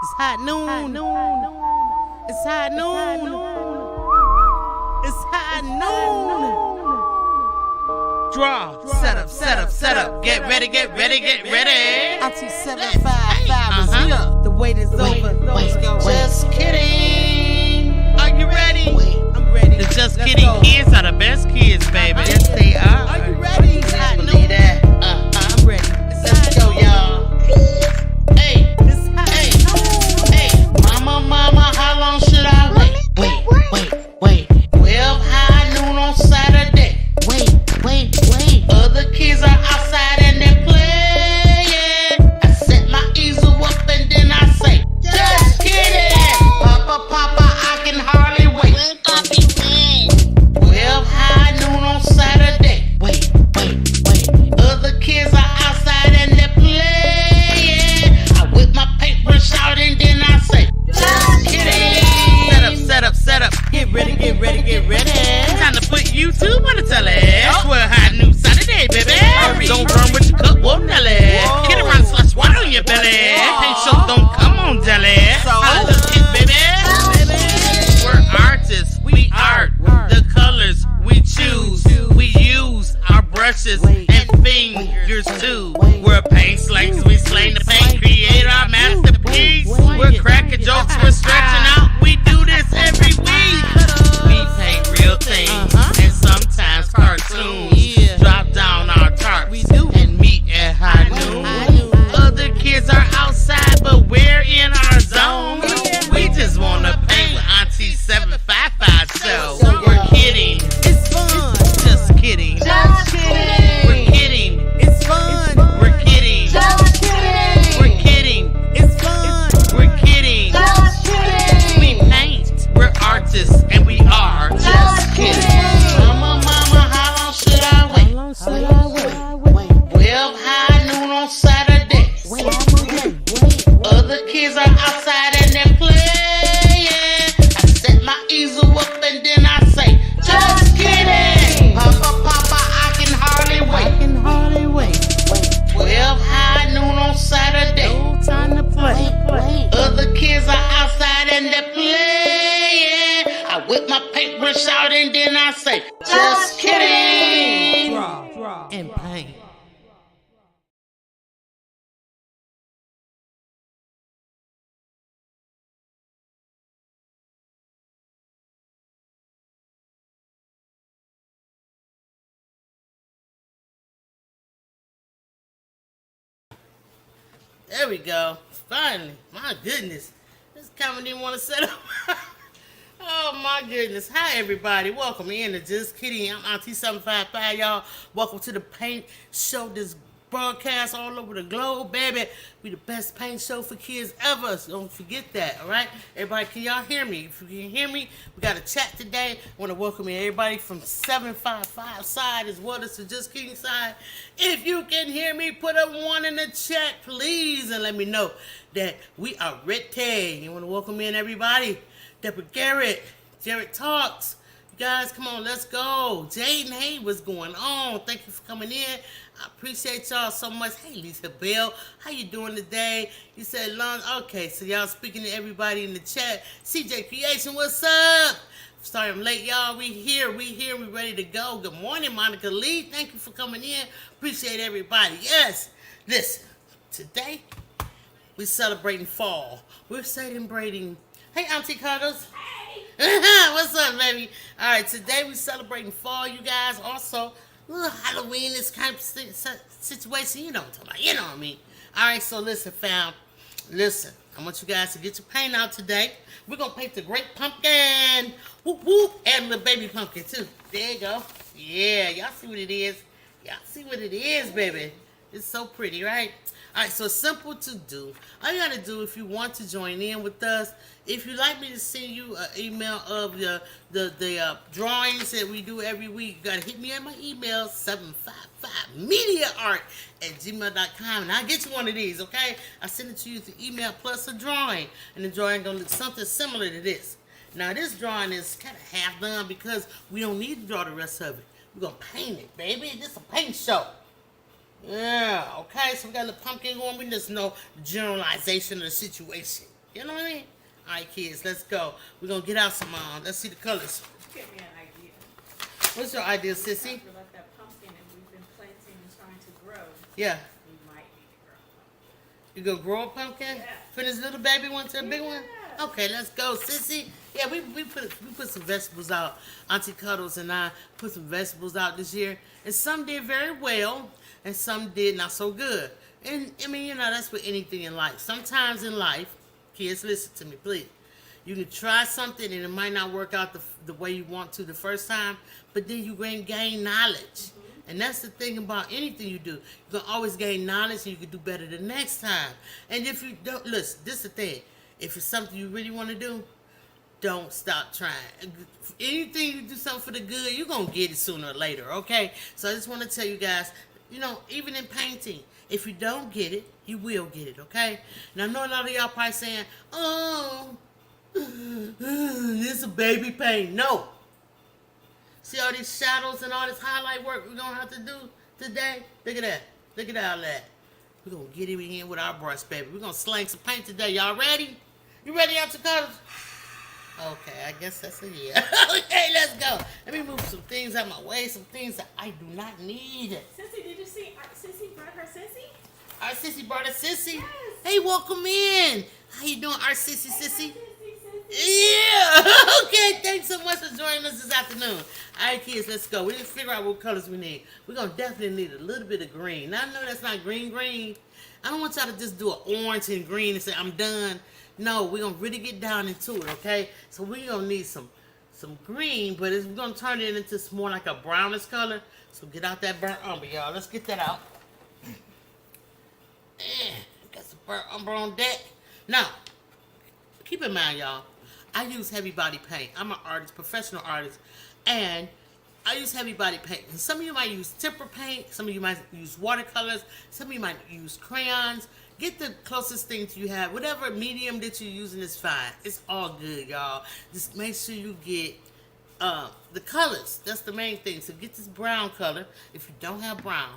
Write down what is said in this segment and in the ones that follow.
It's hot noon. It's hot noon. It's hot noon. Draw. Set up. Get ready. Auntie 755 is here. The wait is over. Let's go. Just kidding. Are you ready? I'm ready. The Just Kidding kids are the best kids, baby. Yes, they are. Are you ready? I believe that. I'm ready. Let's go, y'all. Hey, mama, how long should I wait? Wait. 12 high noon on Saturday. Wait. Other kids are outside and they're playing. I set my easel up and then I say, just kidding. Papa, I can hardly wait. 12 high noon on Saturday. Wait. Other kids are outside and they're playing. I whip my paintbrush out and then I say, just kidding. Set up. Get ready. Time to put YouTube on the telly. 12 high noon Saturday, baby. Don't run with your cup, whoa, Nelly. Get around, slush water on your belly. Ain't show, don't come on, jelly. How look it, baby. We're artists, we art. The colors we choose. We use our brushes and fingers too. We're paint slangs, we slang the paint, create our masterpiece. We're cracking jokes, we're stretching out. We do this every week. We paint real things and sometimes cartoons. Drop down our tarps and meet at high noon. Other kids are outside, but we're in our zone. We just wanna paint with Auntie 755, so we're kidding. It's fun. Just kidding. We're kidding. It's fun. We're kidding. We're kidding. It's fun. We're kidding. We paint. We're artists and we are just kidding. Mama, how long should I wait? 12 high noon on Saturday. Other kids are outside and they're playing. I set my easel up and then I say, just kidding. Papa, I can hardly wait. 12 high noon on Saturday. No time to play. Other kids are outside and they're playing. I whip my paintbrush out and then I say, just kidding. Draw. And paint. There we go. Finally. My goodness. This camera didn't want to set up. Oh my goodness. Hi everybody. Welcome in to Just Kidding. I'm Auntie 755, y'all. Welcome to the paint show. This broadcast all over the globe, baby. We the best paint show for kids ever. So don't forget that, alright? Everybody, can y'all hear me? If you can hear me, we got a chat today. I want to welcome everybody from 755 side as well as the Just Kidding side. If you can hear me, put a 1 in the chat, please, and let me know that we are ready. You want to welcome in everybody? Deborah Garrett, Jared Talks. You guys, come on, let's go. Jaden, hey, what's going on? Thank you for coming in. I appreciate y'all so much. Hey, Lisa Bell, how you doing today? You said Lon. Okay, so y'all speaking to everybody in the chat. CJ Creation, what's up? Sorry I'm late, y'all. We here, we ready to go. Good morning, Monica Lee. Thank you for coming in. Appreciate everybody. Yes, listen, today we're celebrating fall. We're celebrating. Hey, Auntie Cuddles. Hey. What's up, baby? All right, today we're celebrating fall, you guys. Also, little Halloween, this kind of situation. You know what I'm talking about. You know what I mean. All right, so listen, fam. Listen, I want you guys to get your paint out today. We're going to paint the great pumpkin. Whoop, whoop. And the baby pumpkin, too. There you go. Yeah, y'all see what it is. Y'all see what it is, baby. It's so pretty, right? All right, so simple to do. All you got to do if you want to join in with us, if you'd like me to send you an email of the drawings that we do every week, you got to hit me at my email, 755mediaart@gmail.com, and I'll get you one of these, okay? I send it to you through email plus a drawing, and the drawing going to look something similar to this. Now, this drawing is kind of half done because we don't need to draw the rest of it. We're going to paint it, baby. This is a paint show. Yeah, okay, so we got a little pumpkin going. We just know the generalization of the situation. You know what I mean? All right, kids, let's go. We're going to get out some, let's see the colors. Give me an idea. What's your idea, sissy? After like that pumpkin and we've been planting and trying to grow, Yeah. we might need to grow. You gonna grow a pumpkin? Yeah. From this little baby one to a big one? Yeah. Okay, let's go, sissy. Yeah, we put some vegetables out. Auntie Cuddles and I put some vegetables out this year. And some did very well, and some did not so good. And I mean, you know, that's with anything in life. Sometimes in life, kids, listen to me, please. You can try something and it might not work out the way you want to the first time, but then you gain knowledge. Mm-hmm. And that's the thing about anything you do. You can always gain knowledge and you can do better the next time. And if you don't, listen, this is the thing. If it's something you really want to do, don't stop trying. Anything you do something for the good, you're going to get it sooner or later, okay? So I just want to tell you guys, you know, even in painting, if you don't get it, you will get it, okay? Now, I know a lot of y'all probably saying, oh, this is a baby paint. No. See all these shadows and all this highlight work we're going to have to do today? Look at that. Look at all that. We're going to get in here with our brush, baby. We're going to slang some paint today. Y'all ready? You ready, Auntie Cuddles? Okay, I guess that's a yeah. Okay, let's go. Let me move some things out my way, some things that I do not need. Sissy, did you see our Sissy brought her Sissy? Our sissy brought a sissy. Yes. Hey, welcome in. How you doing, our sissy, sissy? Sissy. Yeah. Okay, thanks so much for joining us this afternoon. All right, kids, let's go. We didn't figure out what colors we need. We're going to definitely need a little bit of green. Now, I know that's not green. I don't want y'all to just do an orange and green and say, I'm done. No, we're going to really get down into it, okay? So we're going to need some green, but we're going to turn it into more like a brownish color. So get out that burnt umber, y'all. Let's get that out. Got some burnt umber on deck. Now, keep in mind, y'all, I use heavy body paint. I'm an artist, professional artist, and I use heavy body paint. And some of you might use tempera paint. Some of you might use watercolors. Some of you might use crayons. Get the closest thing to you have. Whatever medium that you're using is fine. It's all good, y'all. Just make sure you get the colors. That's the main thing. So get this brown color. If you don't have brown,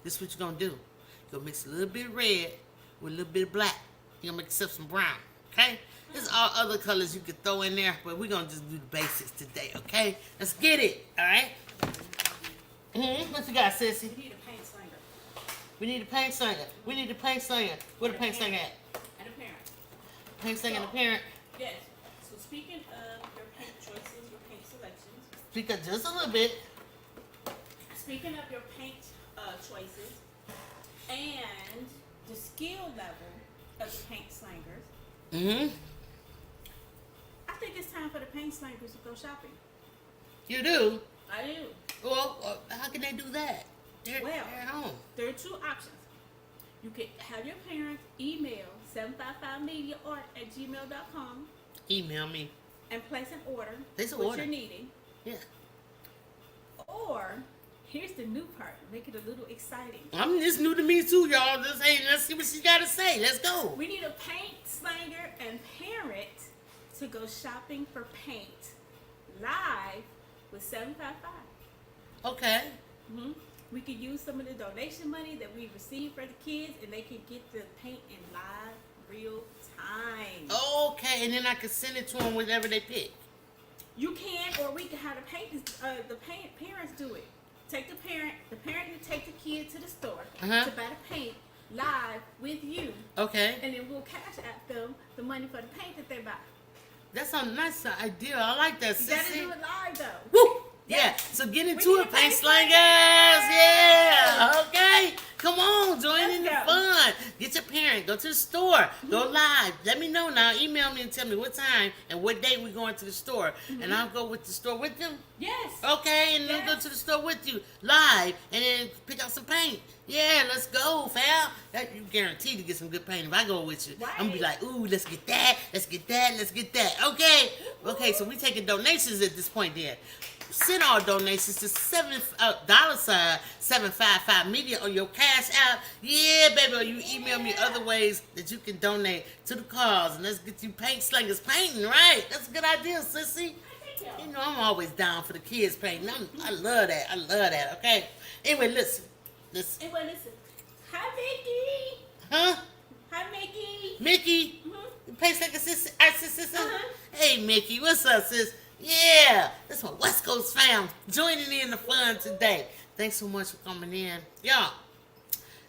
this is what you're going to do. You're going to mix a little bit of red with a little bit of black. You're going to mix up some brown, okay? There's all other colors you could throw in there, but we're going to just do the basics today, okay? Let's get it, all right? What you got, sissy? We need a paint slinger. We need a paint slinger. We need a paint slinger. Where the paint slinger at? And a parent. Paint slinger and a parent. Yes. So speaking of your paint choices, your paint selections. Speak up just a little bit. Speaking of your paint choices and the skill level of the paint slangers, I think it's time for the paint slangers to go shopping. You do? I do. Well, how can they do that? They're at home. There are two options. You can have your parents email 755mediaart@gmail.com Email me. and place an order Place an what order. you're needing. Yeah. Or here's the new part, make it a little exciting. This new to me too, y'all. Let's see what she got to say. Let's go. We need a paint slanger and parent to go shopping for paint live with 755. Okay. We could use some of the donation money that we receive for the kids, and they can get the paint in live, real time. Okay, and then I can send it to them whenever they pick. You can, or we can have the parents do it. Take the parent will take the kid to the store to buy the paint live with you. Okay. And then we'll cash out them the money for the paint that they buy. That's a nice idea. I like that, You gotta sissy. do it live though. Woo! Yeah, Yes. so get We into need it, a paint paint slangers. slangers. Yeah, okay. Come on, join Let's in the go. fun. Get your parent. Go to the store. Go live. Let me know now. Email me and tell me what time and what day we're going to the store. And I'll go with the store with them. Yes. Okay, and then go to the store with you live and then pick out some paint. Yeah, let's go, fam. That you guaranteed to get some good paint if I go with you. Right. I'm gonna be like, ooh, let's get that, let's get that, let's get that. Okay. Okay, so we taking donations at this point then. Send all donations to $755 media on your Cash App. Yeah, baby. Or you email me other ways that you can donate to the cause, and let's get you paint slingers painting. Right? That's a good idea, sissy. You know I'm always down for the kids painting. I love that. I love that. Okay. Anyway, listen. Anyway, listen. Hi, Mickey. Huh? Hi, Mickey. Mickey. Pace like a sister, our sister. Hey, Mickey, what's up, sis? Yeah, that's my West Coast fam joining in the fun today. Thanks so much for coming in. Y'all,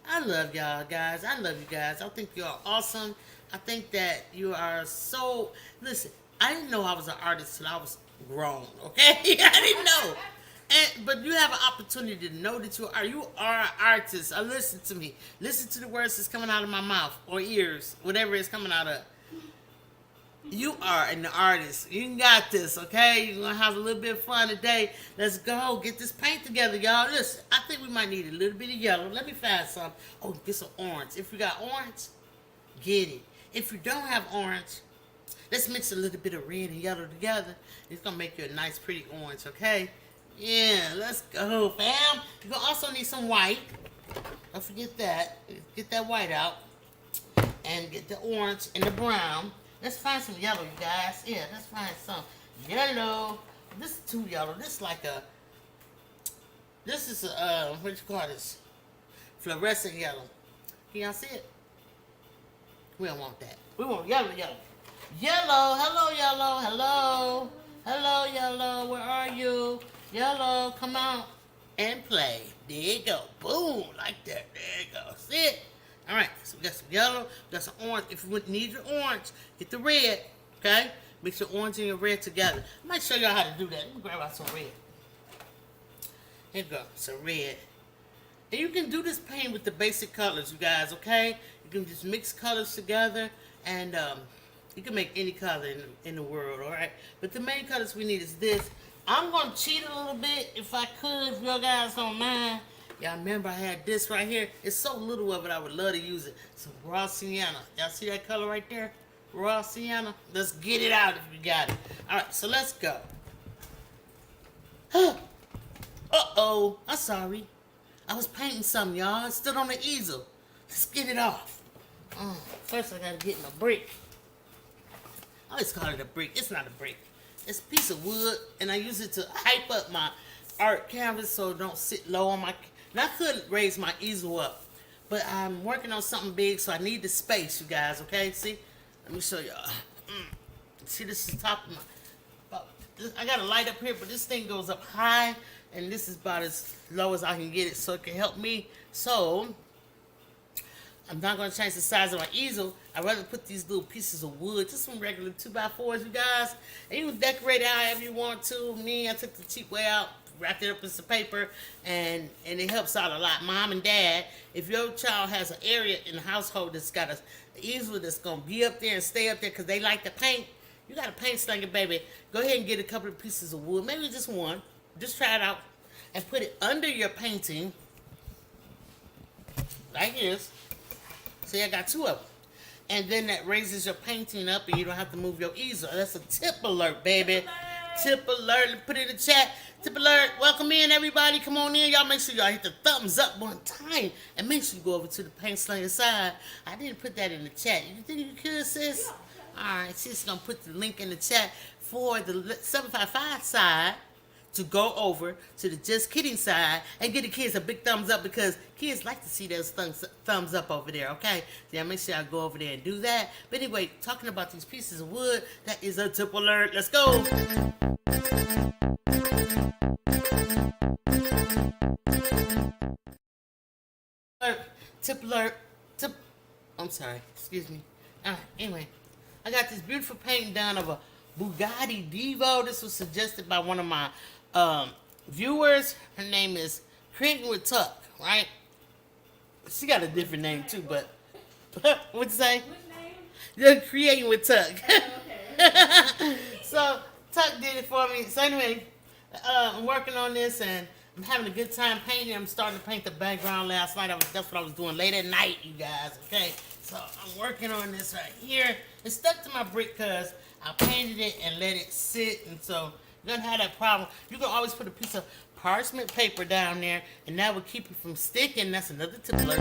I love y'all, guys. I love you guys. I think you're awesome. I think that you are so... Listen, I didn't know I was an artist till I was grown, okay? I didn't know. But you have an opportunity to know that you are an artist. Listen to me. Listen to the words that's coming out of my mouth or ears, whatever is coming out of. You are an artist. You got this, okay? You're going to have a little bit of fun today. Let's go. Get this paint together, y'all. Listen, I think we might need a little bit of yellow. Let me find some. Oh, get some orange. If you got orange, get it. If you don't have orange, let's mix a little bit of red and yellow together. It's going to make you a nice, pretty orange, okay? Yeah, let's go, fam. You're going to also need some white. Don't forget that. Get that white out. And get the orange and the brown. Let's find some yellow, you guys. Yeah, let's find some yellow. This is too yellow. This is like a... This is a, what you call this? Fluorescent yellow. Can y'all see it? We don't want that. We want yellow. Yellow, hello, yellow, hello. Hello, yellow, where are you? Yellow, come on and play. There you go. Boom, like that. There you go. See it? All right, so we got some yellow, we got some orange. If you need your orange, get the red, okay? Mix your orange and your red together. I might show y'all how to do that. Let me grab out some red. Here you go, some red. And you can do this paint with the basic colors, you guys, okay? You can just mix colors together, and you can make any color in the world, all right? But the main colors we need is this. I'm going to cheat a little bit if I could, if you guys don't mind. Y'all remember I had this right here. It's so little of it, I would love to use it. Some raw sienna. Y'all see that color right there? Raw sienna. Let's get it out if you got it. All right, so let's go. Uh-oh. I'm sorry. I was painting something, y'all. It stood on the easel. Let's get it off. First, I got to get my brick. I always call it a brick. It's not a brick. It's a piece of wood, and I use it to hype up my art canvas so it don't sit low on my... Now, I could raise my easel up, but I'm working on something big, so I need the space, you guys, okay? See? Let me show y'all. See, this is the top of my... I got a light up here, but this thing goes up high, and this is about as low as I can get it, so it can help me. So, I'm not going to change the size of my easel. I'd rather put these little pieces of wood, just some regular 2x4s, you guys. And you can decorate it however you want to. Me, I took the cheap way out. Wrapped it up in some paper, and it helps out a lot. Mom and dad, if your child has an area in the household that's got an easel that's going to be up there and stay up there because they like to paint, you got a paint slinger, baby. Go ahead and get a couple of pieces of wood, maybe just one. Just try it out and put it under your painting like this. See, I got two of them. And then that raises your painting up and you don't have to move your easel. That's a tip alert, baby. Tip alert. Put it in the chat. Tip alert. Welcome in, everybody. Come on in. Y'all make sure y'all hit the thumbs up one time. And make sure you go over to the paint slinger side. I didn't put that in the chat. You think you could, sis? Alright, sis going to put the link in the chat for the 755 side to go over to the Just Kidding side and give the kids a big thumbs up because kids like to see those thumbs up over there, okay? So yeah, make sure I go over there and do that. But anyway, talking about these pieces of wood, that is a tip alert. Let's go. Tip alert. I'm sorry. Excuse me. All right. Anyway, I got this beautiful painting done of a Bugatti Divo. This was suggested by one of my viewers. Her name is Creating with Tuck, right? She got a different name too, but what'd you say? What name? Creating with Tuck. Okay. So Tuck did it for me. So anyway, I'm working on this and I'm having a good time painting. I'm starting to paint the background last night. That's what I was doing late at night, you guys, okay? So I'm working on this right here. It's stuck to my brick because I painted it and let it sit, and so you don't have that problem. You can always put a piece of parchment paper down there, and that will keep it from sticking. That's another tip alert.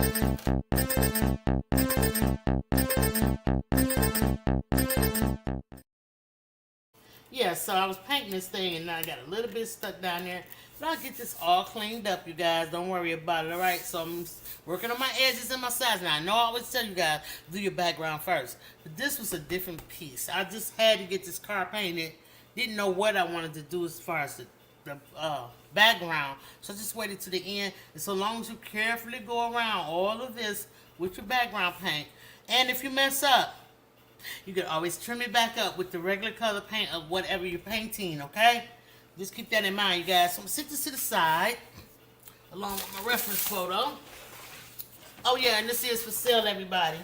Yeah, so I was painting this thing and I got a little bit stuck down there. But I'll get this all cleaned up, you guys. Don't worry about it, all right? So I'm working on my edges and my sides. Now, I know I always tell you guys, do your background first. But this was a different piece. I just had to get this car painted. Didn't know what I wanted to do as far as the background. So I just waited to the end. And so long as you carefully go around all of this with your background paint. And if you mess up, you can always trim it back up with the regular color paint of whatever you're painting, okay? Just keep that in mind, you guys. So I'm going to sit this to the side, along with my reference photo. Oh, yeah, and this is for sale, everybody.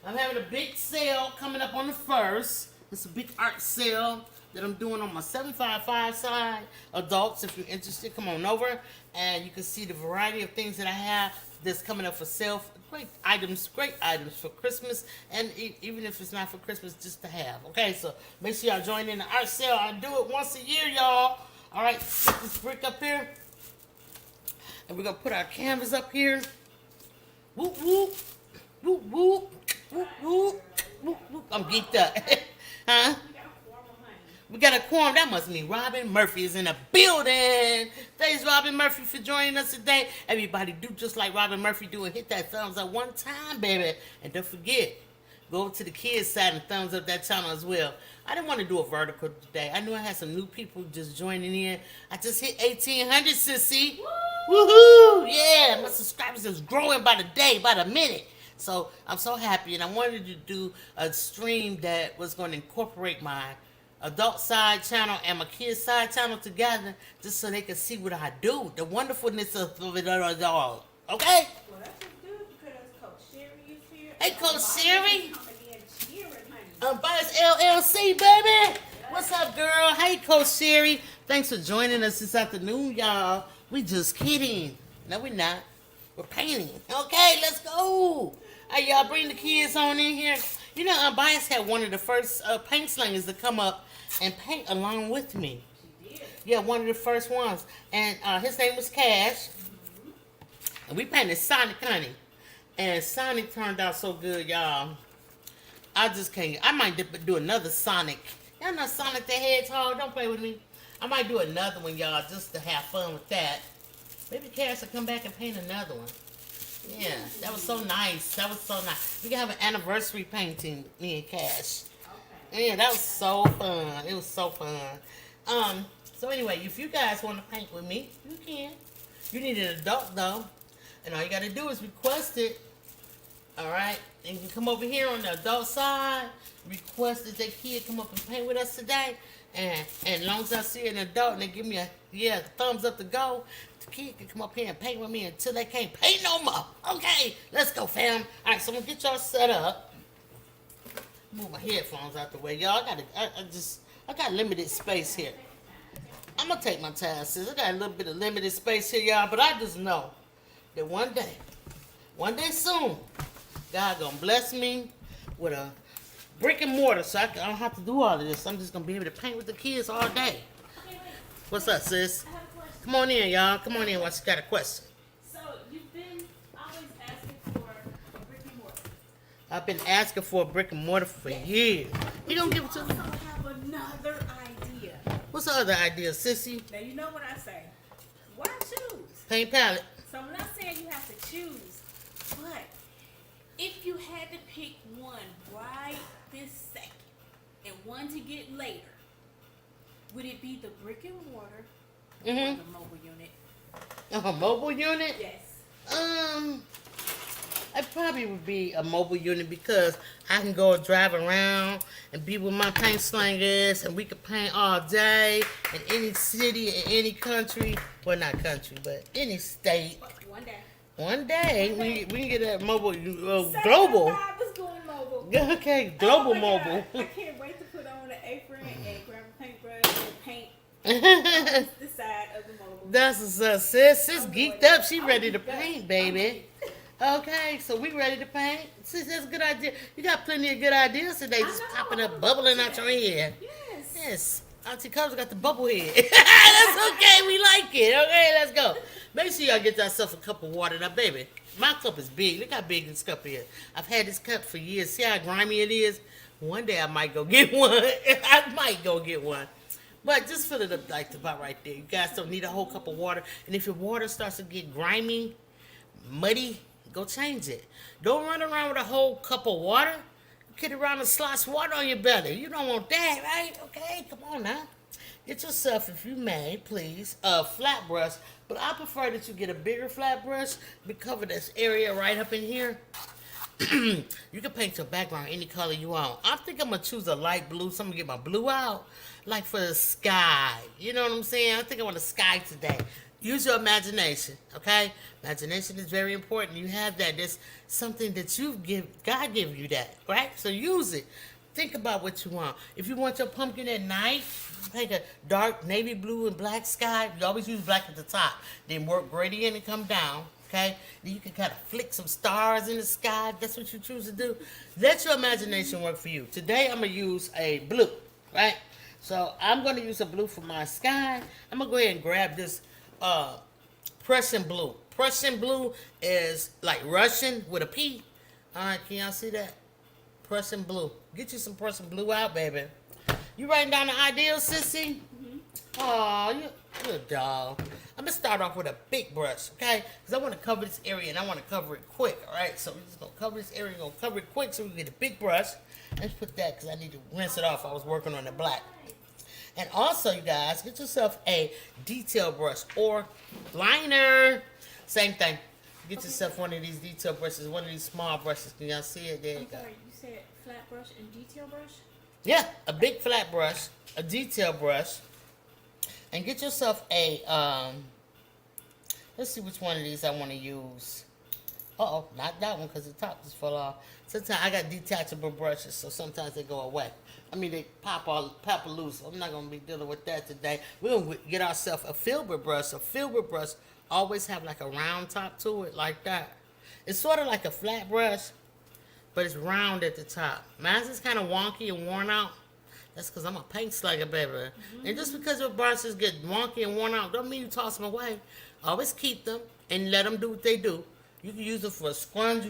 I'm having a big sale coming up on the 1st. It's a big art sale that I'm doing on my 755 side. Adults, if you're interested, come on over. And you can see the variety of things that I have that's coming up for sale. Great items for Christmas, and even if it's not for Christmas, just to have. Okay, so make sure y'all join in the art sale. I do it once a year, y'all. All right, put this brick up here, and we're gonna put our canvas up here. Whoop whoop, whoop whoop, whoop whoop, whoop whoop. I'm geeked up, huh? We got a quorum. That must mean Robin Murphy is in the building. Thanks, Robin Murphy, for joining us today. Everybody, do just like Robin Murphy do and hit that thumbs up one time, baby. And don't forget, go over to the kids' side and thumbs up that channel as well. I didn't want to do a vertical today. I knew I had some new people just joining in. I just hit 1,800, sissy. Woohoo! Yeah, my subscribers is growing by the day, by the minute. So I'm so happy, and I wanted to do a stream that was going to incorporate my adult side channel and my kids side channel together, just so they can see what I do, the wonderfulness of it all. Okay? Well, that's just good because Coach Sherry is here. Hey, Coach Sherry. Cheering, Bias LLC, baby. What's up, girl? Hey, Coach Sherry. Thanks for joining us this afternoon, y'all. We just kidding. No, we're not. We're painting. Okay, let's go. Hey, y'all, bring the kids on in here. You know, Bias had one of the first paint slingers to come up and paint along with me. She did. Yeah, one of the first ones. And his name was Cash. And we painted Sonic Honey. And Sonic turned out so good, y'all. I just can't. I might do another Sonic. Y'all know Sonic the Hedgehog? Don't play with me. I might do another one, y'all, just to have fun with that. Maybe Cash will come back and paint another one. Yeah, that was so nice. That was so nice. We can have an anniversary painting, me and Cash. Okay. Yeah, that was so fun. It was so fun. So anyway, if you guys want to paint with me, you can. You need an adult though, and all you got to do is request it. All right, and you can come over here on the adult side, request that that kid come up and paint with us today. And as long as I see an adult and they give me a thumbs up to go, the kid can come up here and paint with me until they can't paint no more. Okay, let's go, fam. All right, so I'm gonna get y'all set up. Move my headphones out the way, y'all. I got limited space here. I'm gonna take my time, sis. I got a little bit of limited space here, y'all. But I just know that one day soon, God gonna bless me with a brick and mortar, so I don't have to do all of this. I'm just gonna be able to paint with the kids all day. What's up, sis? I have a question. Come on in, y'all. Come on in. What's got a question? So you've been always asking for a brick and mortar. I've been asking for a brick and mortar for years. You gonna give it to me? I also have another idea. What's the other idea, sissy? Now you know what I say. Why choose? Paint palette. So I'm not saying you have to choose, but if you had to pick one right this second and one to get later, would it be the brick and mortar or the mobile unit? A mobile unit? Yes. It probably would be a mobile unit because I can go drive around and be with my paint slingers and we could paint all day in any city, in any country. Well, not country, but any state. One day. One day, we can get a mobile, global. I was going mobile. Okay, global my mobile. God. I can't wait to put on the apron and grab a paintbrush and paint the side of the mobile. That's what's up, sis. Sis geeked up. She ready to paint, baby. Okay, so we ready to paint? Sis, that's a good idea. You got plenty of good ideas today, just popping up, bubbling out your head. Yes. Yes. Auntie Cubs got the bubble head. That's okay. We like it. Okay, let's go. Make sure y'all get yourself a cup of water. Now, baby, my cup is big. Look how big this cup is. I've had this cup for years. See how grimy it is? One day I might go get one. I might go get one. But just fill it up like about right there. You guys don't need a whole cup of water. And if your water starts to get grimy, muddy, go change it. Don't run around with a whole cup of water. Get around and slosh water on your belly. You don't want that, right? Okay, come on now. Get yourself, if you may, please, a flat brush. But I prefer that you get a bigger flat brush to cover this area right up in here. You can paint your background any color you want. I think I'm going to choose a light blue, so I'm going to get my blue out, like for the sky. You know what I'm saying? I think I want the sky today. Use your imagination, okay? Imagination is very important. You have that. There's something that God give you that, right? So use it. Think about what you want. If you want your pumpkin at night, make a dark navy blue and black sky. You always use black at the top. Then work gradient and come down, okay? Then you can kind of flick some stars in the sky. If that's what you choose to do. Let your imagination work for you. Today, I'm going to use a blue, right? So I'm going to use a blue for my sky. I'm going to go ahead and grab this Prussian blue. Prussian blue is like Russian with a P. All right, can y'all see that? Prussian blue. Get you some Prussian blue out, baby. You writing down the ideals, sissy? Oh, you're a dog. I'm going to start off with a big brush, okay? Because I want to cover this area, and I want to cover it quick, all right? So we're just going to cover this area. We're going to cover it quick so we can get a big brush. Let's put that because I need to rinse it off. I was working on the black. And also, you guys, get yourself a detail brush or liner. Same thing. Get yourself one of these detail brushes, one of these small brushes. Can y'all see it? There you go. Sorry, you said flat brush and detail brush? Yeah, a big flat brush, a detail brush. And get yourself a, let's see which one of these I want to use. Uh-oh, not that one because the top just fell off. Sometimes I got detachable brushes, so sometimes they go away. I mean, they pop loose. I'm not going to be dealing with that today. We're going to get ourselves a filbert brush. A filbert brush always have like a round top to it, like that. It's sort of like a flat brush, but it's round at the top. Mine's is kind of wonky and worn out. That's because I'm a paint slugger, baby. And just because your brushes get wonky and worn out, don't mean you toss them away. Always keep them and let them do what they do. You can use it for sponge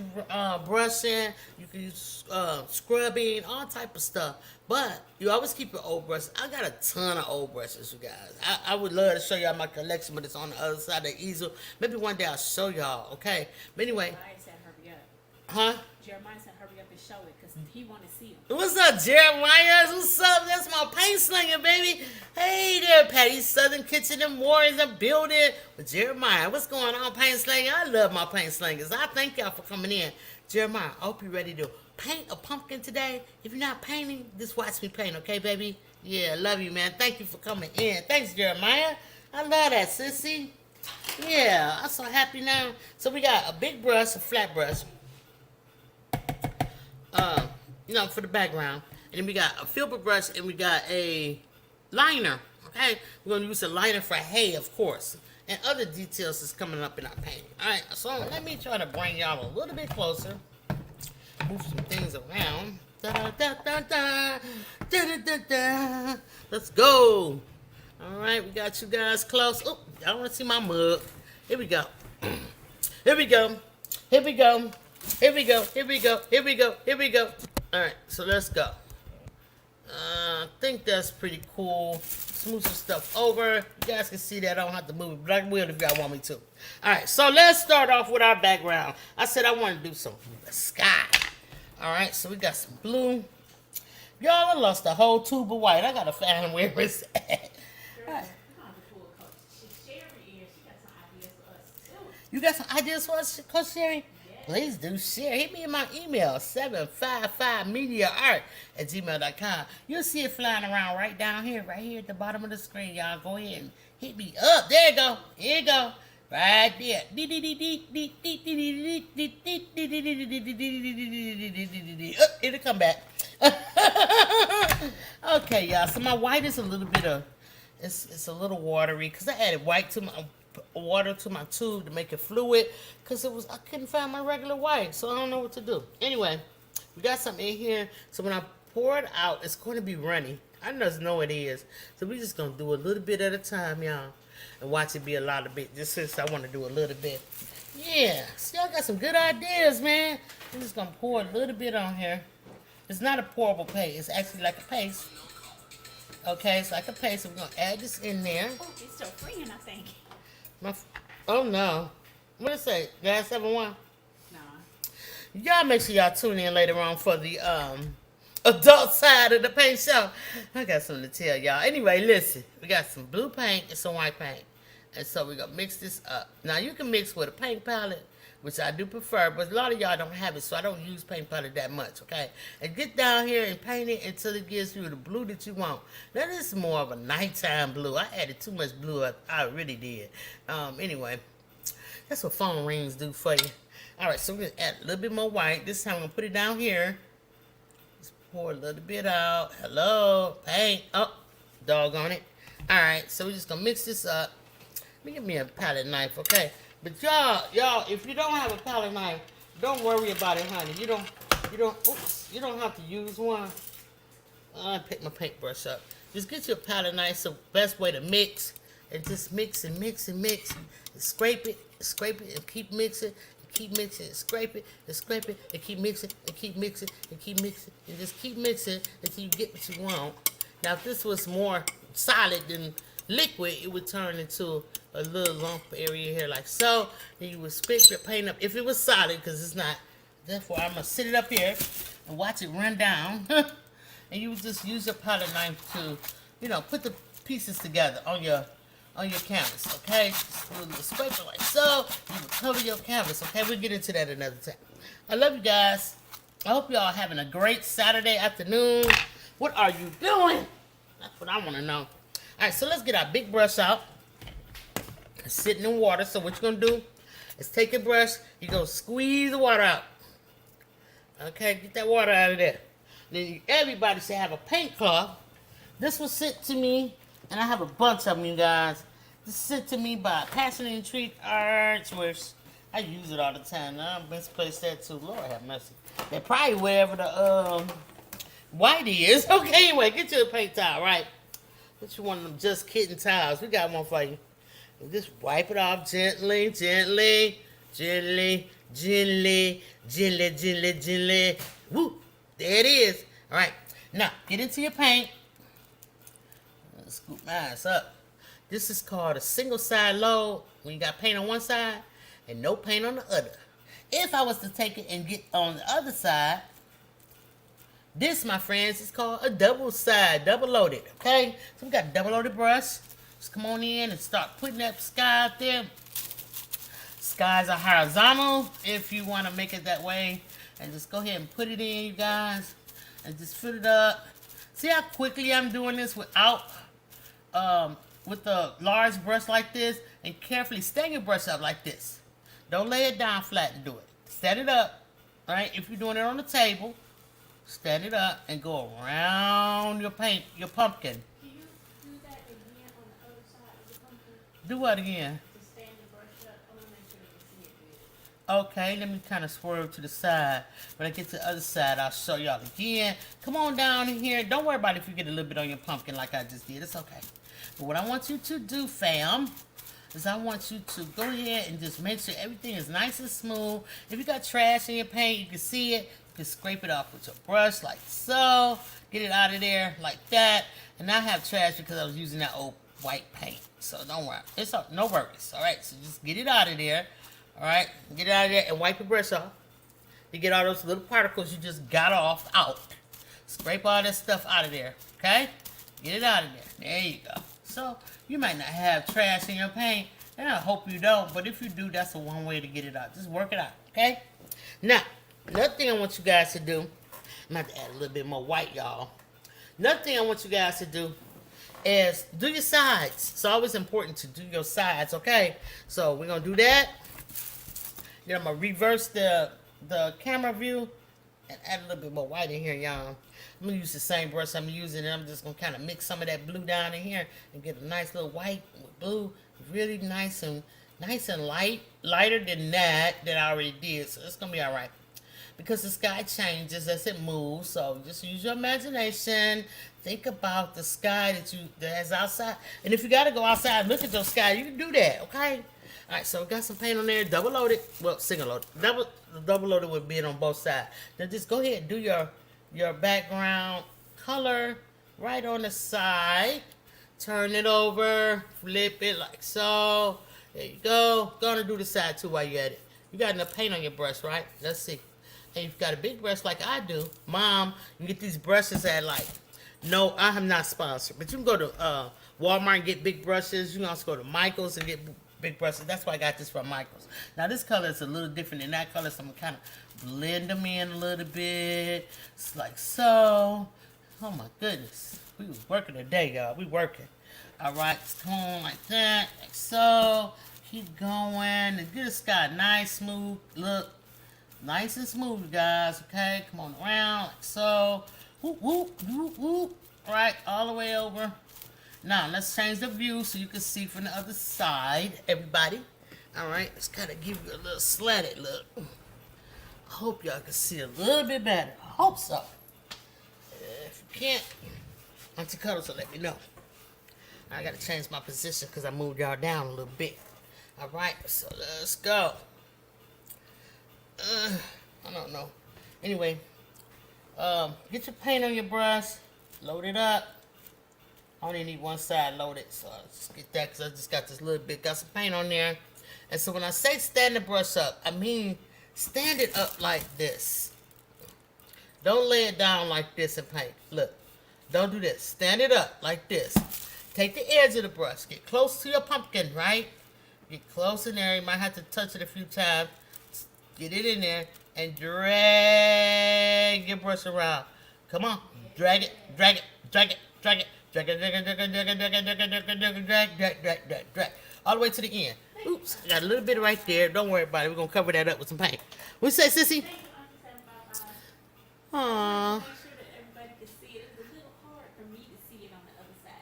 brushing. You can use scrubbing, all type of stuff. But you always keep your old brushes. I got a ton of old brushes, you guys. I would love to show y'all my collection, but it's on the other side of the easel. Maybe one day I'll show y'all, okay? But anyway. Jeremiah said hurry up. Huh? Jeremiah said hurry up and show it because he want to see him. What's up, Jeremiah? What's up? That's my paint slinger, baby. Hey there, Patty. Southern Kitchen and Warriors and building with Jeremiah. What's going on, paint slinger? I love my paint slingers. I thank y'all for coming in. Jeremiah, I hope you're ready to paint a pumpkin today. If you're not painting, just watch me paint, okay, baby? Yeah, love you, man. Thank you for coming in. Thanks, Jeremiah. I love that, sissy. Yeah, I'm so happy now. So we got a big brush, a flat brush. You know, for the background. And then we got a filbert brush and we got a liner. Okay? We're going to use a liner for hay, of course. And other details is coming up in our painting. Alright, so let me try to bring y'all a little bit closer. Move some things around. Da-da-da-da-da. Da-da-da-da. Let's go. Alright, we got you guys close. Oh, y'all want to see my mug. Here we go. Here we go. Here we go. Here we go. Here we go. Here we go. Here we go. Alright, so let's go. I think that's pretty cool. Smooth some stuff over. You guys can see that. I don't have to move it, but I will if y'all want me to. Alright, so let's start off with our background. I said I want to do some sky. Alright, so we got some blue. Y'all, I lost the whole tube of white. I gotta find where it's at. You got some ideas for us, Coach Sherry? Please do share. Hit me in my email, 755mediaart@gmail.com. You'll see it flying around right down here, right here at the bottom of the screen. Y'all go ahead and hit me up. There you go. Here you go. Right there. It'll come back. Okay, y'all. So my white is a little bit of, it's a little watery because I added white to my water to my tube to make it fluid because I couldn't find my regular white, so I don't know what to do. Anyway, we got something in here, so when I pour it out, it's going to be runny. I just know it is. So we're just going to do a little bit at a time, y'all, and watch it be a lot of bit, just since I want to do a little bit. Yeah, see, I got some good ideas, man. I'm just going to pour a little bit on here. It's not a pourable paste. It's actually like a paste. Okay, it's like a paste. So we're gonna add this in there. Oh, it's still freezing, I think. My, oh no, what did it say? Gas 7-1. Nah. Y'all make sure y'all tune in later on for the adult side of the paint show. I got something to tell y'all. Anyway, listen, we got some blue paint and some white paint, and so we're gonna mix this up. Now you can mix with a paint palette, which I do prefer, but a lot of y'all don't have it, so I don't use paint palette that much, okay? And get down here and paint it until it gives you the blue that you want. Now this is more of a nighttime blue. I added too much blue, I really did. Anyway, that's what phone rings do for you. All right, so we're gonna add a little bit more white. This time I'm gonna put it down here. Just pour a little bit out. Hello, paint. Oh, doggone it. All right, so we're just gonna mix this up. Let me get me a palette knife, okay? But y'all, if you don't have a palette knife, don't worry about it, honey. You don't have to use one. I pick my paintbrush up. Just get your palette knife. It's the best way to mix, and just mix and mix and mix, and scrape it, and keep mixing, and keep mixing, and scrape it, and keep mixing, and keep mixing, and keep mixing, and just keep mixing until you get what you want. Now, if this was more solid than liquid, it would turn into a little lump area here like so. Then you would scrape your paint up if it was solid, because it's not. Therefore, I'm gonna sit it up here and watch it run down. And you would just use your palette knife to, put the pieces together on your canvas. Okay, just do a little scrape like so. You will cover your canvas. Okay, we'll get into that another time. I love you guys. I hope y'all having a great Saturday afternoon. What are you doing? That's what I want to know. All right, so let's get our big brush out. It's sitting in water. So what you're gonna do is take your brush. You're gonna squeeze the water out. Okay, get that water out of there. Then everybody should have a paint cloth. This was sent to me, and I have a bunch of them, you guys. This is sent to me by Passion and Treat Arts, which I use it all the time. Now I'm misplaced that too. Lord have mercy. They're probably wherever the white is. Okay, anyway, get you a paint towel, right? Get you one of them Just Kidding towels. We got one for you. And just wipe it off gently, gently, gently, gently, gently, gently, gently. Woo! There it is. All right. Now, get into your paint. Let's scoop my ass up. This is called a single side load. When you got paint on one side and no paint on the other. If I was to take it and get on the other side, this, my friends, is called a double side, double loaded. Okay? So we got a double loaded brush. Just come on in and start putting that sky out there. Skies are horizontal if you want to make it that way. And just go ahead and put it in, you guys. And just fill it up. See how quickly I'm doing this without, with the large brush like this. And carefully stand your brush up like this. Don't lay it down flat and do it. Stand it up. All right? If you're doing it on the table, stand it up and go around your paint, your pumpkin. Do you do that again on the other side of the pumpkin? Do what again? Just stand the brush up. I want to make sure you can see it good. Okay, let me kind of swerve to the side. When I get to the other side, I'll show y'all again. Come on down in here. Don't worry about it if you get a little bit on your pumpkin like I just did. It's okay. But what I want you to do, fam, is I want you to go ahead and just make sure everything is nice and smooth. If you got trash in your paint, you can see it. You can scrape it off with your brush like so. Get it out of there like that. And I have trash because I was using that old white paint. So don't worry. It's no worries. All right, so just get it out of there. All right, get it out of there and wipe your brush off. You get all those little particles you just got off out. Scrape all that stuff out of there, okay? Get it out of there. There you go. So you might not have trash in your paint, and I hope you don't. But if you do, that's the one way to get it out. Just work it out, okay? Now, another thing I want you guys to do, I'm going to have to add a little bit more white, y'all. Another thing I want you guys to do is do your sides. It's always important to do your sides, okay? So we're going to do that. Then I'm going to reverse the camera view and add a little bit more white in here, y'all. I'm going to use the same brush I'm using, and I'm just going to kind of mix some of that blue down in here and get a nice little white with blue. Really nice and light. Lighter than that I already did, so it's going to be all right. Because the sky changes as it moves, so just use your imagination. Think about the sky that's outside. And if you got to go outside and look at your sky, you can do that, okay? All right, so we got some paint on there, double loaded. Well, single loaded. Double loaded would be on both sides. Now just go ahead and do your your background color right on the side. Turn it over, flip it like so. There you go. Gonna do the side too while you're at it. You got enough paint on your brush, right? Let's see. And you've got a big brush like I do. Mom, you can get these brushes at like, no, I am not sponsored, but you can go to Walmart and get big brushes. You can also go to Michael's and get big brushes. That's why I got this from Michael's. Now this color is a little different than that color, so I'm kind of blend them in a little bit. It's like so. Oh my goodness. We was working today, y'all. We working. All right, come on like that, like so. Keep going. And get this guy nice, smooth. Look, nice and smooth, you guys. Okay, come on around like so. Whoop, whoop, whoop, whoop. All right, all the way over. Now, let's change the view so you can see from the other side, everybody. All right, let's kind of give you a little slanted look. I hope y'all can see a little bit better. I hope so. If you can't, Auntie Cuddles will let me know. I got to change my position because I moved y'all down a little bit. All right, so let's go. I don't know. Anyway, get your paint on your brush. Load it up. I only need one side loaded, so I'll just get that because I just got this little bit. Got some paint on there. And so when I say stand the brush up, I mean stand it up like this. Don't lay it down like this and paint. Look, don't do this. Stand it up like this. Take the edge of the brush. Get close to your pumpkin, right? Get close in there. You might have to touch it a few times. Get it in there and drag your brush around. Come on. Drag it, drag it, drag it, drag it. Drag it, drag it, drag it, drag it, drag it, drag it, drag it, drag. All the way to the end. Oops, got a little bit right there. Don't worry about it. We're going to cover that up with some paint. What you say, sissy? Aww.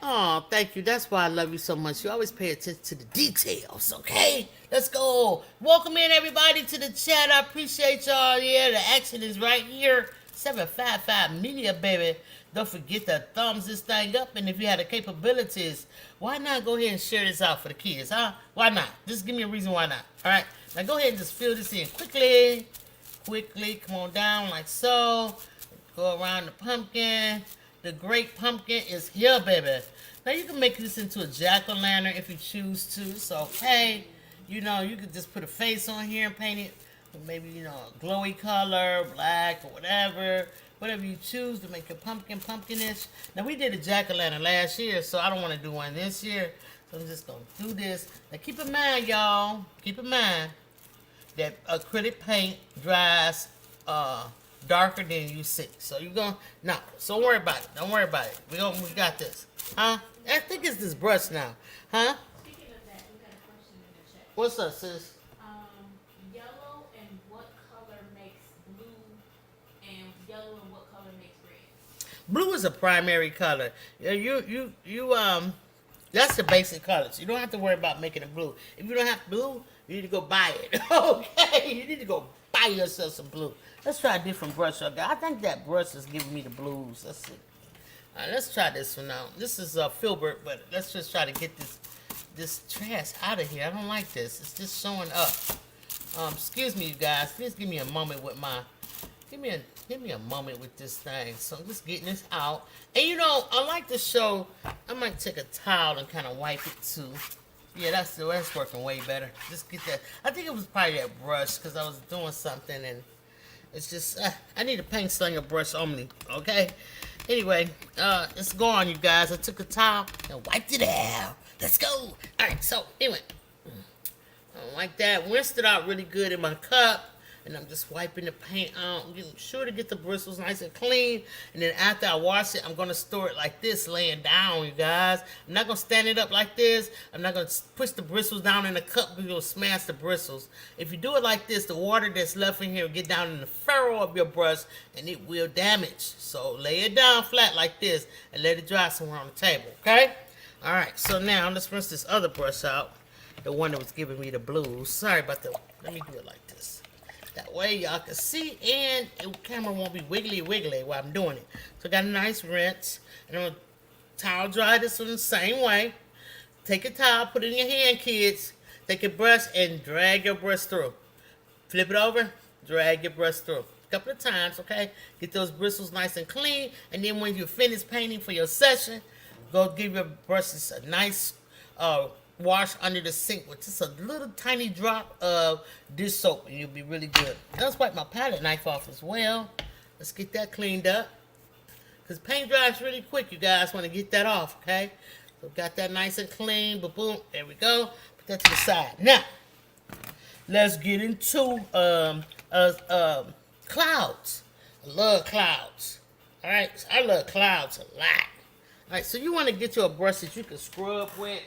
Oh, thank you. That's why I love you so much. You always pay attention to the details, okay? Let's go. Welcome in, everybody, to the chat. I appreciate y'all. Yeah, the action is right here. 755 Media, baby. Don't forget to thumbs this thing up. And if you have the capabilities, why not go ahead and share this out for the kids, huh? Why not? Just give me a reason why not. All right? Now go ahead and just fill this in quickly. Quickly. Come on down like so. Go around the pumpkin. The great pumpkin is here, baby. Now you can make this into a jack-o'-lantern if you choose to. It's okay. You know, you could just put a face on here and paint it with maybe, you know, a glowy color, black or whatever. Whatever you choose to make your pumpkin pumpkinish. Now we did a jack-o'-lantern last year, so I don't want to do one this year. So I'm just going to do this. Now keep in mind, y'all, keep in mind that acrylic paint dries darker than you see. So you're going to, no, so don't worry about it. Don't worry about it. We got this. Huh? I think it's this brush now. Huh? Speaking of that, we got a question in the chat. What's up, sis? Yellow and what color makes blue, and yellow and what color makes red? Blue is a primary color. That's the basic colors. You don't have to worry about making it blue. If you don't have blue, you need to go buy it. Okay? You need to go buy yourself some blue. Let's try a different brush. I think that brush is giving me the blues. Let's see. All right, let's try this one now. This is filbert, but let's just try to get this trash out of here. I don't like this. It's just showing up. Excuse me, you guys. Please give me a moment with give me a moment with this thing. So I'm just getting this out. And you know, I like to show. I might take a towel and kind of wipe it too. Yeah, that's working way better. Just get that. I think it was probably that brush because I was doing something and it's just I need a paint slinger brush only. Okay. Anyway, it's gone, you guys. I took a towel and wiped it out. Let's go. All right, so anyway, like that. Rinsed it out really good in my cup. And I'm just wiping the paint out. I'm getting sure to get the bristles nice and clean. And then after I wash it, I'm going to store it like this, laying down, you guys. I'm not going to stand it up like this. I'm not going to push the bristles down in the cup because you'll smash the bristles. If you do it like this, the water that's left in here will get down in the furrow of your brush and it will damage. So lay it down flat like this and let it dry somewhere on the table, okay? All right, so now let's rinse this other brush out. The one that was giving me the blues. Sorry about the, let me do it like this. That way y'all can see and the camera won't be wiggly while I'm doing it. So I got a nice rinse. And I'm going to towel dry this one the same way. Take a towel, put it in your hand, kids. Take your brush and drag your brush through. Flip it over, drag your brush through. couple of times, okay? Get those bristles nice and clean. And then when you're finished painting for your session, go give your brushes a nice wash under the sink with just a little tiny drop of dish soap, and you'll be really good. Let's wipe my palette knife off as well. Let's get that cleaned up. Because paint dries really quick, you guys want to get that off, okay? So got that nice and clean, boom, there we go. Put that to the side. Now, let's get into clouds. I love clouds. All right, so I love clouds a lot. All right, so you want to get you a brush that you can scrub with.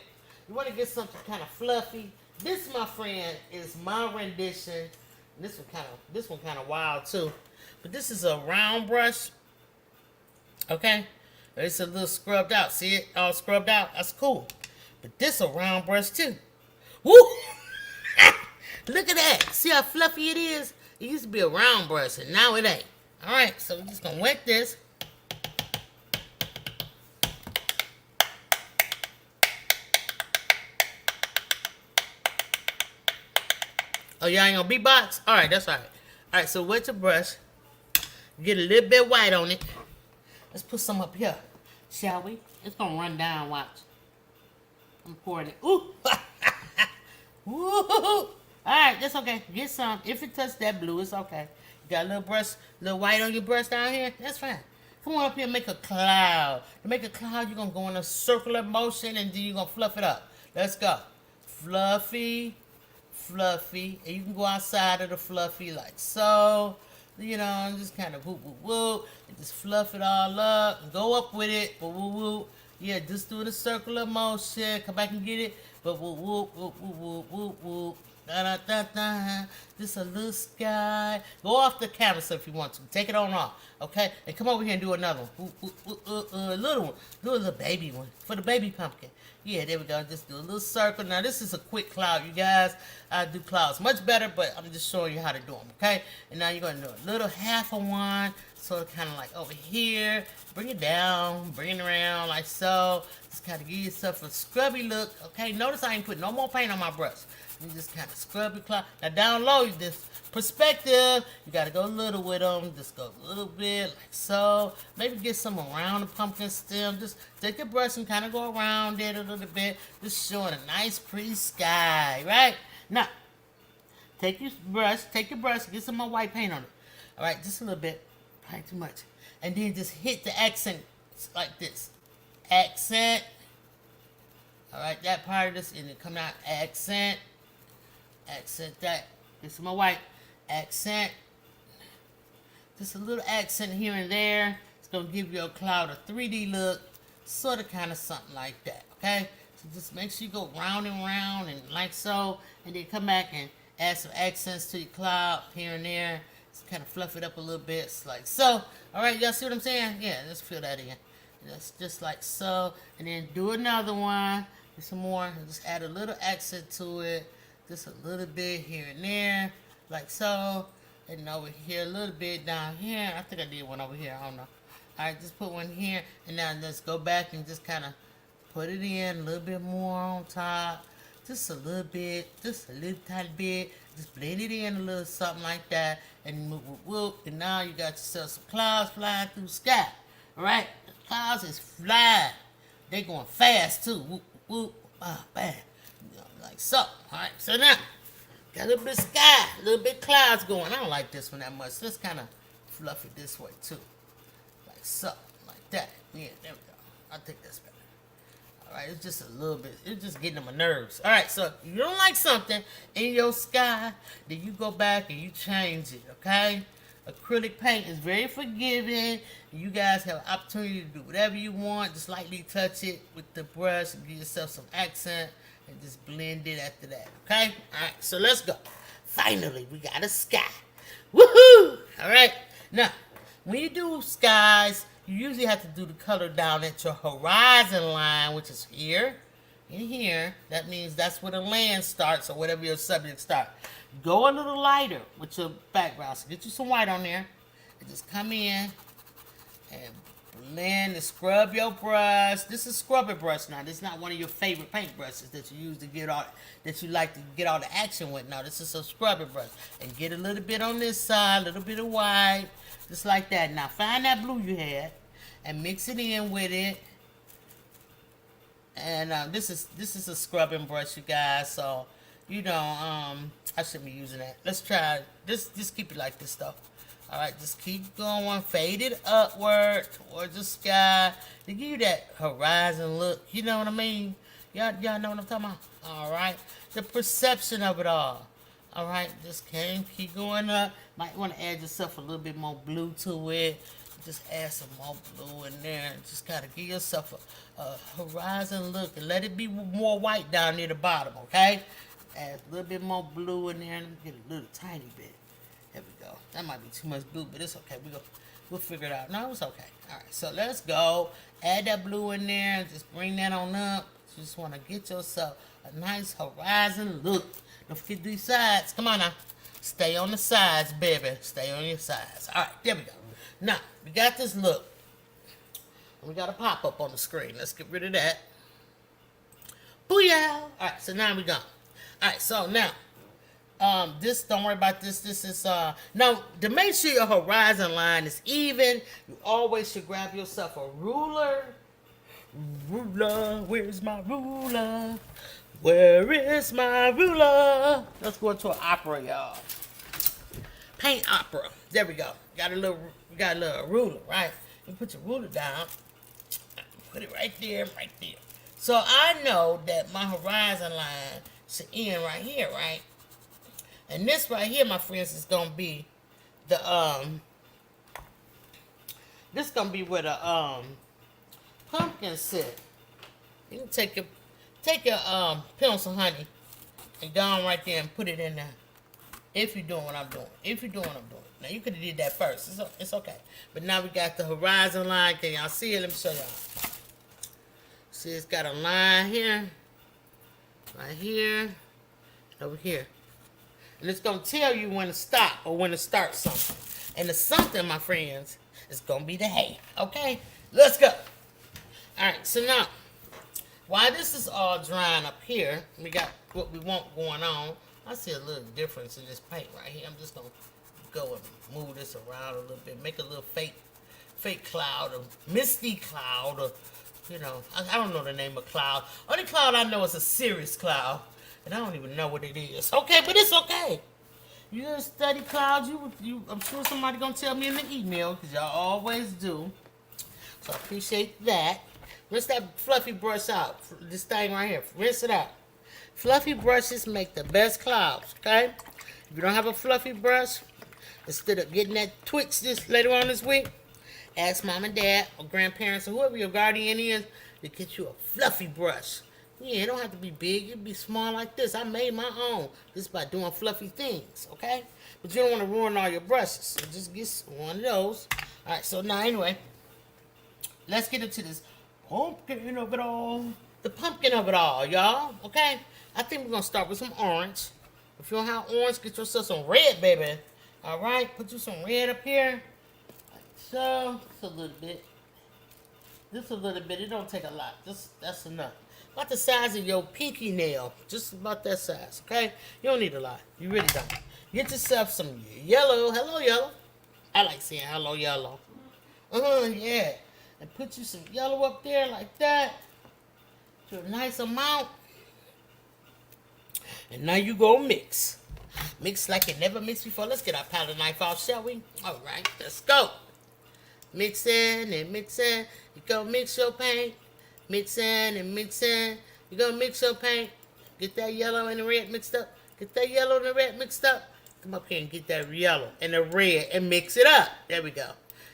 You want to get something kind of fluffy. This, my friend, is my rendition. This one kind of wild too. But this is a round brush. Okay, it's a little scrubbed out. See it all scrubbed out? That's cool. But this a round brush too. Woo! Look at that. See how fluffy it is? It used to be a round brush, and now it ain't. All right, so we're just gonna wet this. Oh, y'all ain't gonna beatbox? All right, that's all right. All right, so wet your brush. Get a little bit white on it. Let's put some up here, shall we? It's gonna run down, watch. I'm pouring it. Ooh! Woo! Alright, that's okay. Get some. If it touches that blue, it's okay. You got a little brush, little white on your brush down here? That's fine. Come on up here and make a cloud. To make a cloud, you're gonna go in a circular motion and then you're gonna fluff it up. Let's go. Fluffy, fluffy. And you can go outside of the fluffy like so. You know, just kind of whoop, whoop, whoop. And just fluff it all up. And go up with it. Whoop, whoop, whoop. Yeah, just do the circular motion. Come back and get it. But whoop, whoop, whoop, whoop, whoop, whoop, whoop. Da, da, da, da. Just a little sky. Go off the canvas if you want to. Take it on off. Okay? And come over here and do another one. A little one. Do a little baby one. For the baby pumpkin. Yeah, there we go. Just do a little circle. Now, this is a quick cloud, you guys. I do clouds much better, but I'm just showing you how to do them, okay? And now you're going to do a little half of one. So kind of like over here. Bring it down. Bring it around like so. Just kind of give yourself a scrubby look, okay? Notice I ain't put no more paint on my brush. You just kind of scrub your cloud. Now, down low, this perspective, you got to go a little with them. Just go a little bit like so. Maybe get some around the pumpkin stem. Just take your brush and kind of go around it a little bit. Just showing a nice, pretty sky, right? Now, take your brush, get some more white paint on it. All right, just a little bit. Probably too much. And then just hit the accent like this. Accent. All right, that part of this, and then come out, accent. Accent that. Get some more white. Accent. Just a little accent here and there. It's going to give your cloud a 3D look. Sort of kind of something like that. Okay? So just make sure you go round and round and like so. And then come back and add some accents to your cloud here and there. Just kind of fluff it up a little bit. It's like so. Alright, y'all see what I'm saying? Yeah, let's fill that in. Just like so. And then do another one. Do some more. And just add a little accent to it. Just a little bit here and there. Like so. And over here a little bit down here. I think I did one over here. I don't know. Alright, just put one here. And now let's go back and just kind of put it in a little bit more on top. Just a little bit. Just a little tiny bit. Just blend it in a little something like that. And whoop, whoop, whoop. And now you got yourself some clouds flying through the sky. Alright? The clouds is flying. They going fast too. Whoop, whoop. Ah, bam. Like so. Alright, so now, got a little bit of sky, a little bit of clouds going. I don't like this one that much. Let's kind of fluff it this way too. Like so. Like that. Yeah, there we go. I think that's better. Alright, it's just a little bit. It's just getting on my nerves. Alright, so if you don't like something in your sky, then you go back and you change it, okay? Acrylic paint is very forgiving. You guys have an opportunity to do whatever you want. Just lightly touch it with the brush and give yourself some accent and just blend it after that, okay? Alright, so let's go. Finally, we got a sky. Woohoo! Alright, now, when you do skies, you usually have to do the color down at your horizon line, which is here and here. That means that's where the land starts or whatever your subject starts. Go a little lighter with your background. So get you some white on there. And just come in and Man, to scrub your brush. This is scrubber brush now. This is not one of your favorite paint brushes that you use to get all that you like to get all the action with. Now this is a scrubber brush. And get a little bit on this side, a little bit of white. Just like that. Now find that blue you had and mix it in with it. And this is a scrubbing brush, you guys. So I shouldn't be using that. Let's try just keep it like this though. Alright, just keep going, fade it upward towards the sky to give you that horizon look. You know what I mean? Y'all know what I'm talking about? Alright, the perception of it all. Alright, just keep going up. Might want to add yourself a little bit more blue to it. Just add some more blue in there. Just gotta give yourself a horizon look and let it be more white down near the bottom, okay? Add a little bit more blue in there and get a little tiny bit. There we go. That might be too much blue, but it's okay. We'll figure it out. No, it's okay. All right, so let's go. Add that blue in there. Just bring that on up. You just want to get yourself a nice horizon look. Don't forget these sides. Come on now. Stay on the sides, baby. Stay on your sides. All right, there we go. Now, we got this look. We got a pop-up on the screen. Let's get rid of that. Booyah! All right, so now we go. All right, so now. This, don't worry about this. This is, now, to make sure your horizon line is even, you always should grab yourself a ruler. Ruler, where's my ruler? Where is my ruler? Let's go into an opera, y'all. Paint opera. There we go. Got a little ruler, right? You put your ruler down. Put it right there, right there. So I know that my horizon line should end right here, right? And this right here, my friends, is gonna be the this is gonna be where the pumpkin sit. You can take your pencil, honey, and go on right there and put it in there. If you're doing what I'm doing. If you're doing what I'm doing. Now you could have did that first. It's okay. But now we got the horizon line. Can y'all see it? Let me show y'all. See, it's got a line here, right here, over here. And it's going to tell you when to stop or when to start something. And the something, my friends, is going to be the hay. Okay? Let's go. All right. So now, while this is all drying up here, we got what we want going on. I see a little difference in this paint right here. I'm just going to go and move this around a little bit. Make a little fake cloud, a misty cloud, or, I don't know the name of cloud. Only cloud I know is a cirrus cloud. And I don't even know what it is. Okay, but it's okay. You gonna study clouds? I'm sure somebody gonna tell me in the email, because y'all always do. So I appreciate that. Rinse that fluffy brush out. This thing right here. Rinse it out. Fluffy brushes make the best clouds, okay? If you don't have a fluffy brush, instead of getting that Twix later on this week, ask mom and dad or grandparents or whoever your guardian is to get you a fluffy brush. Yeah, it don't have to be big. It can be small like this. I made my own. Just by doing fluffy things, okay? But you don't want to ruin all your brushes. So just get one of those. All right, so now anyway, let's get into this pumpkin of it all. The pumpkin of it all, y'all, okay? I think we're going to start with some orange. If you don't have orange, get yourself some red, baby. All right, put you some red up here. Like so. Just a little bit. Just a little bit. It don't take a lot. That's enough. About the size of your pinky nail. Just about that size, okay? You don't need a lot. You really don't. Get yourself some yellow. Hello, yellow. I like saying hello, yellow. Yeah. And put you some yellow up there like that. To a nice amount. And now you go mix. Mix like you never mixed before. Let's get our palette knife out, shall we? All right, let's go. Mixing and mixing. You go mix your paint. Mixing and mixing. You gonna mix your paint. Get that yellow and the red mixed up. Get that yellow and the red mixed up. Come up here and get that yellow and the red and mix it up. There we go.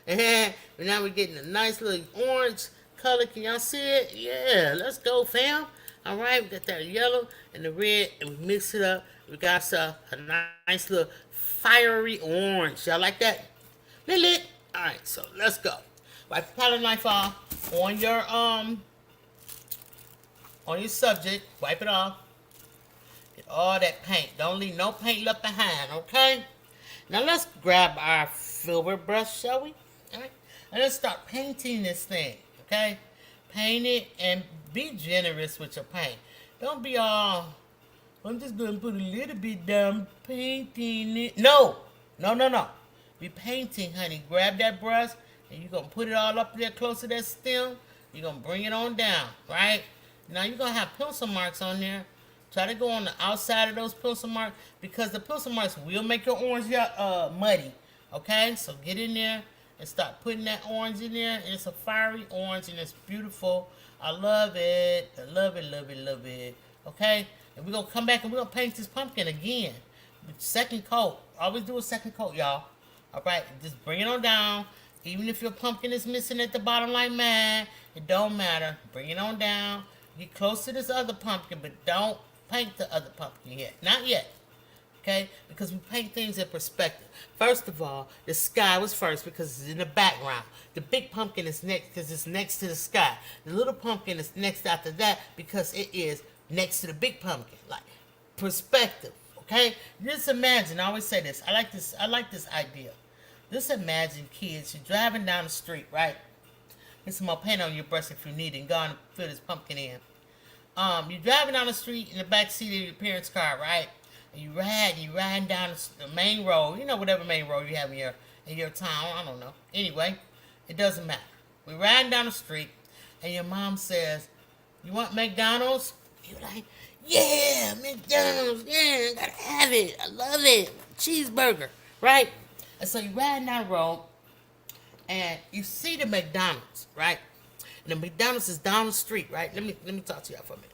And now we're getting a nice little orange color. Can y'all see it? Yeah, let's go, fam. All right, we got that yellow and the red, and we mix it up. We got a nice little fiery orange. Y'all like that? Lit. All right, so let's go. Wipe the palette knife off on your subject. Wipe it off. Get all that paint. Don't leave no paint left behind, okay? Now let's grab our filbert brush, shall we? All right. And let's start painting this thing, okay? Paint it and be generous with your paint. Don't be all, I'm just going to put a little bit down, painting it. No, no, no, no. Be painting, honey. Grab that brush and you're going to put it all up there close to that stem. You're going to bring it on down, right? Now you're going to have pencil marks on there. Try to go on the outside of those pencil marks because the pencil marks will make your orange muddy, okay? So get in there and start putting that orange in there. And it's a fiery orange and it's beautiful. I love it. I love it, love it, love it. Okay? And we're going to come back and we're going to paint this pumpkin again. Second coat. Always do a second coat, y'all. All right? Just bring it on down. Even if your pumpkin is missing at the bottom like mine, it don't matter. Bring it on down. Get close to this other pumpkin, but don't paint the other pumpkin yet. Not yet. Okay? Because we paint things in perspective. First of all, the sky was first because it's in the background. The big pumpkin is next because it's next to the sky. The little pumpkin is next after that because it is next to the big pumpkin. Like, perspective. Okay? Just imagine, I always say this. I like this idea. Just imagine, kids, you're driving down the street, right? Get some more paint on your brush if you need it and go on and fill this pumpkin in. You're driving down the street in the back seat of your parents' car, right? And you riding down the main road, you know, whatever main road you have in your town, I don't know. Anyway, it doesn't matter. We're riding down the street, and your mom says, "You want McDonald's?" You're like, "Yeah, McDonald's, yeah, I gotta have it. I love it. Cheeseburger," right? And so you're riding down the road, and you see the McDonald's, right? And the McDonald's is down the street, right? Let me talk to y'all for a minute.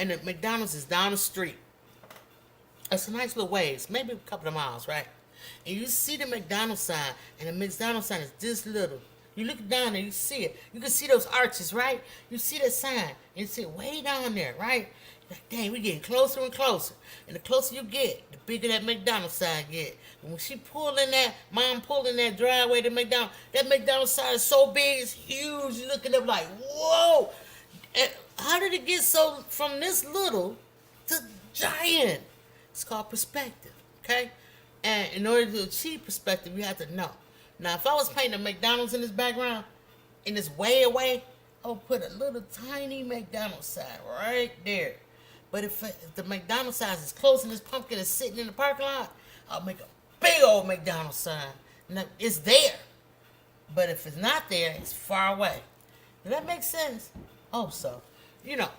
And the McDonald's is down the street. It's a nice little ways, maybe a couple of miles, right? And you see the McDonald's sign, and the McDonald's sign is this little. You look down and you see it. You can see those arches, right? You see that sign, and you see it way down there, right? You're like, dang, we're getting closer and closer. And the closer you get, the bigger that McDonald's sign get. And when mom pulling that driveway to McDonald's, that McDonald's sign is so big, it's huge. You're looking up like, whoa! And how did it get so from this little to giant? It's called perspective, okay? And in order to achieve perspective, you have to know. Now, if I was painting a McDonald's in this background, in this way away, I would put a little tiny McDonald's sign right there. But if the McDonald's sign is close and this pumpkin is sitting in the parking lot, I'll make a big old McDonald's sign. Now, it's there. But if it's not there, it's far away. Does that make sense? Oh, so.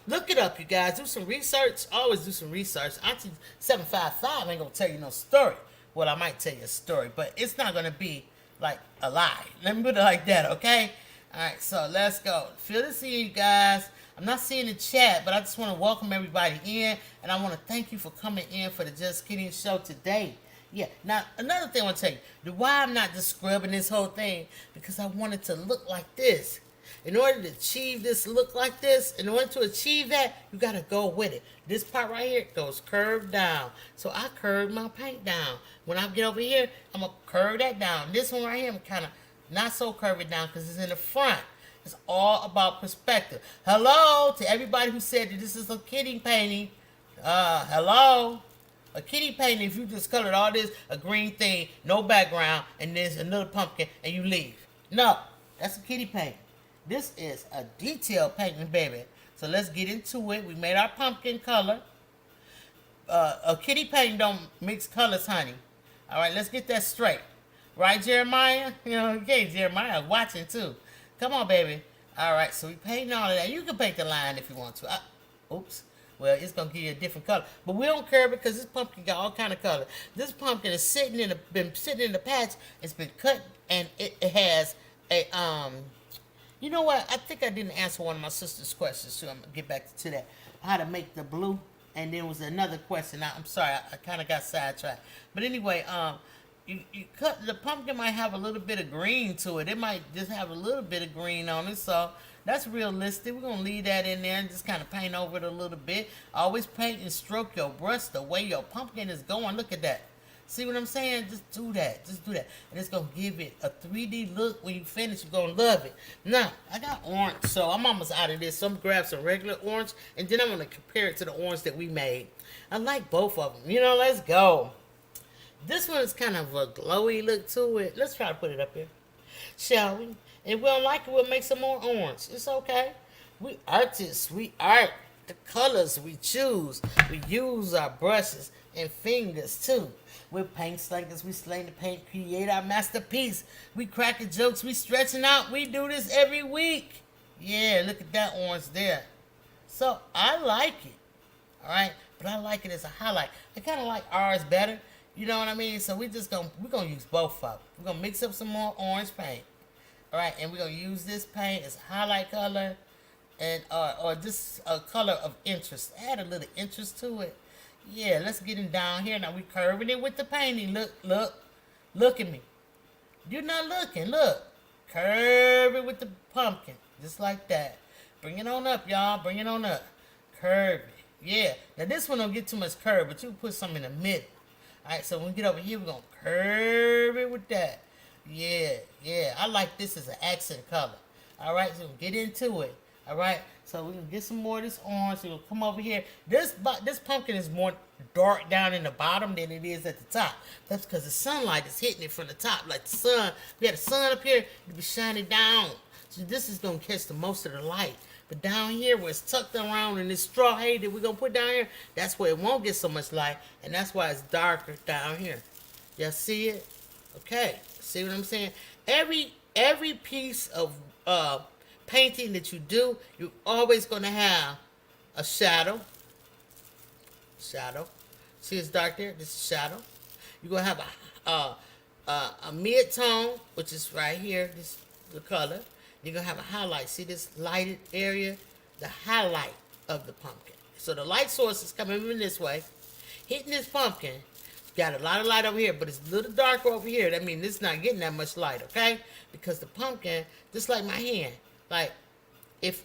Look it up, you guys. Do some research. Always do some research. Auntie 755 ain't going to tell you no story. Well, I might tell you a story, but it's not going to be like a lie. Let me put it like that, okay? All right, so let's go. Feel this in, you guys. I'm not seeing the chat, but I just want to welcome everybody in, and I want to thank you for coming in for the Just Kidding show today. Yeah, now, another thing I want to tell you. Why I'm not just scrubbing this whole thing, because I want it to look like this. In order to achieve this look like this, in order to achieve that, you got to go with it. This part right here goes curved down. So I curve my paint down. When I get over here, I'm going to curve that down. This one right here, I'm kind of not so curve it down because it's in the front. It's all about perspective. Hello to everybody who said that this is a kitty painting. Hello. A kitty painting, if you just colored all this, a green thing, no background, and there's another pumpkin, and you leave. No, that's a kitty painting. This is a detail painting, baby. So let's get into it. We made our pumpkin color. A kitty painting don't mix colors, honey. All right, let's get that straight. Right, Jeremiah? Okay, Jeremiah watching too. Come on, baby. All right, so we painting all of that. You can paint the line if you want to. Oops. Well, it's going to give you a different color. But we don't care because this pumpkin got all kind of color. This pumpkin is been sitting in the patch. It's been cut, and it has a, you know what? I think I didn't answer one of my sister's questions, so I'm going to get back to that. How to make the blue. And there was another question. I'm sorry, I kind of got sidetracked. But anyway, you cut, the pumpkin might have a little bit of green to it. It might just have a little bit of green on it. So that's realistic. We're going to leave that in there and just kind of paint over it a little bit. Always paint and stroke your brush the way your pumpkin is going. Look at that. See what I'm saying? Just do that. Just do that. And it's going to give it a 3D look. When you finish, you're going to love it. Now, I got orange, so I'm almost out of this. So I'm going to grab some regular orange, and then I'm going to compare it to the orange that we made. I like both of them. Let's go. This one is kind of a glowy look to it. Let's try to put it up here. Shall we? If we don't like it, we'll make some more orange. It's okay. We artists. We art. The colors we choose. We use our brushes and fingers too. We're paint slingers. We sling the paint, create our masterpiece. We cracking jokes. We stretching out. We do this every week. Yeah, look at that orange there. So I like it. All right, but I like it as a highlight. I kind of like ours better. You know what I mean? So we're gonna use both of them. We're gonna mix up some more orange paint. All right, and we're gonna use this paint as a highlight color, and or just a color of interest. Add a little interest to it. Yeah, let's get him down here. Now we curving it with the painting. Look at me. You're not looking. Look, curve it with the pumpkin, just like that. Bring it on up, y'all. Bring it on up. Curve it. Yeah. Now this one don't get too much curve, but you put some in the middle. All right. So when we get over here, we're gonna curve it with that. Yeah. Yeah. I like this as an accent color. All right. So get into it. All right. So we're gonna get some more of this orange. So we'll come over here. This pumpkin is more dark down in the bottom than it is at the top. That's because the sunlight is hitting it from the top, like the sun. We had the sun up here, it'll be shining down. So this is gonna catch the most of the light. But down here where it's tucked around in this straw hay that we're gonna put down here, that's where it won't get so much light, and that's why it's darker down here. Y'all see it? Okay. See what I'm saying? Every piece of painting that you do, you're always gonna have a shadow. Shadow. See it's dark there? This is shadow. You're gonna have a mid-tone, which is right here, this the color. You're gonna have a highlight. See this lighted area? The highlight of the pumpkin. So the light source is coming in this way, hitting this pumpkin. Got a lot of light over here, but it's a little darker over here. That means it's not getting that much light, okay? Because the pumpkin, just like my hand, like if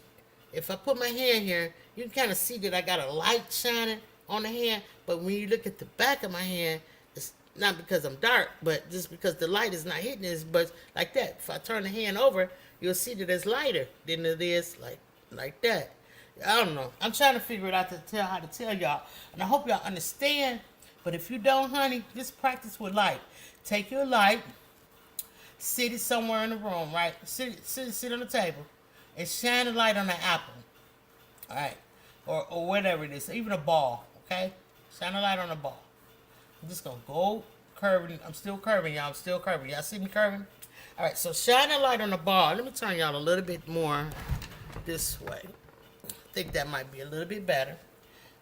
I put my hand here, you can kind of see that I got a light shining on the hand. But when you look at the back of my hand, it's not because I'm dark, but just because the light is not hitting as much like that. If I turn the hand over, you'll see that it's lighter than it is like that. I don't know. I'm trying to figure it out how to tell y'all. And I hope y'all understand. But if you don't, honey, just practice with light. Take your light, sit it somewhere in the room, right? Sit on the table and shine the light on the apple. All right. Or whatever it is. Even a ball, okay? Shine a light on the ball. I'm just going to go curving. I'm still curving, y'all. I'm still curving. Y'all see me curving? All right, so shine a light on the ball. Let me turn y'all a little bit more this way. I think that might be a little bit better.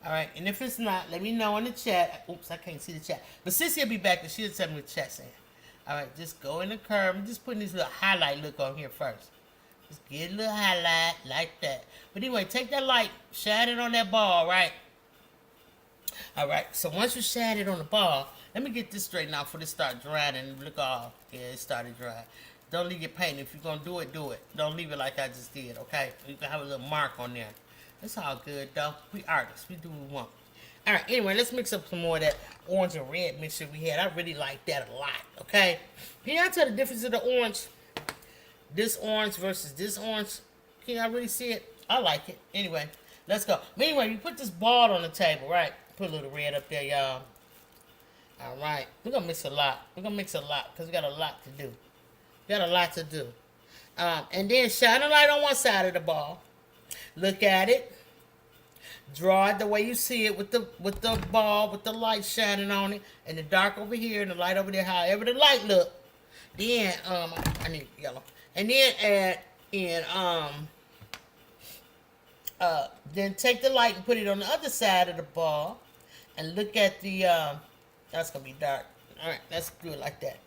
All right, and if it's not, let me know in the chat. Oops, I can't see the chat. But Sissy will be back and she'll tell me what the chat's saying. All right, just go in the curve. I'm just putting this little highlight look on here first. Just get a little highlight like that. But anyway, take that light, shine it on that ball, right? All right, so once you shine it on the ball, let me get this straightened out before this start drying and look all, yeah, it started drying. Don't leave your paint. If you're going to do it, do it. Don't leave it like I just did, okay? You can have a little mark on there. It's all good, though. We artists. We do what we want. All right, anyway, let's mix up some more of that orange and red mixture we had. I really like that a lot, okay? Can y'all tell the difference of the orange? This orange versus this orange. Can y'all really see it? I like it. Anyway, let's go. But anyway, you put this ball on the table, right? Put a little red up there, y'all. All right. We're going to mix a lot. We're going to mix a lot because we got a lot to do. We got a lot to do. And then shine a light on one side of the ball. Look at it. Draw it the way you see it with the ball, with the light shining on it, and the dark over here and the light over there, however the light look. Then I need yellow. And then add in then take the light and put it on the other side of the ball, and look at the that's gonna be dark. All right, let's do it like that.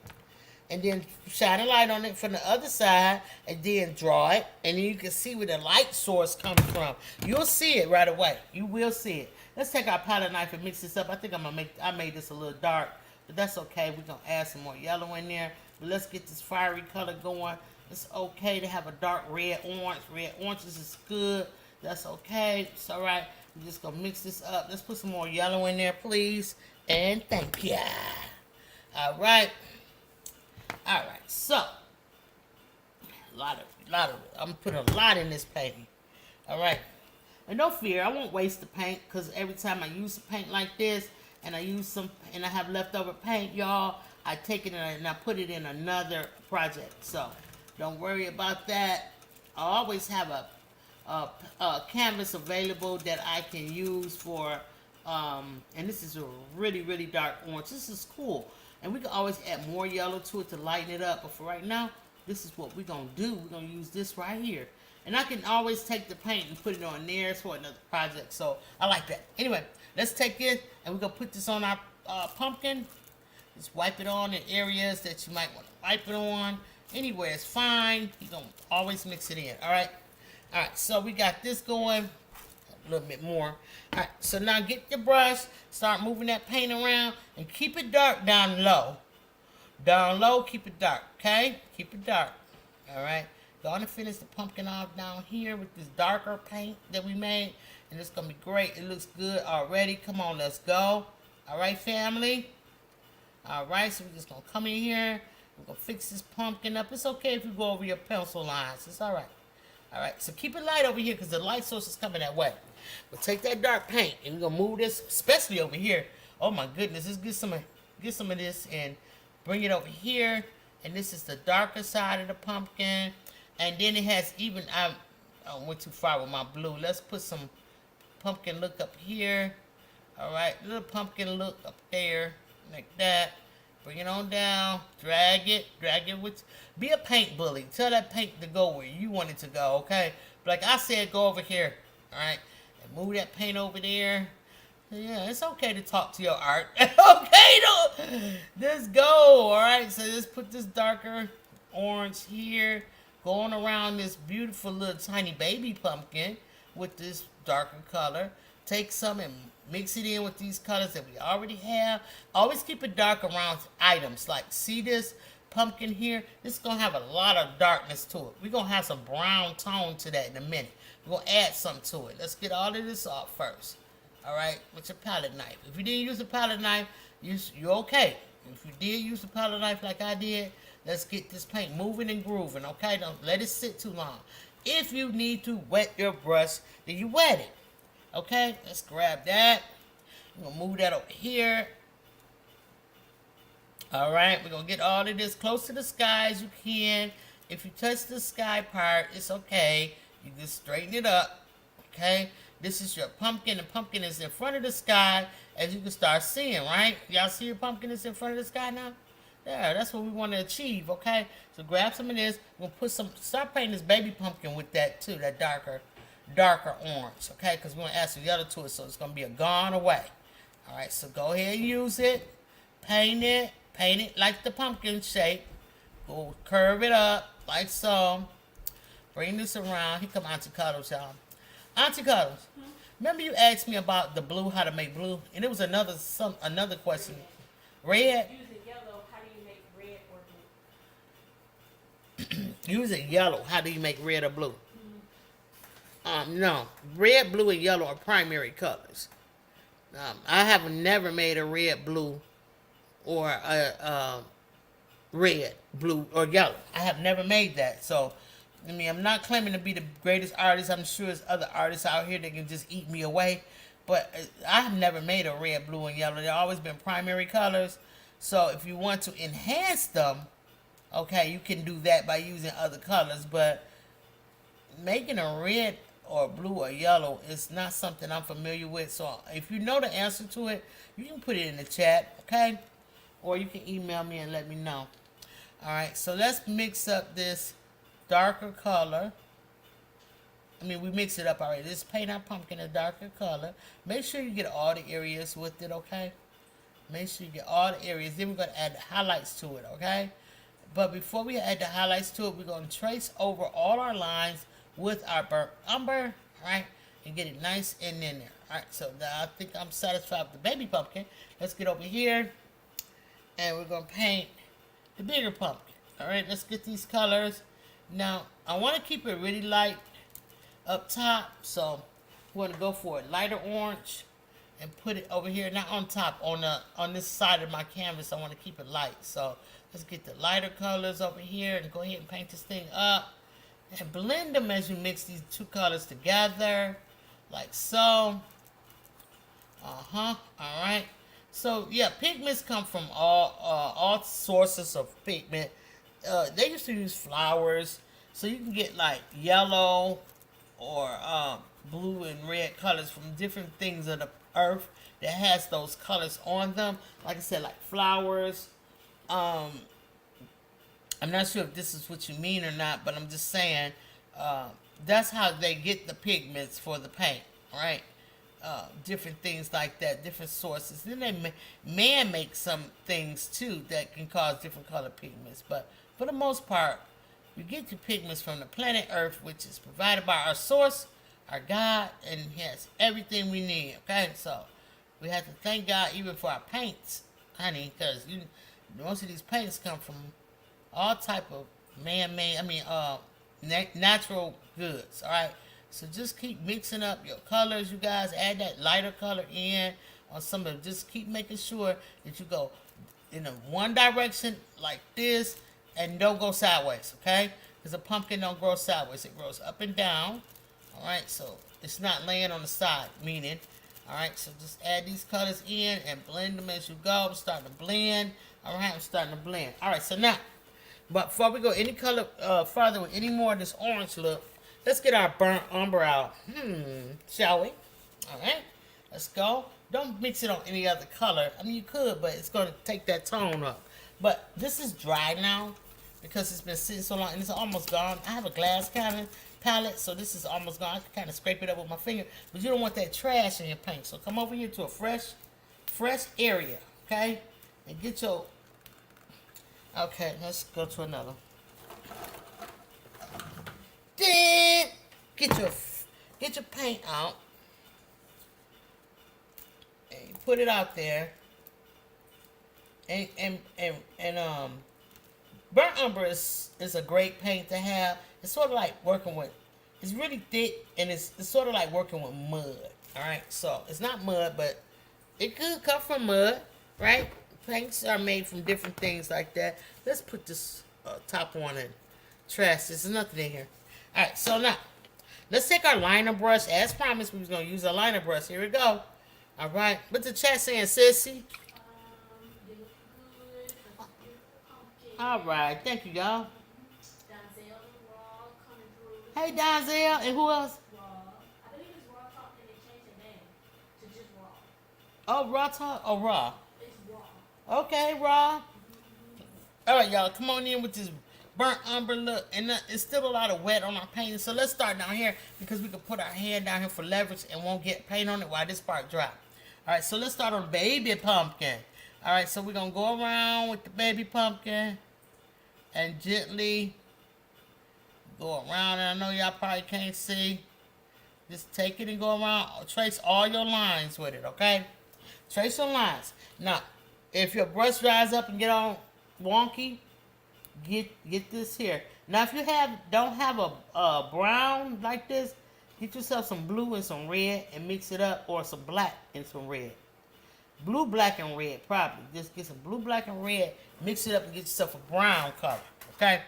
And then shine a light on it from the other side, and then draw it, and then you can see where the light source comes from. You'll see it right away. You will see it. Let's take our palette knife and mix this up. I think I made this a little dark, but that's okay. We're gonna add some more yellow in there. But let's get this fiery color going. It's okay to have a dark red orange. Red oranges is good. That's okay. It's all right. We're just gonna mix this up. Let's put some more yellow in there, please, and thank you. All right. All right, so I'm putting a lot in this painting. All right, and no fear, I won't waste the paint because every time I use paint like this, and I have leftover paint, y'all, I take it and I put it in another project. So Don't worry about that. I always have a canvas available that I can use for, and this is a really, really dark orange. This is cool. And we can always add more yellow to it to lighten it up. But for right now, this is what we're going to do. We're going to use this right here. And I can always take the paint and put it on there for another project. So I like that. Anyway, let's take it and we're going to put this on our pumpkin. Just wipe it on in areas that you might want to wipe it on. Anywhere is fine. You're going to always mix it in. All right. All right. So we got this going. A little bit more. All right. So now get your brush. Start moving that paint around. And keep it dark down low. Down low. Keep it dark. Okay? Keep it dark. All right. Go on and finish the pumpkin off down here with this darker paint that we made. And it's going to be great. It looks good already. Come on. Let's go. All right, family. All right. So we're just going to come in here. We're going to fix this pumpkin up. It's okay if you go over your pencil lines. It's all right. All right. So keep it light over here because the light source is coming that way. But take that dark paint and we're going to move this, especially over here. Oh, my goodness. Let's get some of this and bring it over here. And this is the darker side of the pumpkin. And then it has even, I went too far with my blue. Let's put some pumpkin look up here. All right. Little pumpkin look up there like that. Bring it on down. Drag it with, be a paint bully. Tell that paint to go where you want it to go, okay? Like I said, go over here, all right? And move that paint over there. Yeah, it's okay to talk to your art. Okay, let's go, all right? So let's put this darker orange here, going around this beautiful little tiny baby pumpkin with this darker color. Take some and mix it in with these colors that we already have. Always keep it dark around items. Like, see this pumpkin here? This is going to have a lot of darkness to it. We're going to have some brown tone to that in a minute. We're going to add some to it. Let's get all of this off first. All right? With your palette knife. If you didn't use a palette knife, you're okay. If you did use a palette knife like I did, let's get this paint moving and grooving, okay? Don't let it sit too long. If you need to wet your brush, then you wet it. Okay, let's grab that. We're going to move that over here. All right, we're going to get all of this close to the sky as you can. If you touch the sky part, it's okay. You just straighten it up. Okay, this is your pumpkin. The pumpkin is in front of the sky, as you can start seeing, right? Y'all see your pumpkin is in front of the sky now? There, that's what we want to achieve, okay? So grab some of this. We'll put some, start painting this baby pumpkin with that too, that darker orange, okay? Because we're going to add some yellow to it, so it's going to be a gone away. All right, so go ahead and use it. Paint it like the pumpkin shape. Go curve it up like so. Bring this around. Here come Auntie Cuddles, y'all. Auntie Cuddles, remember you asked me about the blue, how to make blue? And it was another question. Red? Using yellow, how do you make red or blue? Using yellow, how do you make red or blue? No, red, blue, and yellow are primary colors. I have never made a red, blue, or a red, blue, or yellow. I have never made that. So, I mean, I'm not claiming to be the greatest artist. I'm sure there's other artists out here that can just eat me away. But I have never made a red, blue, and yellow. They've always been primary colors. So if you want to enhance them, okay, you can do that by using other colors. But making a red or blue or yellow is not something I'm familiar with. So if you know the answer to it, you can put it in the chat, okay? Or you can email me and let me know. All right, so let's mix up this darker color. I mean, we mixed it up already. Let's paint our pumpkin a darker color. Make sure you get all the areas with it, okay? Make sure you get all the areas. Then we're going to add the highlights to it, okay? But before we add the highlights to it, we're going to trace over all our lines with our burnt umber, right? And get it nice and in there. All right, so now I think I'm satisfied with the baby pumpkin. Let's get over here. And we're going to paint the bigger pumpkin. All right, let's get these colors. Now, I want to keep it really light up top. So we're going to go for a lighter orange and put it over here. Not on top, on this side of my canvas. I want to keep it light. So let's get the lighter colors over here and go ahead and paint this thing up. And blend them as you mix these two colors together, like so. All right. So yeah, pigments come from all sources of pigment. they used to use flowers, so you can get like yellow or blue and red colors from different things of the earth that has those colors on them. Like I said, like flowers. Um, I'm not sure if this is what you mean or not, but I'm just saying that's how they get the pigments for the paint, right? Different things like that, different sources. Then man makes some things too that can cause different color pigments, but for the most part, you get your pigments from the planet Earth, which is provided by our source, our God, and He has everything we need. Okay, so we have to thank God even for our paints, honey, because most of these paints come from all type of man-made, natural goods. All right, so just keep mixing up your colors, you guys. Add that lighter color in on some of. Just keep making sure that you go in a one direction like this, and don't go sideways. Okay, because a pumpkin don't grow sideways; it grows up and down. All right, so it's not laying on the side. Meaning, all right, so just add these colors in and blend them as you go. I'm starting to blend. All right, I'm starting to blend. All right, so now. But before we go any color further with any more of this orange look, let's get our burnt umber out. Shall we? All right, let's go. Don't mix it on any other color. I mean, you could, but it's going to take that tone up. But this is dry now because it's been sitting so long and it's almost gone. I have a glass kind of palette, so this is almost gone. I can kind of scrape it up with my finger, but you don't want that trash in your paint. So come over here to a fresh area, okay? And get your... Okay, let's go to another. Then get your paint out and put it out there. And burnt umber is a great paint to have. It's sort of like working with. It's really thick and it's sort of like working with mud. All right, so it's not mud, but it could come from mud, right? Paints are made from different things like that. Let's put this top on and trash this. There's nothing in here. Alright, so now, let's take our liner brush. As promised, we was going to use our liner brush. Here we go. Alright, what the chat saying, sissy? Alright, thank you, y'all. Hey, Donzel, and who else? I believe it's Raw Talk and they changed the name to just Raw. Oh, Raw Talk? Oh, Raw. It's Raw. Okay, Raw. All right, y'all, come on in with this burnt umber look. And it's still a lot of wet on our painting. So let's start down here because we can put our hand down here for leverage and won't get paint on it while this part dry. All right, so let's start on baby pumpkin. All right, so we're going to go around with the baby pumpkin and gently go around. And I know y'all probably can't see. Just take it and go around. Trace all your lines with it, okay? Trace your lines. Now, if your brush dries up and get all wonky, get this here. Now, if you don't have a brown like this, get yourself some blue and some red and mix it up, or some black and some red. Blue, black, and red, probably. Just get some blue, black, and red, mix it up and get yourself a brown color, okay?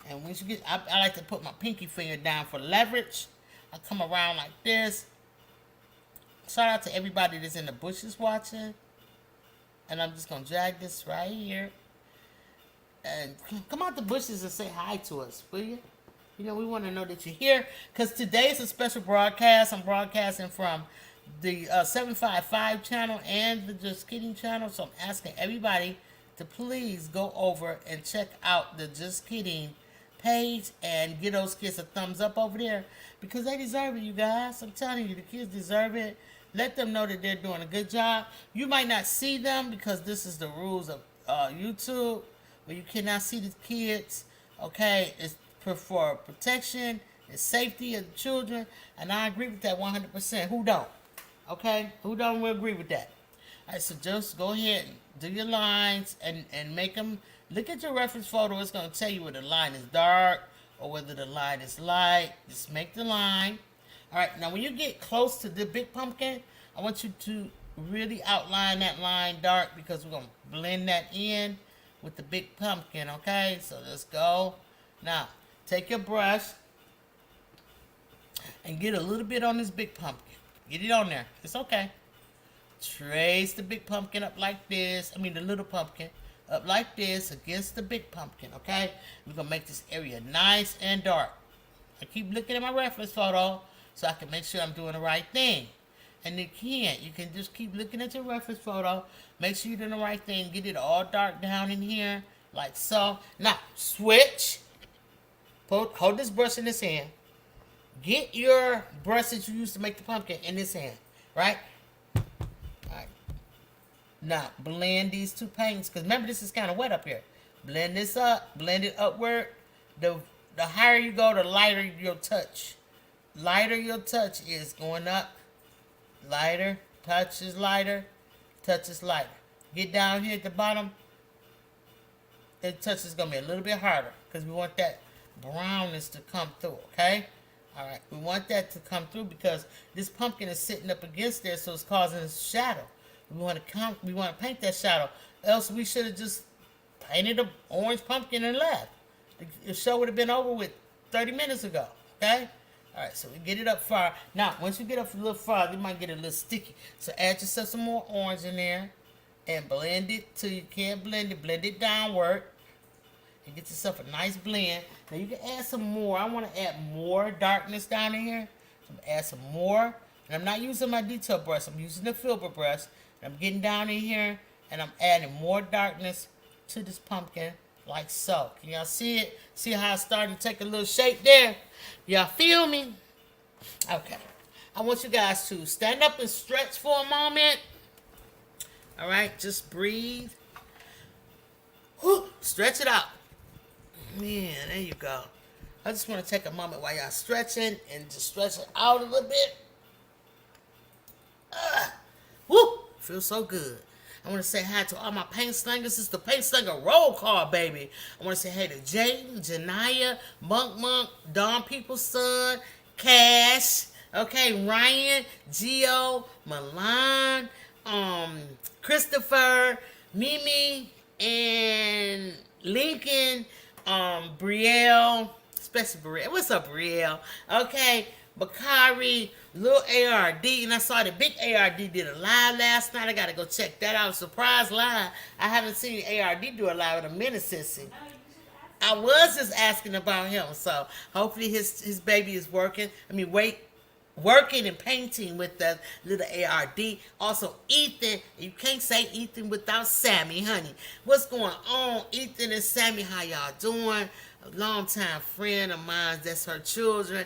And once you get, I like to put my pinky finger down for leverage. I come around like this. Shout out to everybody that's in the bushes watching. And I'm just going to drag this right here. And come out the bushes and say hi to us, will you? You know, we want to know that you're here. Because today is a special broadcast. I'm broadcasting from the 755 channel and the Just Kidding channel. So I'm asking everybody to please go over and check out the Just Kidding page and give those kids a thumbs up over there. Because they deserve it, you guys. I'm telling you, the kids deserve it. Let them know that they're doing a good job. You might not see them because this is the rules of YouTube, where you cannot see the kids. Okay, it's for protection and safety of the children, and I agree with that 100%. Who don't? Okay, who don't agree with that? All right, so just go ahead and do your lines and make them. Look at your reference photo. It's going to tell you whether the line is dark or whether the line is light. Just make the line. All right, now when you get close to the big pumpkin, I want you to really outline that line dark because we're going to blend that in with the big pumpkin, okay? So let's go. Now, take your brush and get a little bit on this big pumpkin. Get it on there. It's okay. Trace the big pumpkin up like this. I mean, the little pumpkin. up like this against the big pumpkin, okay? We're going to make this area nice and dark. I keep looking at my reference photo so I can make sure I'm doing the right thing. And you can just keep looking at your reference photo, make sure you're doing the right thing, get it all dark down in here, like so. Now, switch. Hold this brush in this hand. Get your brush that you used to make the pumpkin in this hand, right? Alright. Now, blend these two paints, because remember this is kind of wet up here. Blend this up, blend it upward. The higher you go, the lighter your touch. Lighter your touch is going up. Lighter, touch is lighter, touch is lighter. Get down here at the bottom. The touch is going to be a little bit harder because we want that brownness to come through, okay? All right, we want that to come through because this pumpkin is sitting up against there, so it's causing a shadow. We want to paint that shadow. Else we should have just painted an orange pumpkin and left. The show would have been over with 30 minutes ago, okay? All right, so we get it up far. Now, once you get up a little farther, you might get a little sticky. So add yourself some more orange in there and blend it till you can't blend it. Blend it downward and get yourself a nice blend. Now, you can add some more. I want to add more darkness down in here. So I'm going to add some more. And I'm not using my detail brush. I'm using the filbert brush. And I'm getting down in here and I'm adding more darkness to this pumpkin like so. Can y'all see it? See how it's starting to take a little shape there? Y'all feel me? Okay. I want you guys to stand up and stretch for a moment. All right. Just breathe. Whew. Stretch it out. Man, there you go. I just want to take a moment while y'all stretching and just stretch it out a little bit. Woo! Feels so good. I want to say hi to all my paint slingers. It's the paint slinger roll call, baby. I want to say hey to Jayden, Janiyah, Monk, Don People's son, Cash, okay, Ryan, Gio, Milan, Christopher, Mimi, and Lincoln, Brielle, especially Brielle. What's up, Brielle? Okay, Bakari, Lil ARD, and I saw the big ARD did a live last night. I gotta go check that out. Surprise live. I haven't seen ARD do a live in a minute since. I was just asking about him, so hopefully his baby is working. Working and painting with the little ARD. Also, Ethan. You can't say Ethan without Sammy, honey. What's going on, Ethan and Sammy? How y'all doing? A longtime friend of mine. That's her children.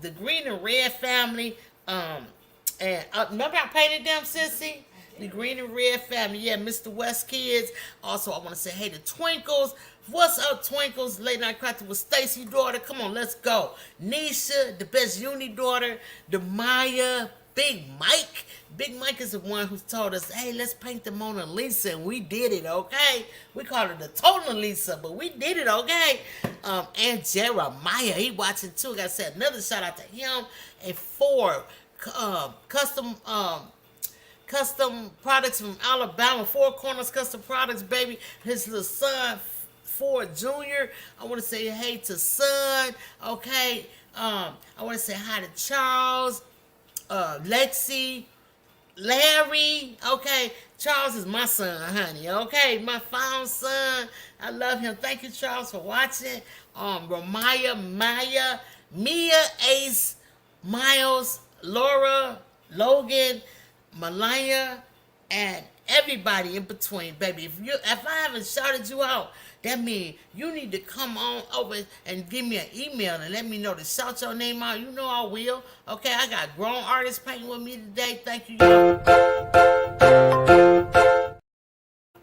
The green and red family. And remember I painted them, sissy? The green and red family. Yeah, Mr. West kids. Also, I want to say hey to Twinkles. What's up, Twinkles? Late Night Crafting with Stacy daughter. Come on, let's go. Nisha, the best uni daughter. The Maya, Big Mike. Big Mike is the one who told us, hey, let's paint the Mona Lisa. And we did it, okay? We called it the Total Lisa, but we did it, okay? And Jeremiah, he watching too. Got to say another shout out to him. And Ford, custom products from Alabama. Four Corners Custom Products, baby. His little son, Ford Jr. I want to say hey to Son, okay? I want to say hi to Charles, Lexi, Larry, okay? Charles is my son, honey, okay? My found son. I love him. Thank you, Charles, for watching. Ramaya, Maya, Mia, Ace, Miles, Laura, Logan, Malaya, and everybody in between, baby. If I haven't shouted you out, that means you need to come on over and give me an email and let me know to shout your name out. You know I will. Okay, I got grown artists painting with me today. Thank you, y'all.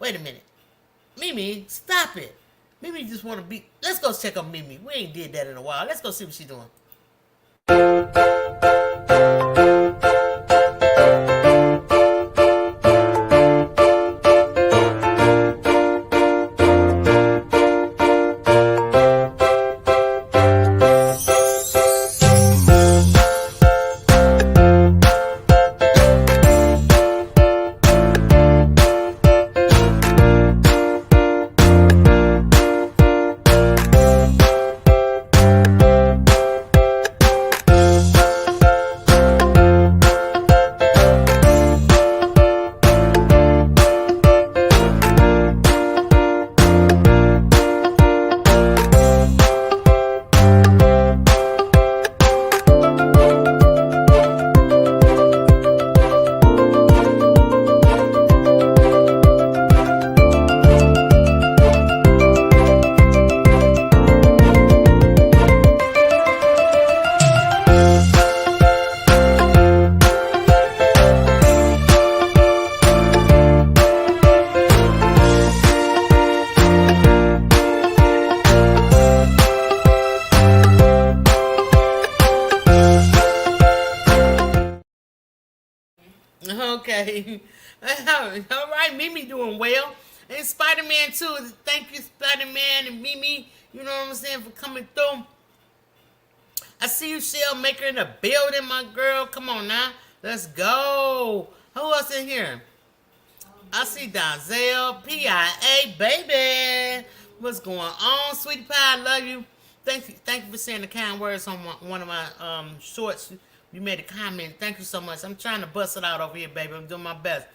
Wait a minute. Mimi, stop it. Mimi just want to be... Let's go check on Mimi. We ain't did that in a while. Let's go see what she's doing. family. All right, Mimi doing well. And Spider-Man too. Thank you, Spider-Man and Mimi. You know what I'm saying, for coming through. I see you, Shell Maker, in the building, my girl. Come on now. Let's go. Who else in here? I see Donzel, PIA, baby. What's going on, sweetie pie? I love you. Thank you for saying the kind words on one of my shorts. You made a comment. Thank you so much. I'm trying to bust it out over here, baby. I'm doing my best.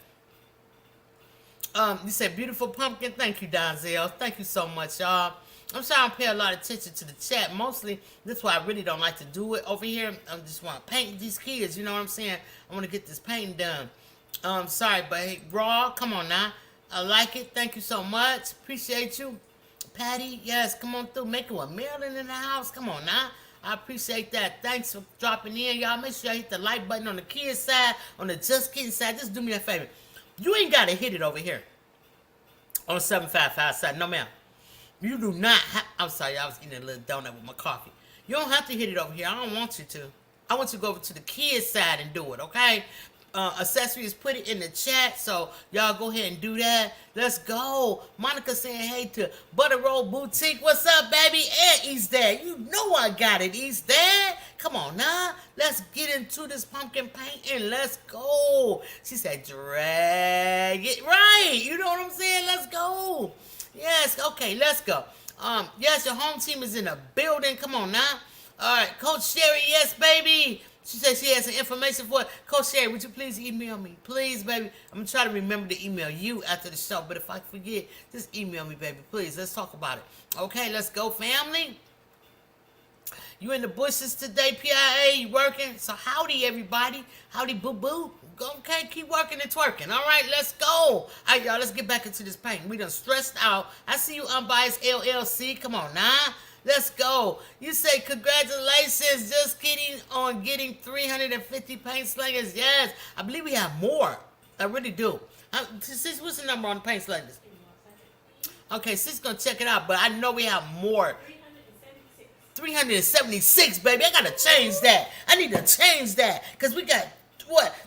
You said beautiful pumpkin. Thank you, Donzel. Thank you so much, y'all. I'm trying to pay a lot of attention to the chat. Mostly, that's why I really don't like to do it over here. I just want to paint these kids. You know what I'm saying? I want to get this painting done. Sorry, but hey, Raw, come on now. I like it. Thank you so much. Appreciate you. Patty, yes, come on through. Make it a million in the house. Come on now. I appreciate that. Thanks for dropping in, y'all. Make sure you hit the like button on the kids side, on the Just Kidding side. Just do me a favor. You ain't got to hit it over here on the 755 side. No, ma'am. You do not have... I'm sorry, I was eating a little donut with my coffee. You don't have to hit it over here. I don't want you to. I want you to go over to the kids side and do it, okay? Accessories, put it in the chat, so y'all go ahead and do that. Let's go. Monica saying hey to Butter Roll Boutique. What's up, baby? And East Dad. You know I got it, East Dad. Come on now. Let's get into this pumpkin painting. Let's go. She said drag it right. You know what I'm saying? Let's go. Yes, okay, let's go. Yes, your home team is in the building. Come on now. All right, Coach Sherry, yes, baby. She said she has some information for it. Coach Sherry, would you please email me? Please, baby. I'm going to try to remember to email you after the show. But if I forget, just email me, baby. Please, let's talk about it. Okay, let's go, family. You in the bushes today, PIA? You working? So howdy, everybody. Howdy, boo-boo. Okay, keep working and twerking. All right, let's go. All right, y'all, let's get back into this paint. We done stressed out. I see you, Unbiased LLC. Come on now. Let's go. You say congratulations, Just Kidding, on getting 350 paint slingers. Yes, I believe we have more. I really do. Sis, what's the number on the paint slingers? Okay, sis gonna check it out, but I know we have more. 376, baby. I gotta change that. I need to change that because we got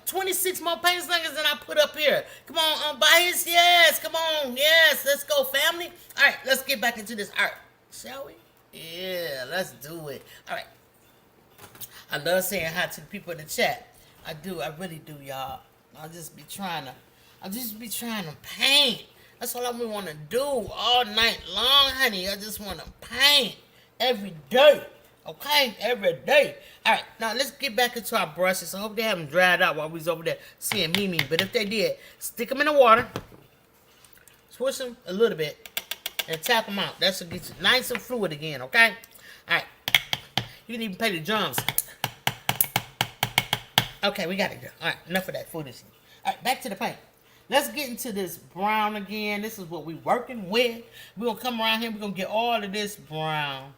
26 more paint slingers than I put up here. Come on, Unbiased. Yes, come on. Yes, let's go, family. All right, let's get back into this art, shall we? Yeah, let's do it. All right. I love saying hi to the people in the chat. I do. I really do, y'all. I just be trying to paint. That's all I want to do all night long, honey. I just want to paint every day. Okay? Every day. All right. Now, let's get back into our brushes. I hope they haven't dried out while we was over there seeing Mimi. But if they did, stick them in the water. Swish them a little bit. And tap them out. That should get you nice and fluid again, okay? All right. You can even play the drums. Okay, we got it. All right, enough of that foolishness. All right, back to the paint. Let's get into this brown again. This is what we're working with. We're going to come around here. We're going to get all of this brown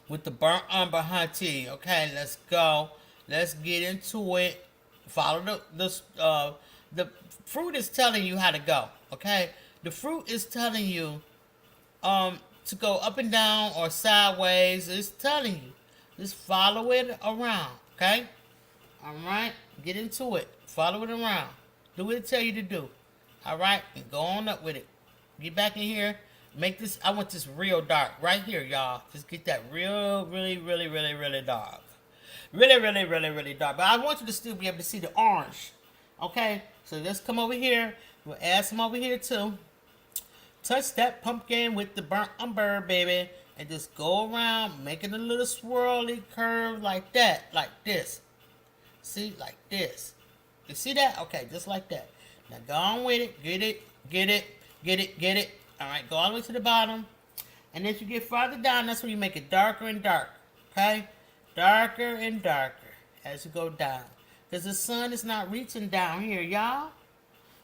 with the burnt umber hunty. Okay, let's go. Let's get into it. Follow the fruit is telling you how to go, okay? The fruit is telling you to go up and down or sideways. It's telling you. Just follow it around, okay? All right? Get into it. Follow it around. Do what it tell you to do. All right? And go on up with it. Get back in here. Make this, I want this real dark. Right here, y'all. Just get that real, really, really, really, really dark. Really, really, really, really dark. But I want you to still be able to see the orange. Okay? So let's come over here. We'll add some over here, too. Touch that pumpkin with the burnt umber, baby. And just go around, making a little swirly curve like that. Like this. See? Like this. You see that? Okay, just like that. Now go on with it. Get it. Get it. Get it. Get it. Alright, go all the way to the bottom. And as you get farther down, that's when you make it darker and darker. Okay? Darker and darker as you go down. Because the sun is not reaching down here, y'all.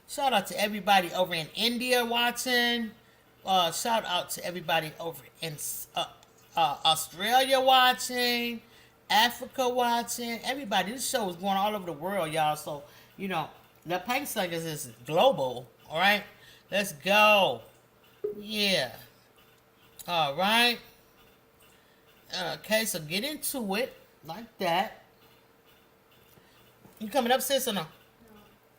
Shout out to everybody over in India watching. Shout out to everybody over in Australia watching. Africa watching. Everybody. This show is going all over the world, y'all. So, you know, the paint slingers is global. Alright? Let's go. Yeah. Alright. Okay, so get into it. Like that. You coming up, sis, or no?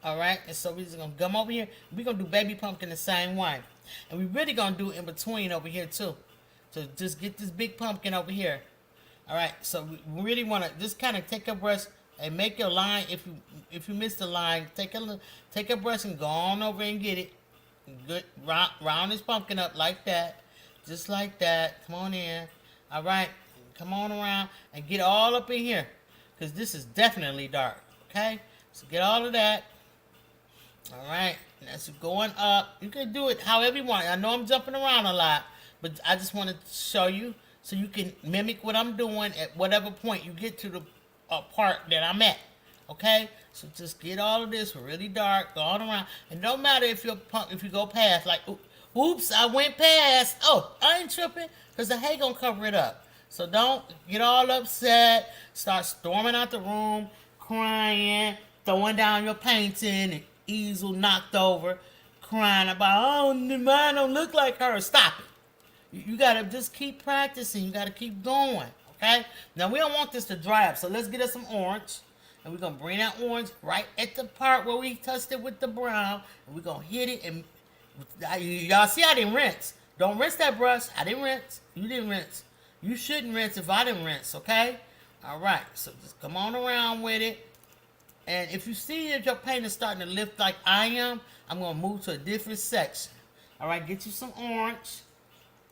All right, and so we're just gonna come over here. We're gonna do baby pumpkin the same way, and we really gonna do in between over here too. So just get this big pumpkin over here. All right, so we really want to just kind of take a brush and make your line. If you miss the line, take a brush and go on over and get it. Good, round this pumpkin up like that, just like that. Come on in. All right, come on around and get all up in here, because this is definitely dark. Okay, so get all of that. All right, that's going up. You can do it however you want. I know I'm jumping around a lot, but I just want to show you so you can mimic what I'm doing at whatever point you get to the part that I'm at. Okay, so just get all of this really dark, going around, and no matter if you go past, like, oops, I went past. Oh, I ain't tripping, because the hay gonna cover it up. So don't get all upset. Start storming out the room, crying, throwing down your painting and easel knocked over, crying about, oh, mine don't look like her. Stop it. You gotta just keep practicing. You gotta keep going. Okay. Now we don't want this to dry up, so let's get us some orange. And we're going to bring that orange right at the part where we touched it with the brown. And we're going to hit it. And y'all see I didn't rinse. Don't rinse that brush. I didn't rinse. You didn't rinse. You shouldn't rinse if I didn't rinse, okay? All right. So just come on around with it. And if you see that your paint is starting to lift like I am, I'm going to move to a different section. All right. Get you some orange.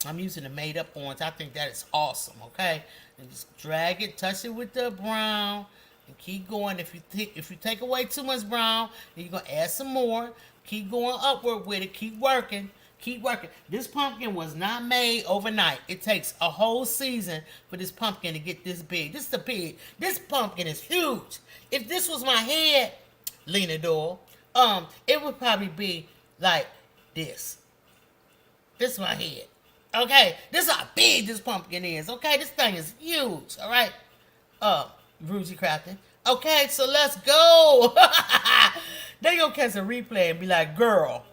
I'm using the made-up orange. I think that is awesome, okay? And just drag it. Touch it with the brown. And keep going. If you take away too much brown, then you're gonna add some more. Keep going upward with it. Keep working. Keep working. This pumpkin was not made overnight. It takes a whole season for this pumpkin to get this big. This is the big. This pumpkin is huge. If this was my head, Lena Doyle, it would probably be like this. This is my head. Okay, this is how big this pumpkin is. Okay, this thing is huge. All right. Ruzy Crafton. Okay, so let's go. They gonna catch a replay and be like, girl.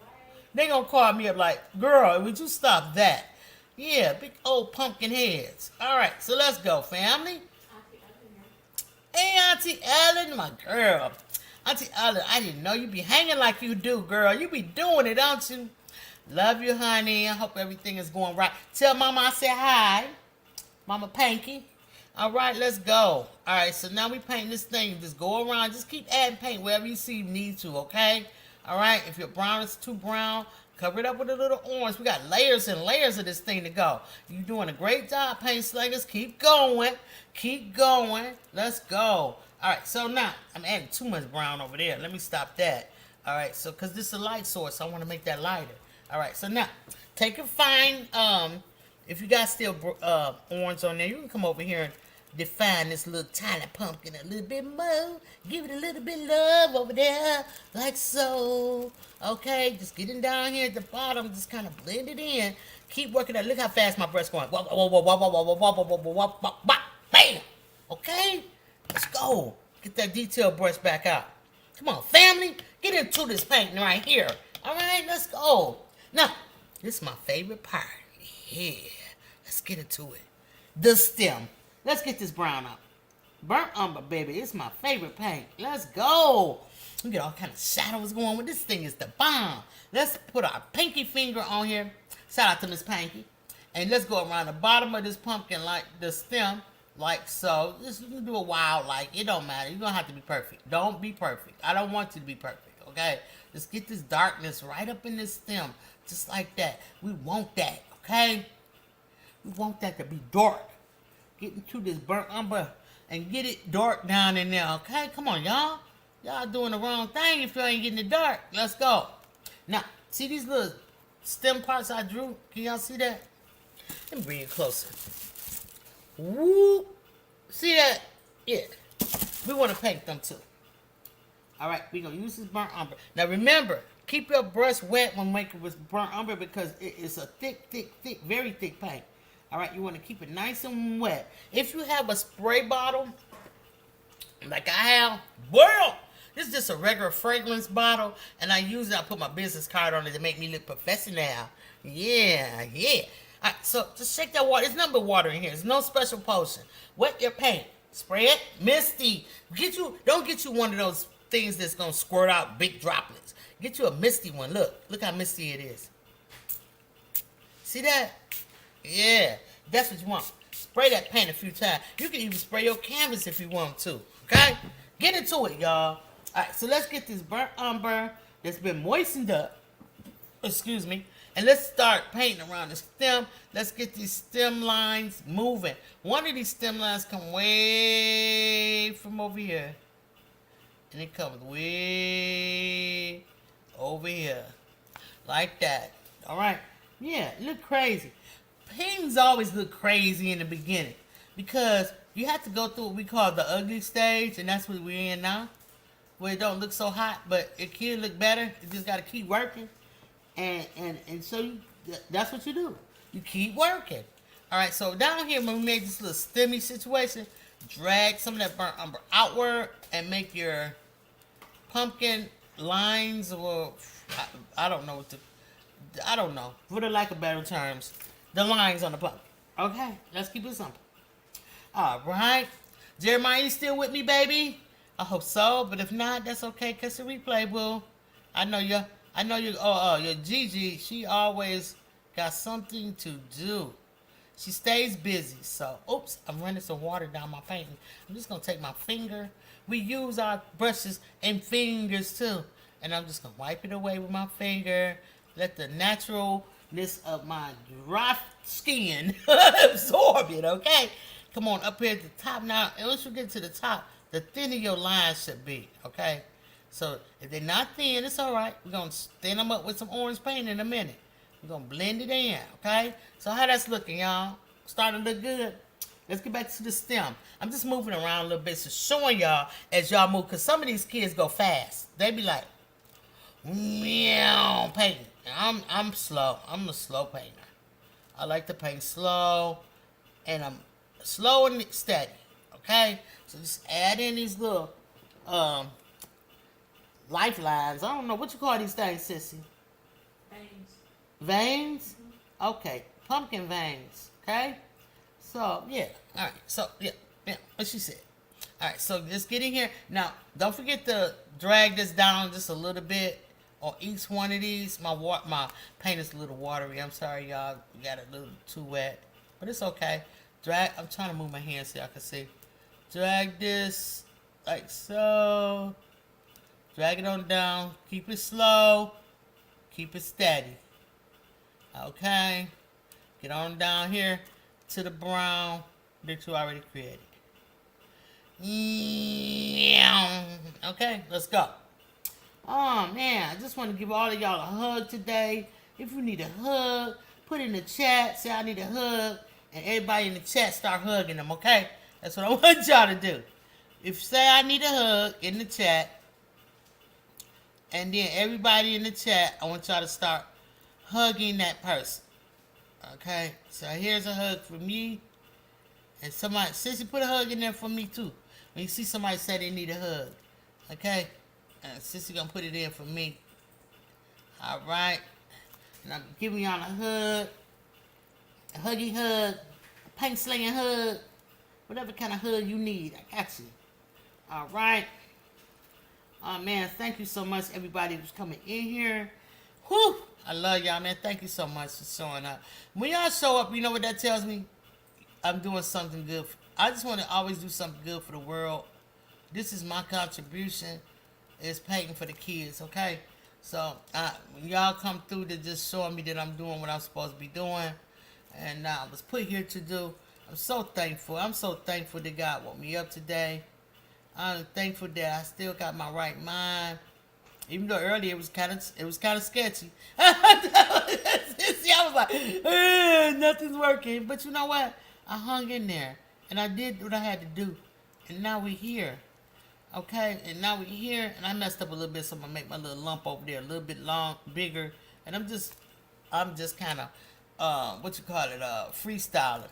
They gonna call me up like, girl, would you stop that? Yeah, big old pumpkin heads. All right, so let's go, family. Hey, Auntie Ellen, my girl. Auntie Ellen, I didn't know you be hanging like you do, girl. You be doing it, don't you? Love you, honey. I hope everything is going right. Tell Mama I said hi. Mama Panky. All right, let's go. All right, so now we paint this thing. Just go around. Just keep adding paint wherever you see you need to, okay? All right, if your brown is too brown, cover it up with a little orange. We got layers and layers of this thing to go. You're doing a great job, paint slingers. Keep going. Keep going. Let's go. All right, so now I'm adding too much brown over there. Let me stop that. All right, so because this is a light source, I want to make that lighter. All right, so now take a fine, if you got still orange on there, you can come over here and define this little tiny pumpkin a little bit more. Give it a little bit of love over there, like so. Okay, just getting down here at the bottom, just kind of blend it in. Keep working out. Look how fast my brush going. Whoa, whoa, whoa, whoa, whoa, whoa, whoa, whoa, whoa, whoa, whoa, whoa, whoa. Bam! Okay, let's go. Get that detail brush back out. Come on, family, get into this painting right here. All right, let's go. Now, this is my favorite part. Yeah, let's get into it. The stem. Let's get this brown up. Burnt umber, baby. It's my favorite paint. Let's go. We get all kind of shadows going with this thing. Is the bomb. Let's put our pinky finger on here. Shout out to Miss Panky. And let's go around the bottom of this pumpkin like the stem, like so. Just do a wild like. It don't matter. You don't have to be perfect. Don't be perfect. I don't want you to be perfect, okay? Just get this darkness right up in this stem. Just like that. We want that, okay? We want that to be dark. Get into this burnt umber and get it dark down in there, okay? Come on, y'all. Y'all doing the wrong thing if you ain't getting it dark. Let's go. Now, see these little stem parts I drew? Can y'all see that? Let me bring it closer. Woo! See that? Yeah. We want to paint them too. All right, we're going to use this burnt umber. Now, remember, keep your brush wet when making with burnt umber because it's a thick, very thick paint. All right, you want to keep it nice and wet. If you have a spray bottle, like I have, well, this is just a regular fragrance bottle, and I use it. I put my business card on it to make me look professional. Yeah. All right, so just shake that water. There's nothing but water in here. There's no special potion. Wet your paint. Spray it. Misty. Don't get you one of those things that's gonna squirt out big droplets. Get you a misty one. Look how misty it is. See that? Yeah, that's what you want. Spray that paint a few times. You can even spray your canvas if you want to. Okay? Get into it, y'all. Alright, so let's get this burnt umber that's been moistened up. Excuse me. And let's start painting around the stem. Let's get these stem lines moving. One of these stem lines come way from over here. And it comes way over here. Like that. Alright? Yeah, look crazy. Paintings always look crazy in the beginning because you have to go through what we call the ugly stage, and that's what we're in now, where it don't look so hot, but it can look better. You just got to keep working, and so that's what you do. You keep working. All right. So down here, when we made this little stemmy situation, drag some of that burnt umber outward and make your pumpkin lines, or I don't know for the lack of better terms, the lines on the pumpkin. Okay, let's keep it simple. All right, Jeremiah, you still with me, baby? I hope so, but if not, that's okay. Cause the replay, boo. I know you. Your Gigi, she always got something to do. She stays busy. So, oops, I'm running some water down my painting. I'm just gonna take my finger. We use our brushes and fingers too, and I'm just gonna wipe it away with my finger. Let the naturalness of my dry skin absorb it, okay? Come on, up here at the top now. And once you get to the top, the thinner your lines should be, okay? So if they're not thin, it's all right. We're going to thin them up with some orange paint in a minute. We're going to blend it in, okay? So how that's looking, y'all? Starting to look good. Let's get back to the stem. I'm just moving around a little bit, so showing y'all as y'all move, because some of these kids go fast. They be like, meow, painting. I'm slow. I'm a slow painter. I like to paint slow, and I'm slow and steady. Okay, so just add in these little lifelines. I don't know what you call these things, sissy. Veins. Veins. Okay, pumpkin veins. Okay, so yeah. All right. So yeah. What she said. All right. So just get in here now. Don't forget to drag this down just a little bit on each one of these. My paint is a little watery. I'm sorry, y'all. We got it a little too wet, but it's okay. Drag. I'm trying to move my hands so y'all can see. Drag this like so. Drag it on down. Keep it slow. Keep it steady. Okay. Get on down here to the brown that you already created. Okay, let's go. Oh man, I just want to give all of y'all a hug today. If you need a hug, put in the chat, say I need a hug, and everybody in the chat start hugging them, okay? That's what I want y'all to do. If you say I need a hug in the chat, and then everybody in the chat, I want y'all to start hugging that person. Okay? So here's a hug for me. And somebody, Sissy, put a hug in there for me too. When you see somebody say they need a hug. Okay? And Sissy gonna put it in for me. Alright. And I'm giving y'all a hug. A huggy hug. A paint slinging hug. Whatever kind of hug you need. I got you. Alright. Oh man, thank you so much everybody who's coming in here. Whew. I love y'all, man. Thank you so much for showing up. When y'all show up, you know what that tells me? I'm doing something good. I just want to always do something good for the world. This is my contribution. It's painting for the kids, okay? So when y'all come through to just showing me that I'm doing what I'm supposed to be doing, and I was put here to do, I'm so thankful. I'm so thankful that God woke me up today. I'm thankful that I still got my right mind. Even though earlier it was kind of sketchy. See, I was like, nothing's working. But you know what? I hung in there and I did what I had to do. And now we're here. Okay? And now we're here, and I messed up a little bit, so I'm gonna make my little lump over there a little bit bigger. And I'm just kind of freestyling.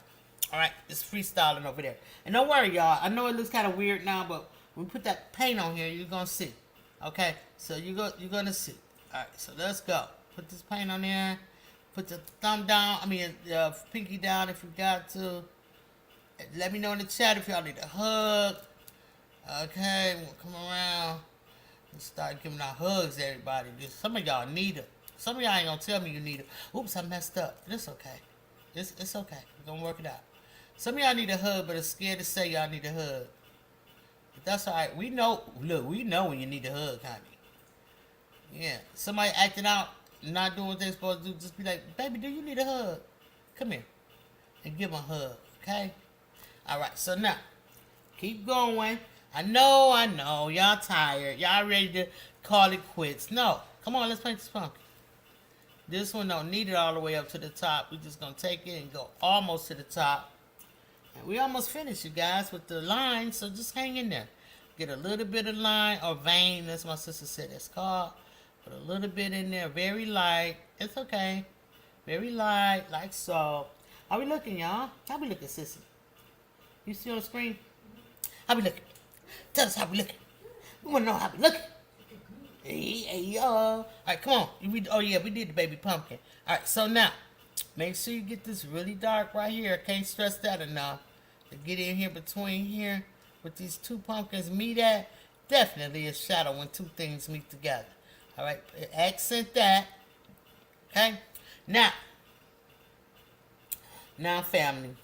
Alright, it's freestyling over there. And don't worry, y'all. I know it looks kind of weird now, but when we put that paint on here, you're gonna see. Okay, so you're gonna see. All right, so let's go. Put this paint on there. Put the thumb down. Pinky down if you got to. Let me know in the chat if y'all need a hug. Okay, we'll come around. Start giving out hugs to everybody. Some of y'all need it. Some of y'all ain't gonna tell me you need it. Oops, I messed up. It's okay. It's okay. We're gonna work it out. Some of y'all need a hug, but are scared to say y'all need a hug. But that's alright. We know. Look, we know when you need a hug, honey. Yeah. Somebody acting out, not doing what they're supposed to do. Just be like, baby, do you need a hug? Come here, and give them a hug. Okay. All right. So now, keep going. I know. Y'all tired. Y'all ready to call it quits. No. Come on, let's paint this pumpkin. This one don't need it all the way up to the top. We're just going to take it and go almost to the top. And we almost finished, you guys, with the line. So just hang in there. Get a little bit of line or vein. That's what my sister said it's called. Put a little bit in there. Very light. It's okay. Very light, like so. How we looking, y'all? How we looking, sissy? You see on the screen? How we looking? Tell us how we looking. We want to know how we looking. Hey, all right, come on. Oh, yeah, we did the baby pumpkin. All right, so now, make sure you get this really dark right here. I can't stress that enough. To get in here between here with these two pumpkins meet at, definitely a shadow when two things meet together. All right, accent that. Okay? Now, family.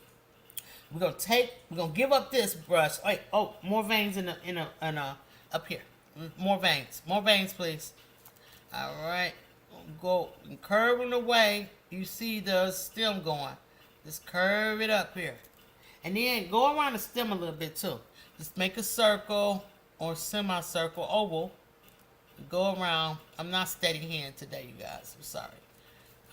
We're gonna give up this brush. Wait, more veins up here. More veins, please. All right, go curving away. You see the stem going. Just curve it up here, and then go around the stem a little bit too. Just make a circle or semicircle, oval. Go around. I'm not steady hand today, you guys. I'm sorry.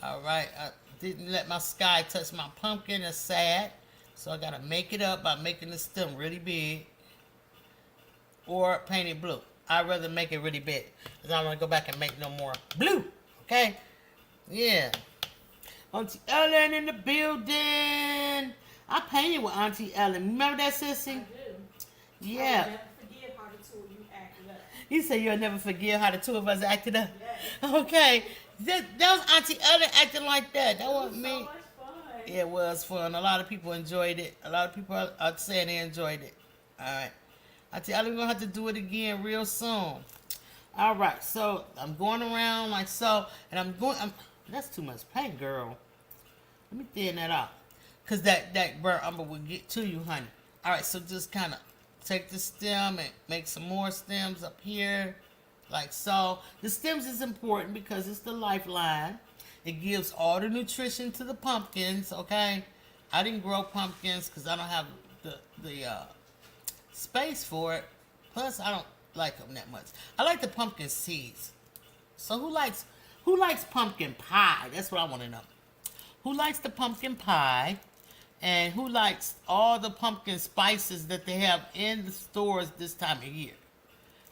All right, I didn't let my sky touch my pumpkin. That's sad. So I gotta make it up by making the stem really big or paint it blue. I'd rather make it really big because I don't want to go back and make no more blue. Okay? Yeah. Auntie Ellen in the building. I painted with Auntie Ellen. Remember that, sissy? I do. Yeah. I'll never forget how the two of you acted up. You say you'll never forgive how the two of us acted up? Yes. Okay. That was Auntie Ellen acting like that. That wasn't me. So much fun. It was fun. A lot of people enjoyed it. A lot of people are saying they enjoyed it. All right. I tell you, we're going to have to do it again real soon. All right. So, I'm going around like so. And that's too much paint, girl. Let me thin that out. Because that burnt umber will get to you, honey. All right. So, just kind of take the stem and make some more stems up here. Like so. The stems is important because it's the lifeline. It gives all the nutrition to the pumpkins, okay? I didn't grow pumpkins because I don't have the space for it. Plus, I don't like them that much. I like the pumpkin seeds. So who likes pumpkin pie? That's what I want to know. Who likes the pumpkin pie? And who likes all the pumpkin spices that they have in the stores this time of year?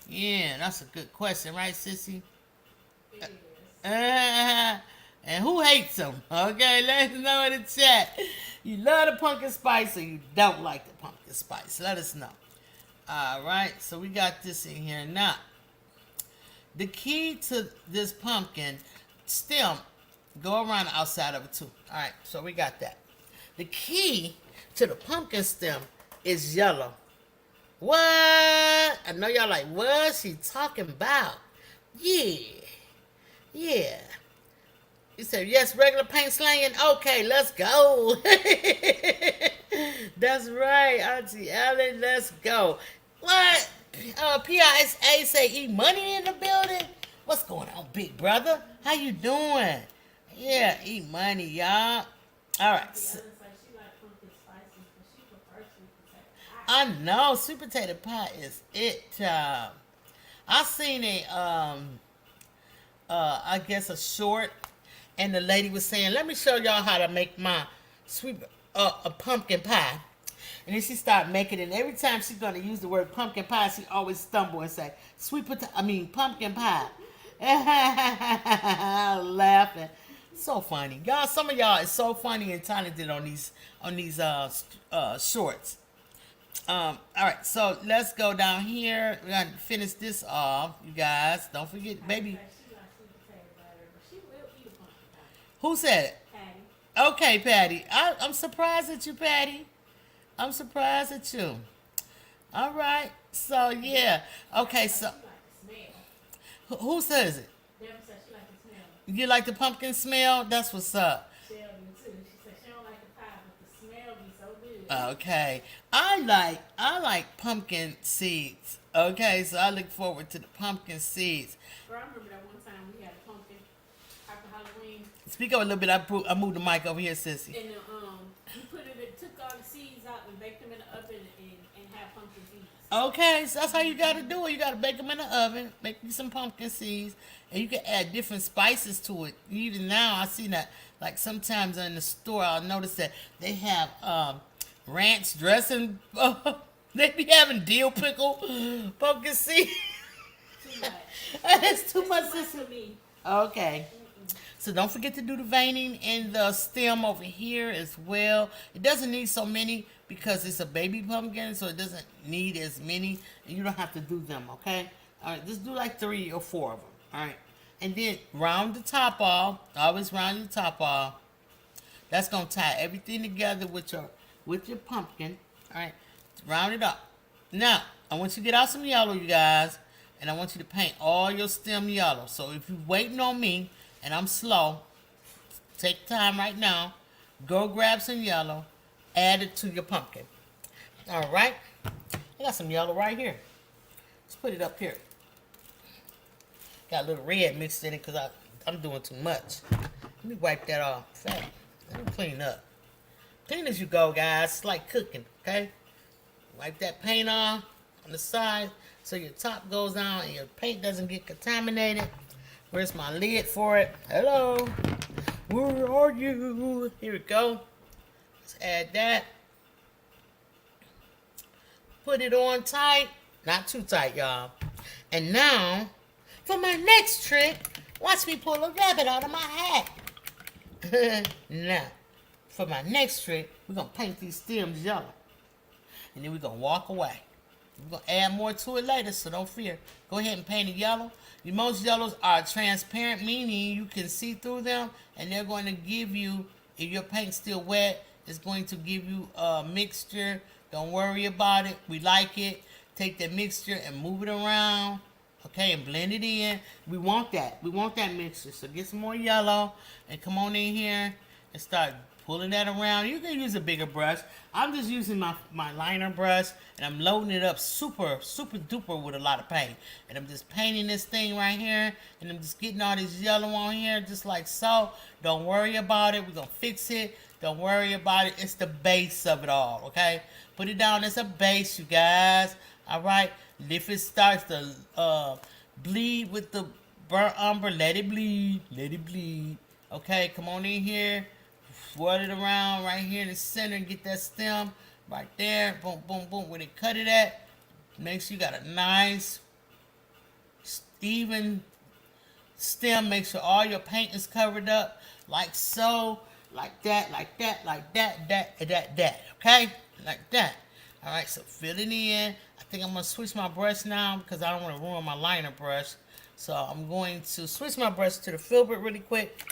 Yeah, that's a good question, right, sissy? It is. And who hates them? Okay, let us know in the chat. You love the pumpkin spice or you don't like the pumpkin spice. Let us know. All right, so we got this in here. Now, the key to this pumpkin stem, go around the outside of it too. All right, so we got that. The key to the pumpkin stem is yellow. What? I know y'all like, what she talking about? Yeah. You said, yes, regular paint slanging? Okay, let's go. That's right, Auntie Ellen, let's go. What? PISA say E-Money in the building? What's going on, big brother? How you doing? Yeah, E-Money, y'all. All right. I know, sweet potato pie is it. I seen I guess a short, and the lady was saying, let me show y'all how to make my a pumpkin pie. And then she started making it, and every time she's going to use the word pumpkin pie, she always stumble and say, pumpkin pie. Laughing. So funny. Y'all, some of y'all is so funny and talented on these shorts. All right, so let's go down here. We're going to finish this off, you guys. Don't forget, baby. Who said it? Patty. Okay, Patty. I'm surprised at you, Patty. I'm surprised at you. All right. So, yeah. Okay, so. Who says it? Deborah said she like the smell. You like the pumpkin smell? That's what's up. Shelby too. She said she don't like the pie, but the smell be so good. Okay. I like pumpkin seeds. Okay, so I look forward to the pumpkin seeds. Bro, I remember that one time we had a pumpkin after Halloween, Speak up a little bit. I moved the mic over here, sissy. and we put it, took all the seeds out and baked them in the oven and had pumpkin seeds. Okay, so that's how you gotta do it. You gotta bake them in the oven, make you some pumpkin seeds, and you can add different spices to it. Even now, I see that, like sometimes in the store, I'll notice that they have ranch dressing. They be having dill pickle pumpkin seed. Too much. It's too much, Too much sister. for me. Okay. So don't forget to do the veining in the stem over here as well. It doesn't need so many because it's a baby pumpkin, so it doesn't need as many, and you don't have to do them, okay? All right, just do like 3 or 4 of them, all right? And then round the top off. Always round your top off. That's going to tie everything together with your pumpkin, all right? Round it up. Now, I want you to get out some yellow, you guys, and I want you to paint all your stem yellow. So if you're waiting on me, and I'm slow, take time right now, go grab some yellow, add it to your pumpkin. All right, I got some yellow right here. Let's put it up here. Got a little red mixed in it because I'm doing too much. Let me wipe that off. Let me clean up. Clean as you go, guys. It's like cooking, okay? Wipe that paint off on the side so your top goes down and your paint doesn't get contaminated. Where's my lid for it? Hello. Where are you? Here we go. Let's add that. Put it on tight. Not too tight, y'all. And now, for my next trick, watch me pull a rabbit out of my hat. Now, for my next trick, we're going to paint these stems yellow. And then we're going to walk away. We're going to add more to it later, so don't fear. Go ahead and paint it yellow. Most yellows are transparent, meaning you can see through them, and they're going to give you, if your paint's still wet, it's going to give you a mixture. Don't worry about it. We like it. Take that mixture and move it around, okay, and blend it in. We want that. We want that mixture. So get some more yellow and come on in here and start pulling that around. You can use a bigger brush. I'm just using my liner brush, and I'm loading it up super duper with a lot of paint. And I'm just painting this thing right here, and I'm just getting all this yellow on here, just like so. Don't worry about it. We're going to fix it. Don't worry about it. It's the base of it all, okay? Put it down as a base, you guys. All right? If it starts to bleed with the burnt umber, let it bleed. Let it bleed. Okay, come on in here. Swirl it around right here in the center and get that stem right there. Boom, boom, boom. Where they cut it at, make sure you got a nice, even stem. Make sure all your paint is covered up like so, like that, like that, like that, that. Okay? Like that. All right, so fill it in. I think I'm going to switch my brush now because I don't want to ruin my liner brush. So I'm going to switch my brush to the filbert really quick.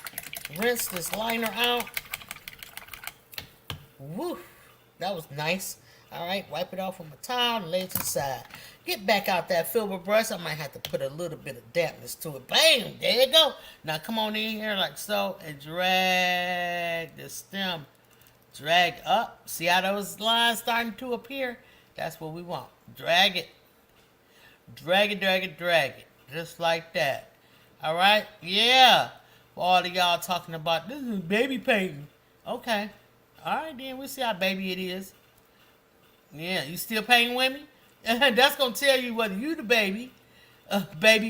Rinse this liner out. Woo, that was nice. All right, wipe it off with my towel and lay it to the side. Get back out that filbert brush. I might have to put a little bit of dampness to it. Bam, there you go. Now come on in here like so and drag the stem. Drag up. See how those lines starting to appear? That's what we want. Drag it. Drag it, drag it, drag it. Just like that. All right? Yeah. For all of y'all talking about, this is baby painting. Okay. All right, then. We'll see how baby it is. Yeah. You still painting with me? That's going to tell you whether you the baby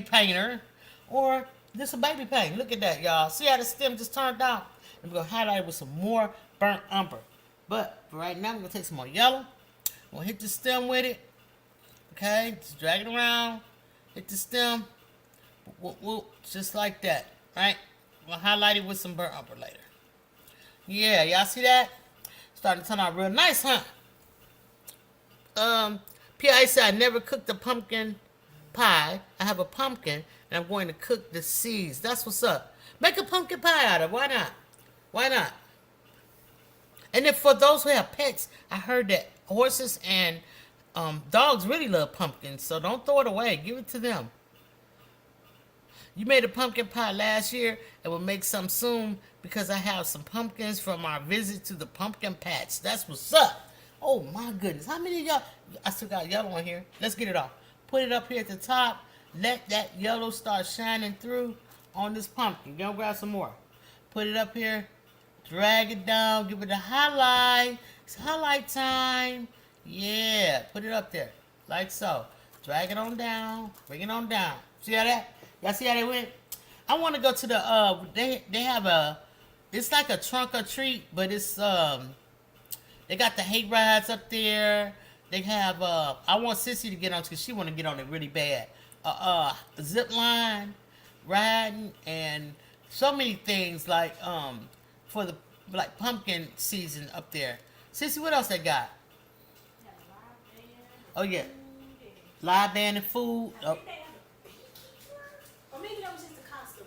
painter, or this a baby paint. Look at that, y'all. See how the stem just turned out? And we're going to highlight it with some more burnt umber. But for right now, we're going to take some more yellow. We're going to hit the stem with it. Okay? Just drag it around. Hit the stem. Whoop, whoop, just like that. Right? We'll highlight it with some burnt umber later. Yeah, y'all see that? Starting to turn out real nice, huh? P.I. said I never cooked a pumpkin pie. I have a pumpkin, and I'm going to cook the seeds. That's what's up. Make a pumpkin pie out of it. Why not? Why not? And if for those who have pets, I heard that horses and dogs really love pumpkins, so don't throw it away. Give it to them. You made a pumpkin pie last year, and we'll make some soon because I have some pumpkins from our visit to the pumpkin patch. That's what's up. Oh my goodness. How many of y'all? I still got yellow on here. Let's get it off. Put it up here at the top. Let that yellow start shining through on this pumpkin. Go grab some more. Put it up here. Drag it down. Give it a highlight. It's highlight time. Yeah. Put it up there. Like so. Drag it on down. Bring it on down. See how that? Y'all see how they went? I want to go to the they have a, it's like a trunk or treat, but it's they got the hate rides up there. They have I want Sissy to get on because she want to get on it really bad. Zip line riding and so many things like for the like pumpkin season up there. Sissy, what else they got? Oh yeah, live band and food. I think they have a or maybe that was just the costume.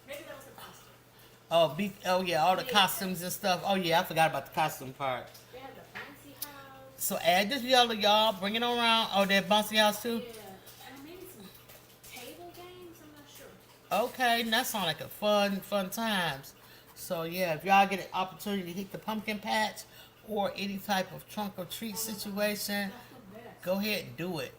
Maybe that was the costume. Oh yeah, all the costumes and stuff. Oh yeah, I forgot about the costume part. They have the bouncy house. So add this yellow, y'all. Bring it on around. Oh, that bouncy house too. Yeah, and maybe some table games. I'm not sure. Okay, that sounds like a fun times. So yeah, if y'all get an opportunity to hit the pumpkin patch or any type of trunk or treat situation, That's the best. go ahead and do it.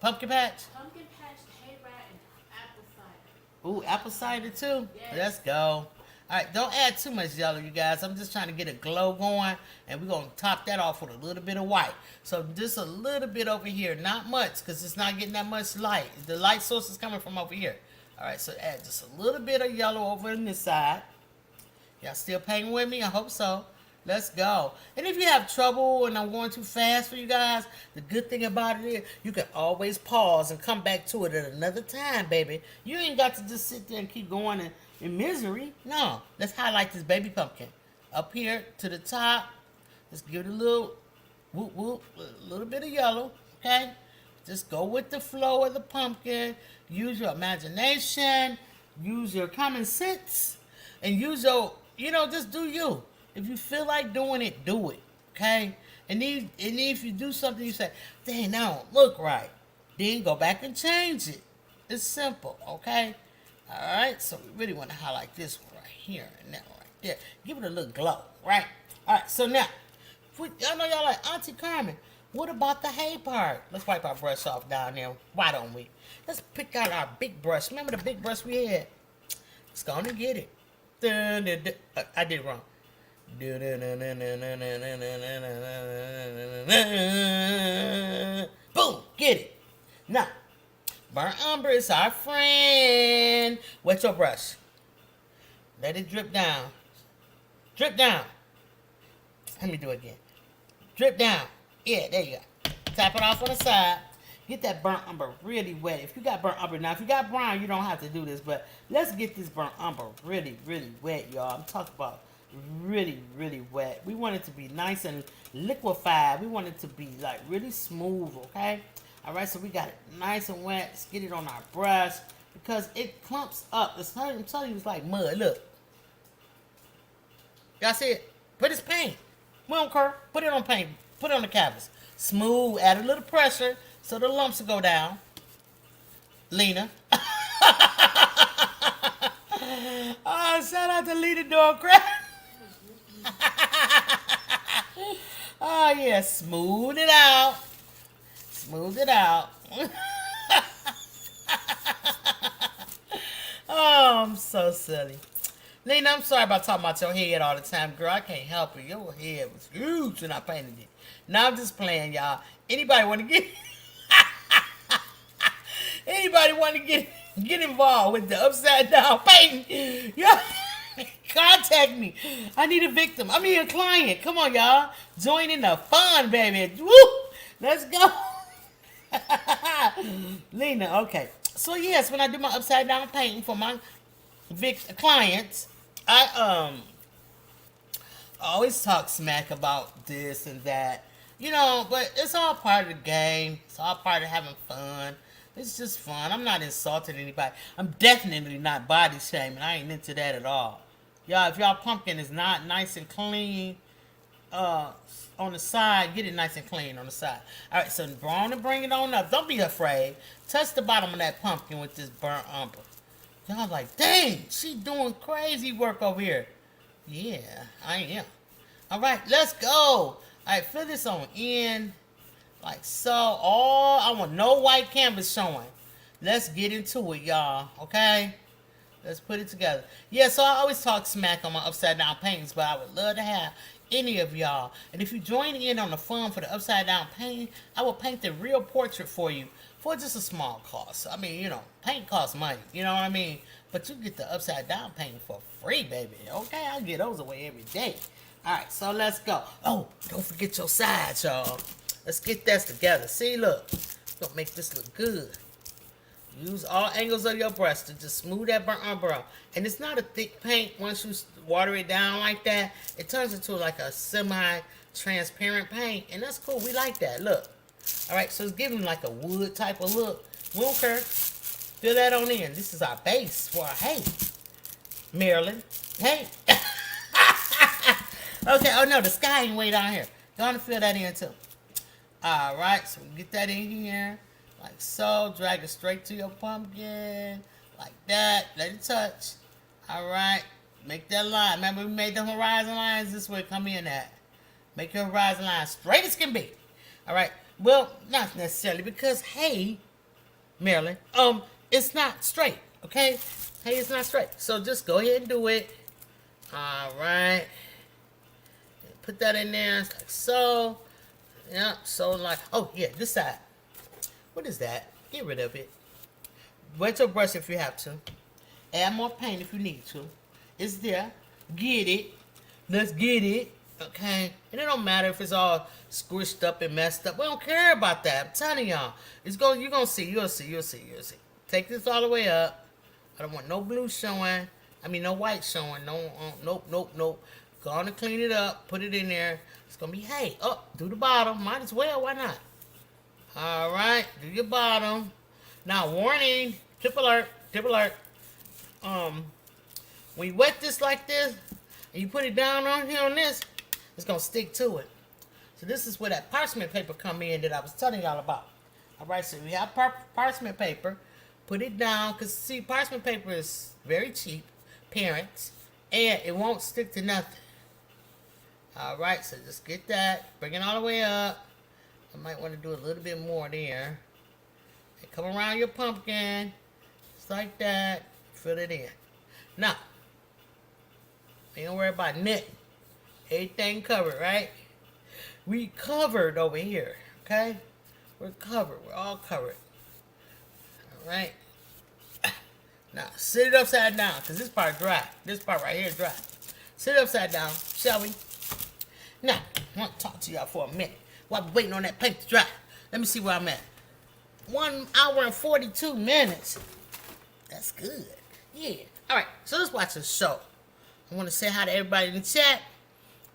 Pumpkin patch. Pumpkin patch, hayride, and apple cider. Ooh, apple cider too. Yes. Let's go. All right, don't add too much yellow, you guys. I'm just trying to get a glow going, and we're gonna top that off with a little bit of white. So just a little bit over here, not much, because it's not getting that much light. The light source is coming from over here. All right, so add just a little bit of yellow over on this side. Y'all still painting with me? I hope so. Let's go. And if you have trouble and I'm going too fast for you guys, the good thing about it is you can always pause and come back to it at another time, baby. You ain't got to just sit there and keep going in misery. No. Let's highlight this baby pumpkin. Up here to the top. Let's give it a little whoop whoop, a little bit of yellow, okay? Just go with the flow of the pumpkin. Use your imagination. Use your common sense. And use your, just do you. If you feel like doing it, do it. Okay? And if you do something, you say, dang, that don't look right. Then go back and change it. It's simple. Okay? Alright? So we really want to highlight this one right here and that one right there. Give it a little glow. Right? Alright, so now, I know y'all like, Auntie Carmen, what about the hay part? Let's wipe our brush off down there. Why don't we? Let's pick out our big brush. Remember the big brush we had? Let's go on and get it. I did it wrong. Boom, get it. Now, burnt umber is our friend. Wet your brush. Let it drip down. Drip down. Let me do it again. Drip down. Yeah, there you go. Tap it off on the side. Get that burnt umber really wet. If you got burnt umber, now if you got brown, you don't have to do this, but let's get this burnt umber really, really wet, y'all. I'm talking about really, really wet. We want it to be nice and liquefied. We want it to be like really smooth, okay? All right, so we got it nice and wet. Let's get it on our brush because it clumps up. I'm telling you, it's like mud. Look. Y'all see it? But it's paint. We don't care. Put it on paint. Put it on the canvas. Smooth. Add a little pressure so the lumps will go down. Lena. Oh, shout out to Lena doing crap. Oh, yeah. Smooth it out. Smooth it out. Oh, I'm so silly. Lena, I'm sorry about talking about your head all the time, girl. I can't help it. Your head was huge when I painted it. Now I'm just playing, y'all. Anybody want to get get involved with the upside down painting? Y'all contact me. I need a victim. I mean a client. Come on, y'all. Join in the fun, baby. Woo! Let's go. Lena, okay. So yes, when I do my upside down painting for my clients, I always talk smack about this and that, but it's all part of the game. It's all part of having fun. It's just fun. I'm not insulting anybody. I'm definitely not body shaming. I ain't into that at all. Y'all, if y'all pumpkin is not nice and clean on the side, get it nice and clean on the side. All right, so go on and bring it on up. Don't be afraid. Touch the bottom of that pumpkin with this burnt umber. Y'all like, dang, she doing crazy work over here. Yeah, I am. All right, let's go. All right, fill this on in like so. Oh, I want no white canvas showing. Let's get into it, y'all. Okay, let's put it together. Yeah, so I always talk smack on my upside down paintings, but I would love to have any of y'all. And if you join in on the fun for the upside down painting, I will paint the real portrait for you for just a small cost. I mean, you know, paint costs money. You know what I mean? But you get the upside down painting for free, baby. Okay, I get those away every day. All right, so let's go. Oh, don't forget your sides, y'all. Let's get this together. See, look. We're gonna make this look good. Use all angles of your brush to just smooth that burnt umber. And it's not a thick paint. Once you water it down like that, it turns into like a semi-transparent paint. And that's cool. We like that. Look. All right, so it's giving like a wood type of look. We don't care. Fill that on in. This is our base for our hey, Maryland. Hey. Okay, oh no, the sky ain't way down here. Go on and fill that in too. All right, so we get that in here. Like so, drag it straight to your pumpkin. Like that, let it touch. All right, make that line. Remember we made the horizon lines this way, come in at. Make your horizon line straight as can be. All right, well, not necessarily because, hey, Maryland, it's not straight, okay? Hey, it's not straight. So just go ahead and do it. All right. Put that in there, like so. Yeah, so like, oh yeah, this side. What is that? Get rid of it. Wet your brush if you have to. Add more paint if you need to. It's there. Get it. Let's get it. Okay? And it don't matter if it's all squished up and messed up. We don't care about that. I'm telling y'all. You're gonna see. You'll see. Take this all the way up. I don't want no blue showing. I mean no white showing. No, nope. Go on and clean it up. Put it in there. It's gonna be hey, up do the bottom. Might as well, why not? Alright, do your bottom. Now warning, tip alert. When you wet this like this and you put it down on here on this, it's gonna stick to it. So this is where that parchment paper come in that I was telling y'all about. Alright, so we have parchment paper. Put it down, because see, parchment paper is very cheap, parents, and it won't stick to nothing. Alright, so just get that. Bring it all the way up. I might want to do a little bit more there. And come around your pumpkin. Just like that. Fill it in. Now, don't worry about nothing. Everything covered, right? We covered over here. Okay? We're covered. We're all covered. Alright? Now, sit it upside down, because this part dry. This part right here is dry. Sit it upside down, shall we? Now, I want to talk to y'all for a minute while I'm waiting on that paint to dry. Let me see where I'm at. 1 hour and 42 minutes. That's good. Yeah. All right, so let's watch the show. I want to say hi to everybody in the chat.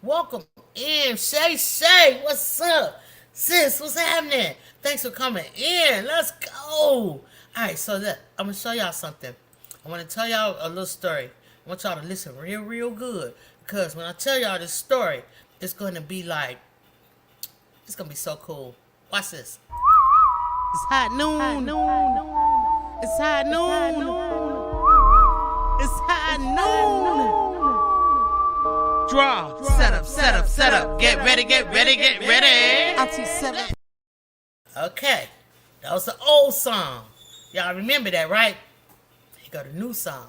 Welcome in. Shay, what's up? Sis, what's happening? Thanks for coming in. Let's go. All right, so look, I'm going to show y'all something. I want to tell y'all a little story. I want y'all to listen real good. Because when I tell y'all this story, it's going to be like, it's going to be so cool. Watch this. It's hot noon. It's hot noon. It's hot noon. Draw. Set up. Get ready. Auntie 7. Okay. That was the old song. Y'all remember that, right? Here go the new song.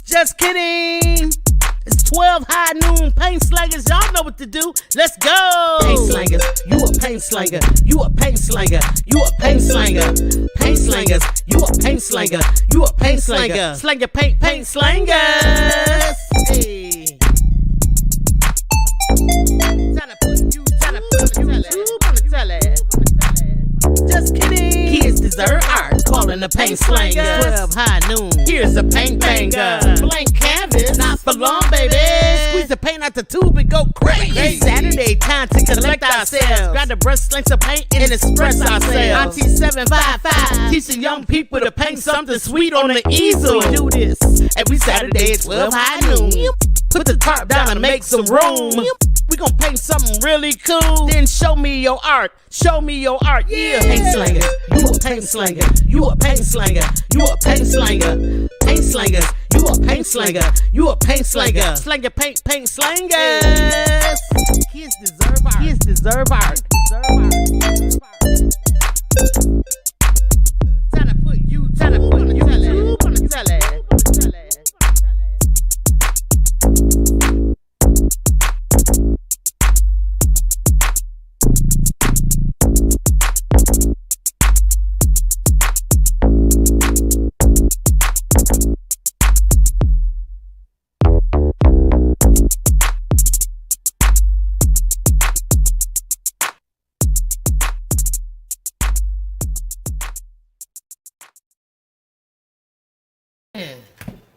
Just kidding. It's 12 high noon paint slangers. Y'all know what to do. Let's go. Paint slangers. You a paint slanger. You a paint slanger. You a paint slanger. Paint slangers. You a paint slanger. You a paint slanger. Slang your paint slangers. Hey. Just kidding. Kids deserve art. Calling the paint slanger. 12 high noon. Here's a paint banger. Blank canvas. Not for long, baby. Squeeze the paint out the tube and go crazy. It's Saturday time to collect ourselves. Grab the brush, sling some paint, and express ourselves. Auntie 755 teaching young people to paint something sweet on the easel. We do this every Saturday at 12 high noon. Put the tarp down and make some room. We gon' paint something really cool. Then show me your art. Show me your art. Yeah. Paint slanger. You a paint slanger. You a paint slanger. You a paint slanger. Paint slangers. You a paint slanger. You a paint slanger. Slanger, paint, paint slangers. Kids deserve art. Kids deserve art. Time to put you on the telly.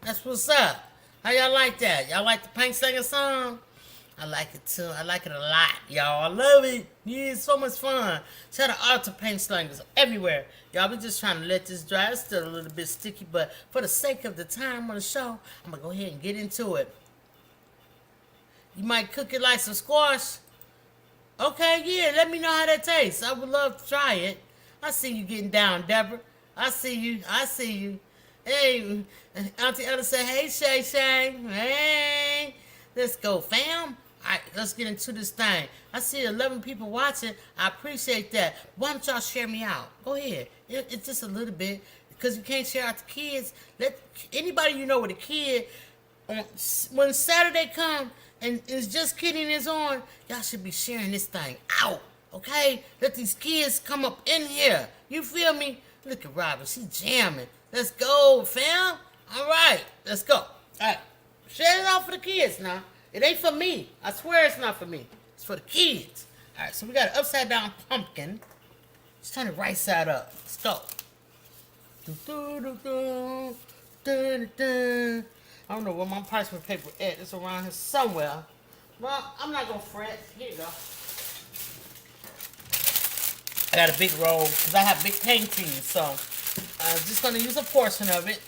That's what's up. How y'all like that? Y'all like the Paint Slanger song? I like it too. I like it a lot, y'all. I love it. Yeah, it's so much fun. Shout out to Paint Slangers everywhere. Y'all, we just trying to let this dry. It's still a little bit sticky, but for the sake of the time on the show, I'm going to go ahead and get into it. You might cook it like some squash. Okay, yeah, let me know how that tastes. I would love to try it. I see you getting down, Deborah. I see you. Hey, Auntie Ella said, hey, Shay Shay. Hey, let's go, fam. All right, let's get into this thing. I see 11 people watching. I appreciate that. Why don't y'all share me out? Go ahead. It's just a little bit because you can't share out the kids. Let anybody you know with a kid, when Saturday come and it's Just Kidding is on, y'all should be sharing this thing out, okay? Let these kids come up in here. You feel me? Look at Robin. She jamming. Let's go, fam. All right. Let's go. All right. Share it out for the kids now. It ain't for me. I swear it's not for me. It's for the kids. All right. So we got an upside down pumpkin. Let's turn it right side up. Let's go. I don't know where my parchment paper is. It's around here somewhere. Well, I'm not going to fret. Here you go. I got a big roll because I have big paintings, so I'm just going to use a portion of it.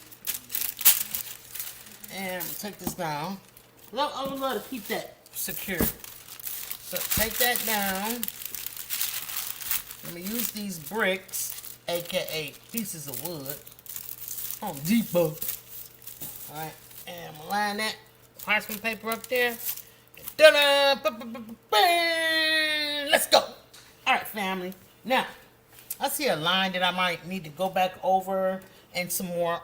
And I'm going to take this down. I would love to keep that secure. So take that down. Let me use these bricks, aka pieces of wood, Home Depot. Alright, and I'm going to line that parchment paper up there. Let's go. Alright, family. Now, I see a line that I might need to go back over and some more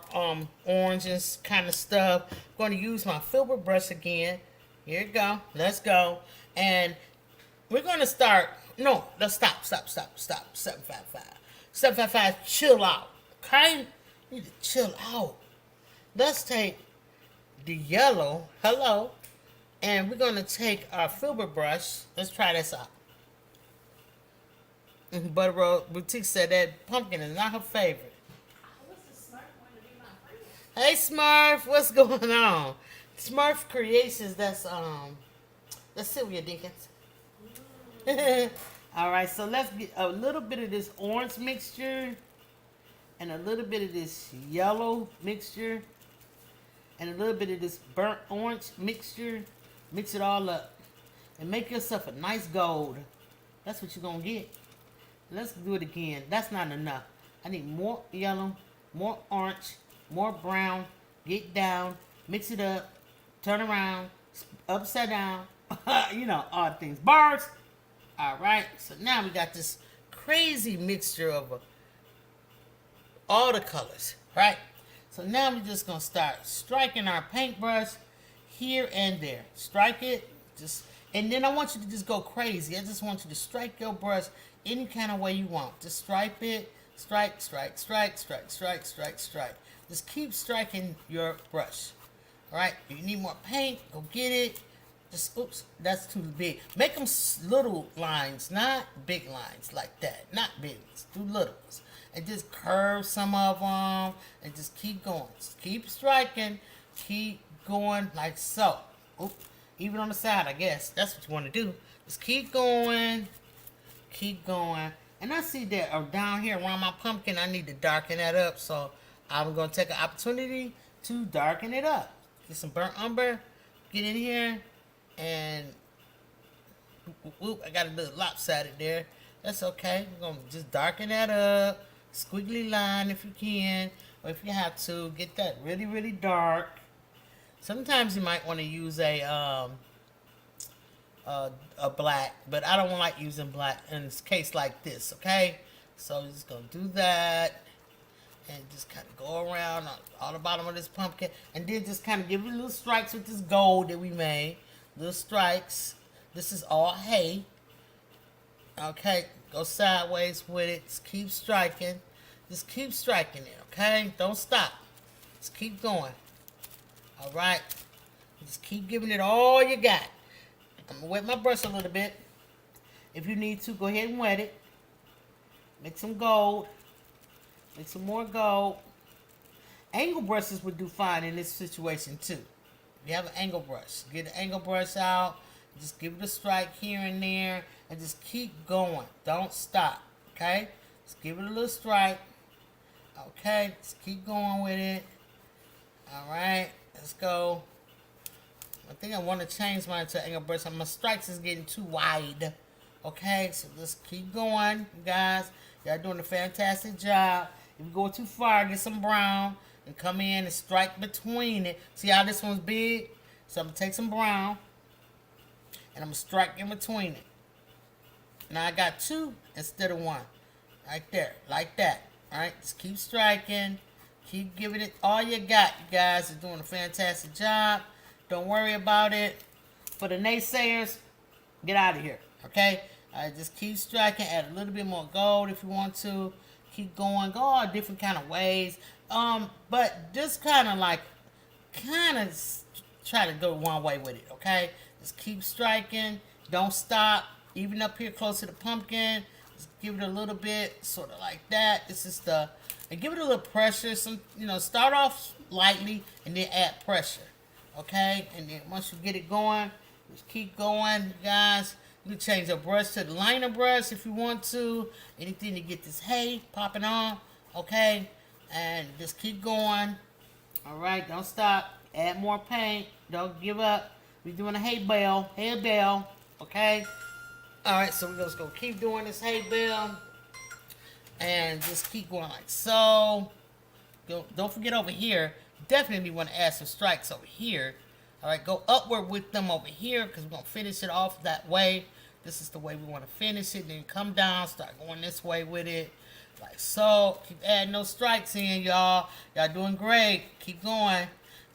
orange and kind of stuff. I'm going to use my filbert brush again. Here we go. Let's go. And we're going to start. No, let's stop. 755. 755, chill out. Okay? You need to chill out. Let's take the yellow. Hello. And we're going to take our filbert brush. Let's try this out. Butter Roll Boutique said that pumpkin is not her favorite. What's the Smurf want to be my friend? Hey Smurf, what's going on? Smurf Creations, that's Sylvia Dinkins. Alright, so let's get a little bit of this orange mixture and a little bit of this yellow mixture and a little bit of this burnt orange mixture. Mix it all up and make yourself a nice gold. That's what you're gonna get. Let's do it again. That's not enough. I need more yellow, more orange, more brown. Get down, mix it up, turn around, upside down. You know, all the things. Bars. All right. So now we got this crazy mixture of all the colors, right? So now we're just going to start striking our paintbrush here and there. Strike it. And then I want you to just go crazy. I just want you to strike your brush any kind of way you want. Just stripe it. Strike. Just keep striking your brush. All right. If you need more paint, go get it. Just, oops, that's too big. Make them little lines, not big lines like that. Not big ones. Do little ones. And just curve some of them. And just keep going. Just keep striking. Keep going like so. Oops. Even on the side, I guess. That's what you want to do. Just keep going. Keep going. And I see that down here around my pumpkin, I need to darken that up. So I'm going to take an opportunity to darken it up. Get some burnt umber. Get in here. And Oop, I got a little lopsided there. That's okay. We're going to just darken that up. Squiggly line if you can. Or if you have to, get that really, really dark. Sometimes you might want to use a black, but I don't like using black in this case like this, okay? So we're just going to do that. And just kind of go around on the bottom of this pumpkin. And then just kind of give it little strikes with this gold that we made. Little strikes. This is all hay. Okay, go sideways with it. Just keep striking. Just keep striking it, okay? Don't stop. Just keep going. All right. Just keep giving it all you got. I'm going to wet my brush a little bit. If you need to, go ahead and wet it. Make some gold. Make some more gold. Angle brushes would do fine in this situation too. If you have an angle brush, get the angle brush out. Just give it a strike here and there. And just keep going. Don't stop. Okay? Just give it a little strike. Okay? Just keep going with it. Alright. Let's go. I think I want to change mine to angle brush. My strikes is getting too wide. Okay? So just keep going, you guys. Y'all doing a fantastic job. If you go too far, get some brown and come in and strike between it. See how this one's big? So I'm going to take some brown and I'm going to strike in between it. Now I got two instead of one. Right there. Like that. Alright? Just keep striking. Keep giving it all you got, you guys. You're doing a fantastic job. Don't worry about it. For the naysayers, get out of here. Okay? Alright, just keep striking. Add a little bit more gold if you want to. Keep going. Go all different kind of ways. But just kind of try to go one way with it. Okay? Just keep striking. Don't stop. Even up here close to the pumpkin. Just give it a little bit, sort of like that. This is and give it a little pressure. Start off lightly and then add pressure. Okay? And then once you get it going, just keep going, you guys. You can change your brush to the liner brush if you want to. Anything to get this hay popping on. Okay? And just keep going. Alright, don't stop. Add more paint. Don't give up. We're doing a hay bale. Okay? Alright, so we're just going to keep doing this hay bale. And just keep going like so. Don't forget over here. Definitely want to add some strikes over here. Alright, go upward with them over here because we're going to finish it off that way. This is the way we want to finish it. Then come down, start going this way with it. Like so. Keep adding those strikes in, y'all. Y'all doing great. Keep going.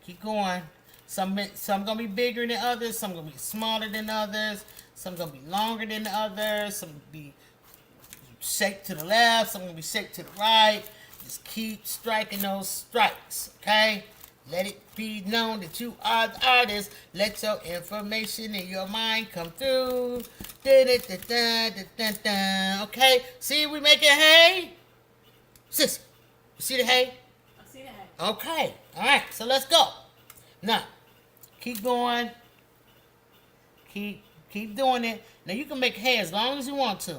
Keep going. Some going to be bigger than others. Some going to be smaller than others. Some going to be longer than the others. Some going to be shaped to the left. Some going to be shaped to the right. Just keep striking those strikes, okay? Let it be known that you are the artist. Let your information in your mind come through. Okay? See, we making hay? Sis, you see the hay? I see that. Okay. All right. So let's go. Now, keep going. Keep doing it. Now, you can make hay as long as you want to.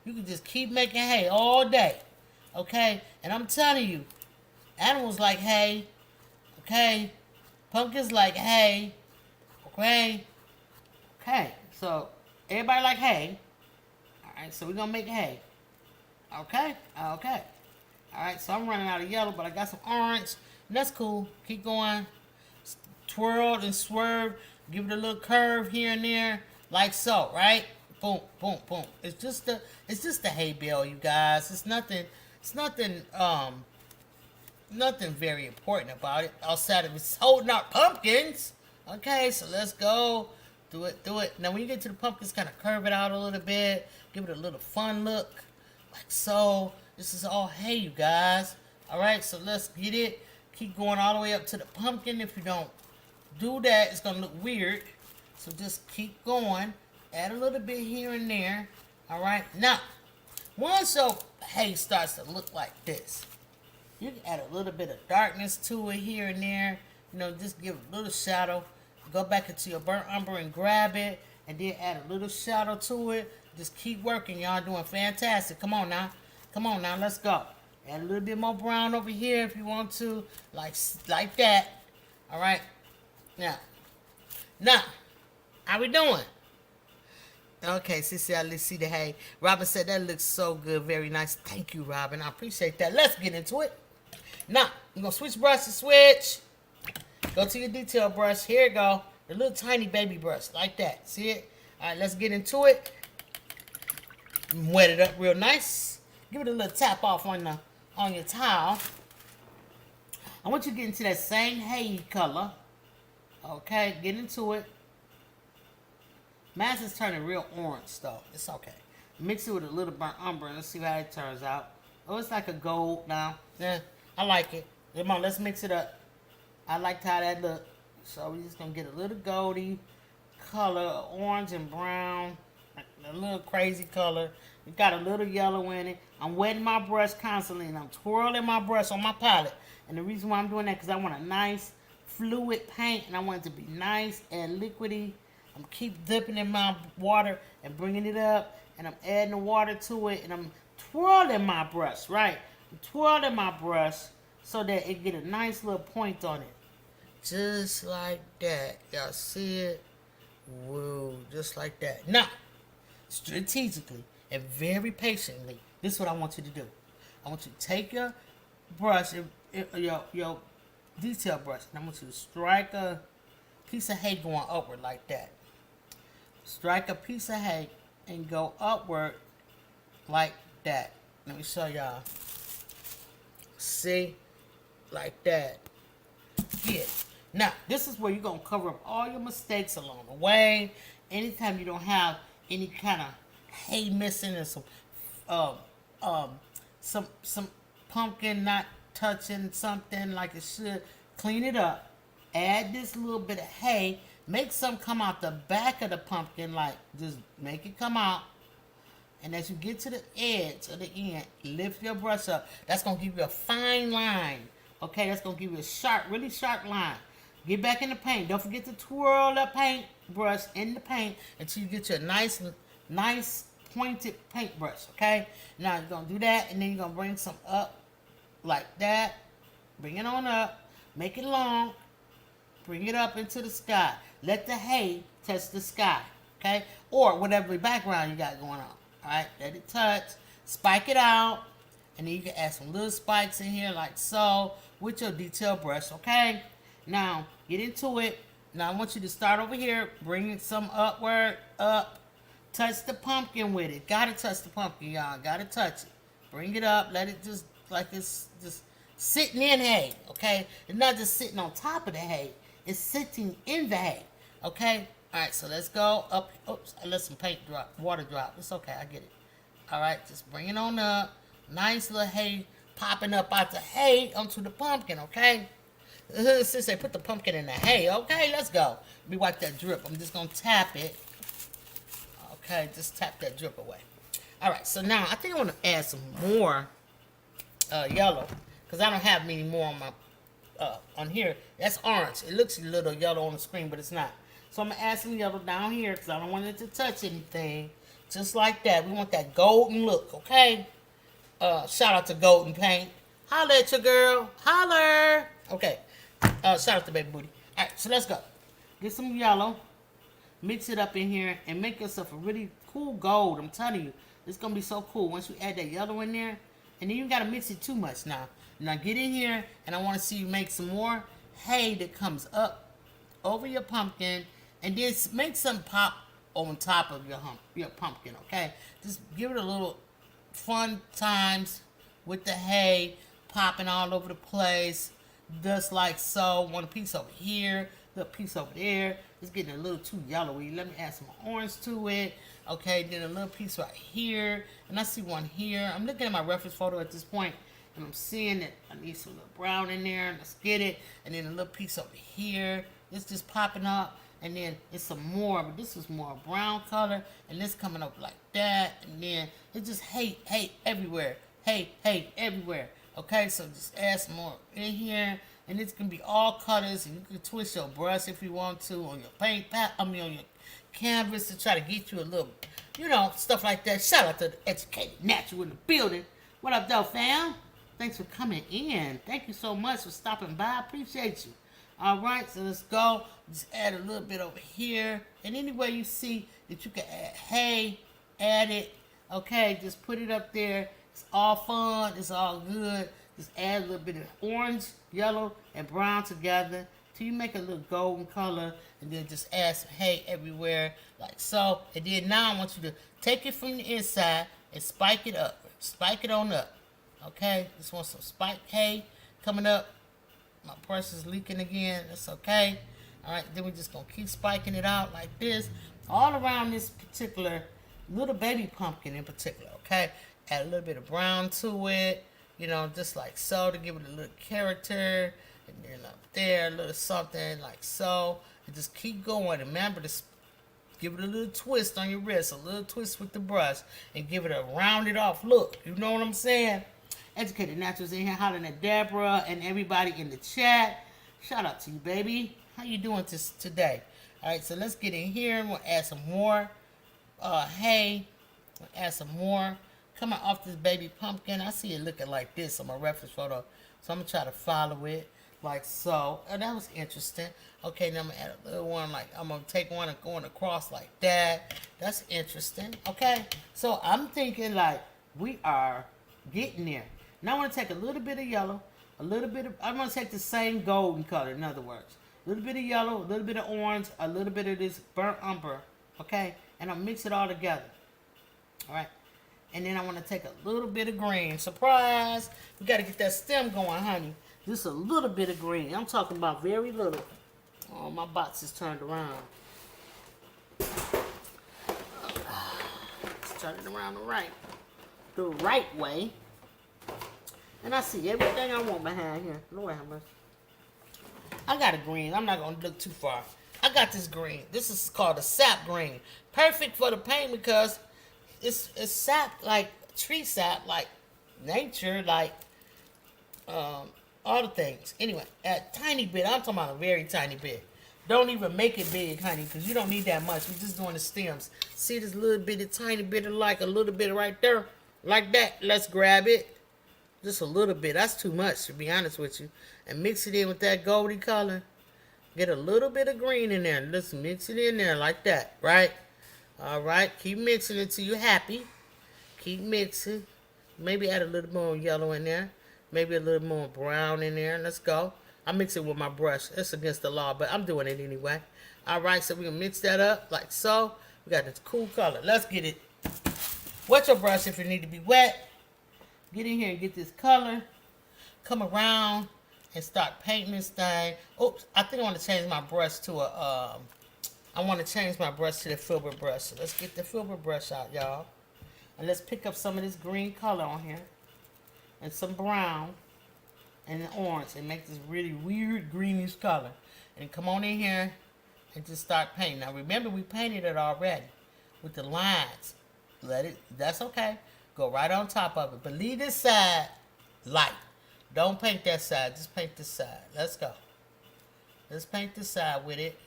You can just keep making hay all day. Okay? And I'm telling you, animals like hay. Okay? Pumpkins like hay. Okay? Okay. So, everybody like hay. Alright, so we're going to make hay. Okay? Okay. Alright, so I'm running out of yellow, but I got some orange. And that's cool. Keep going. Twirl and swerve. Give it a little curve here and there. Like so, right? Boom, boom, boom. It's just the hay bale, you guys. It's nothing nothing very important about it outside of it's holding out pumpkins. Okay, so let's go. Do it. Now when you get to the pumpkins, kind of curve it out a little bit. Give it a little fun look. Like so. This is all hay, you guys. Alright, so let's get it. Keep going all the way up to the pumpkin. If you don't do that, it's going to look weird. So just keep going. Add a little bit here and there. Alright, now, once your hay starts to look like this, you can add a little bit of darkness to it here and there. Just give it a little shadow. Go back into your burnt umber and grab it. And then add a little shadow to it. Just keep working. Y'all doing fantastic. Come on now. Let's go. Add a little bit more brown over here if you want to. Like that. Alright. Now, how we doing? Okay, Sissy, I see the hay. Robin said that looks so good, very nice. Thank you, Robin. I appreciate that. Let's get into it. Now, you're gonna switch brushes, switch. Go to your detail brush. Here you go. The little tiny baby brush, like that. See it? All right, let's get into it. Wet it up real nice. Give it a little tap off on your towel. I want you to get into that same hay color. Okay, get into it. Mine's is turning real orange though. It's okay. Mix it with a little burnt umber and let's see how it turns out. Oh, it's like a gold now. Yeah, I like it. Come on, let's mix it up. I liked how that looked. So we're just gonna get a little goldy color, orange and brown, a little crazy color. It got a little yellow in it. I'm wetting my brush constantly and I'm twirling my brush on my palette. And the reason why I'm doing that because I want a nice fluid paint and I want it to be nice and liquidy. I'm keep dipping in my water and bringing it up and I'm adding the water to it and I'm twirling my brush, right? I'm twirling my brush so that it get a nice little point on it. Just like that. Y'all see it? Whoa, just like that. Now, strategically and very patiently, this is what I want you to do. I want you to take your brush, your detail brush, and I want you to strike a piece of hay going upward like that. Strike a piece of hay and go upward like that. Let me show y'all. See? Like that. Yeah. Now, this is where you're going to cover up all your mistakes along the way. Anytime you don't have any kind of hay missing and some pumpkin not touching something like it should, clean it up. Add this little bit of hay. Make some come out the back of the pumpkin, like just make it come out. And as you get to the edge of the end, lift your brush up. That's going to give you a fine line. Okay, that's going to give you a sharp, really sharp line. Get back in the paint. Don't forget to twirl that paint brush in the paint until you get your nice pointed paintbrush, okay? Now you're going to do that, and then you're going to bring some up like that. Bring it on up. Make it long. Bring it up into the sky. Let the hay touch the sky, okay? Or whatever background you got going on, all right? Let it touch. Spike it out. And then you can add some little spikes in here like so with your detail brush, okay? Now, get into it. Now, I want you to start over here. Bring it some upward, up. Touch the pumpkin with it. Gotta touch the pumpkin, y'all. Gotta touch it. Bring it up. Let it just, like it's just sitting in hay, okay? It's not just sitting on top of the hay. It's sitting in the hay, okay? All right, so let's go up. Oops, I let some paint drop, water drop. It's okay, I get it. All right, just bring it on up. Nice little hay popping up out the hay onto the pumpkin, okay? Since they put the pumpkin in the hay, okay, let's go. Let me wipe that drip. I'm just going to tap it. Okay, just tap that drip away. All right, so now I think I want to add some more yellow because I don't have many more on my on here. That's orange. It looks a little yellow on the screen, but it's not. So I'm going to add some yellow down here because I don't want it to touch anything. Just like that. We want that golden look, okay? Shout out to Golden Paint. Holler at your girl. Holler. Okay. Shout out to Baby Booty. All right, so let's go. Get some yellow. Mix it up in here and make yourself a really cool gold. I'm telling you, it's going to be so cool once you add that yellow in there. And then you got to mix it too much now. Now get in here and I want to see you make some more hay that comes up over your pumpkin. And then make some pop on top of your pumpkin, okay? Just give it a little fun times with the hay popping all over the place, just like so. One piece over here, little piece over there. It's getting a little too yellowy. Let me add some orange to it. Okay, then a little piece right here, and I see one here. I'm looking at my reference photo at this point, and I'm seeing that I need some little brown in there. Let's get it, and then a little piece over here. It's just popping up. And then it's some more, but this is more brown color, and this coming up like that, and then it's just hay everywhere, hay everywhere. Okay, so just add some more in here, and it's gonna be all colors, and you can twist your brush if you want to on your paint on your canvas to try to get you a little, stuff like that. Shout out to the Educated Natural in the building. What up, though, fam? Thanks for coming in. Thank you so much for stopping by. I appreciate you. All right, so let's go. Just add a little bit over here. And anywhere you see that you can add hay, add it. Okay, just put it up there. It's all fun. It's all good. Just add a little bit of orange, yellow, and brown together till you make a little golden color. And then just add some hay everywhere like so. And then now I want you to take it from the inside and spike it up. Spike it on up. Okay, just want some spiked hay coming up. My brush is leaking again. That's okay. All right, then we're just going to keep spiking it out like this. All around this particular little baby pumpkin in particular, okay? Add a little bit of brown to it, you know, just like so to give it a little character. And then up there, a little something like so. And just keep going. Remember to give it a little twist on your wrist, a little twist with the brush. And give it a rounded off look. You know what I'm saying? Educated Naturals in here hollering at Deborah and everybody in the chat. Shout out to you, baby. How you doing today? All right, so let's get in here. We'll add some more hay. We'll add some more. Coming off this baby pumpkin. I see it looking like this on my reference photo. So I'm going to try to follow it like so. Oh, that was interesting. Okay, now I'm going to add a little one. Like I'm going to take one and going across like that. That's interesting. Okay, so I'm thinking like we are getting there. Now I want to take a little bit of yellow, I'm going to take the same golden color, in other words. A little bit of yellow, a little bit of orange, a little bit of this burnt umber, okay? And I'll mix it all together, all right? And then I want to take a little bit of green. Surprise! We got to get that stem going, honey. Just a little bit of green. I'm talking about very little. Oh, my box is turned around. Let's turn it around the right way. And I see everything I want behind here. Lord have mercy. I got a green. I'm not going to look too far. I got this green. This is called a sap green. Perfect for the paint because it's sap, like tree sap, like nature, like all the things. Anyway, a tiny bit. I'm talking about a very tiny bit. Don't even make it big, honey, because you don't need that much. We're just doing the stems. See this little bitty, tiny bit of like a little bit right there? Like that. Let's grab it. Just a little bit. That's too much, to be honest with you. And mix it in with that goldy color. Get a little bit of green in there. Let's mix it in there like that, right? All right. Keep mixing until you're happy. Keep mixing. Maybe add a little more yellow in there. Maybe a little more brown in there. Let's go. I mix it with my brush. It's against the law, but I'm doing it anyway. All right. So we're going to mix that up like so. We got this cool color. Let's get it. Wet your brush if it need to be wet. Get in here and get this color. Come around and start painting this thing. Oops, I think I want to change my brush to a, I want to change my brush to the filbert brush. So let's get the filbert brush out, y'all. And let's pick up some of this green color on here. And some brown. And the orange. And make this really weird greenish color. And come on in here and just start painting. Now remember, we painted it already with the lines. That's okay. Go right on top of it. But leave this side light. Don't paint that side. Just paint this side. Let's go. Let's paint this side with it.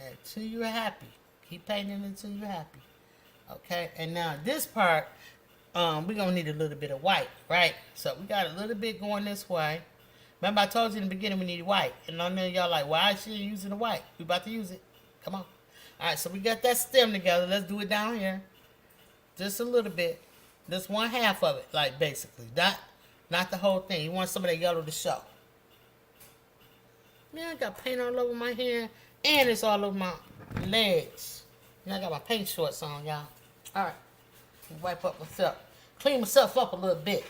Until you're happy. Keep painting until you're happy. Okay? And now this part, we're going to need a little bit of white, right? So we got a little bit going this way. Remember I told you in the beginning we need white. And I know y'all like, why is she using the white? We about to use it. Come on. Alright, so we got that stem together. Let's do it down here. Just a little bit. Just one half of it, like basically. Not the whole thing. You want some of that yellow to show. Man, I got paint all over my hair. And it's all over my legs. And I got my paint shorts on, y'all. Alright. Wipe up myself. Clean myself up a little bit.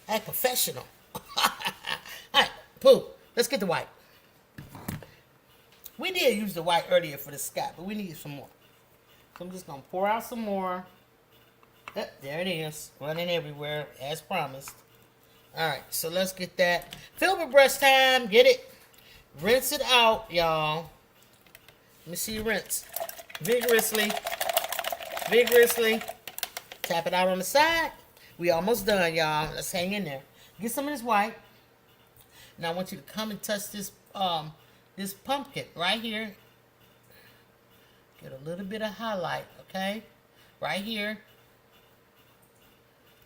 Act professional. Alright, Pooh. Let's get the white. We did use the white earlier for the sky, but we need some more. So I'm just going to pour out some more. Yep, there it is. Running everywhere, as promised. Alright, so let's get that. Filbert brush time. Get it. Rinse it out, y'all. Let me see you rinse. Vigorously. Vigorously. Tap it out on the side. We almost done, y'all. Let's hang in there. Get some of this white. Now I want you to come and touch this this pumpkin right here. Get a little bit of highlight, okay? Right here.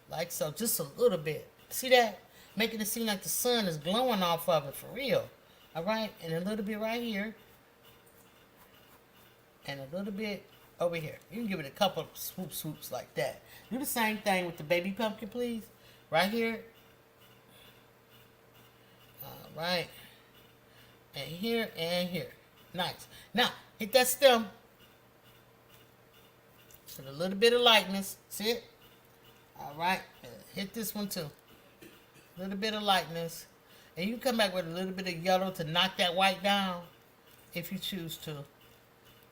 Like so, just a little bit. See that? Making it seem like the sun is glowing off of it, for real. All right, and a little bit right here. And a little bit over here. You can give it a couple of swoops like that. Do the same thing with the baby pumpkin, please. Right here. All right. And here and here. Nice. Now, hit that stem. With a little bit of lightness. See it? All right. And hit this one too. A little bit of lightness. And you come back with a little bit of yellow to knock that white down if you choose to.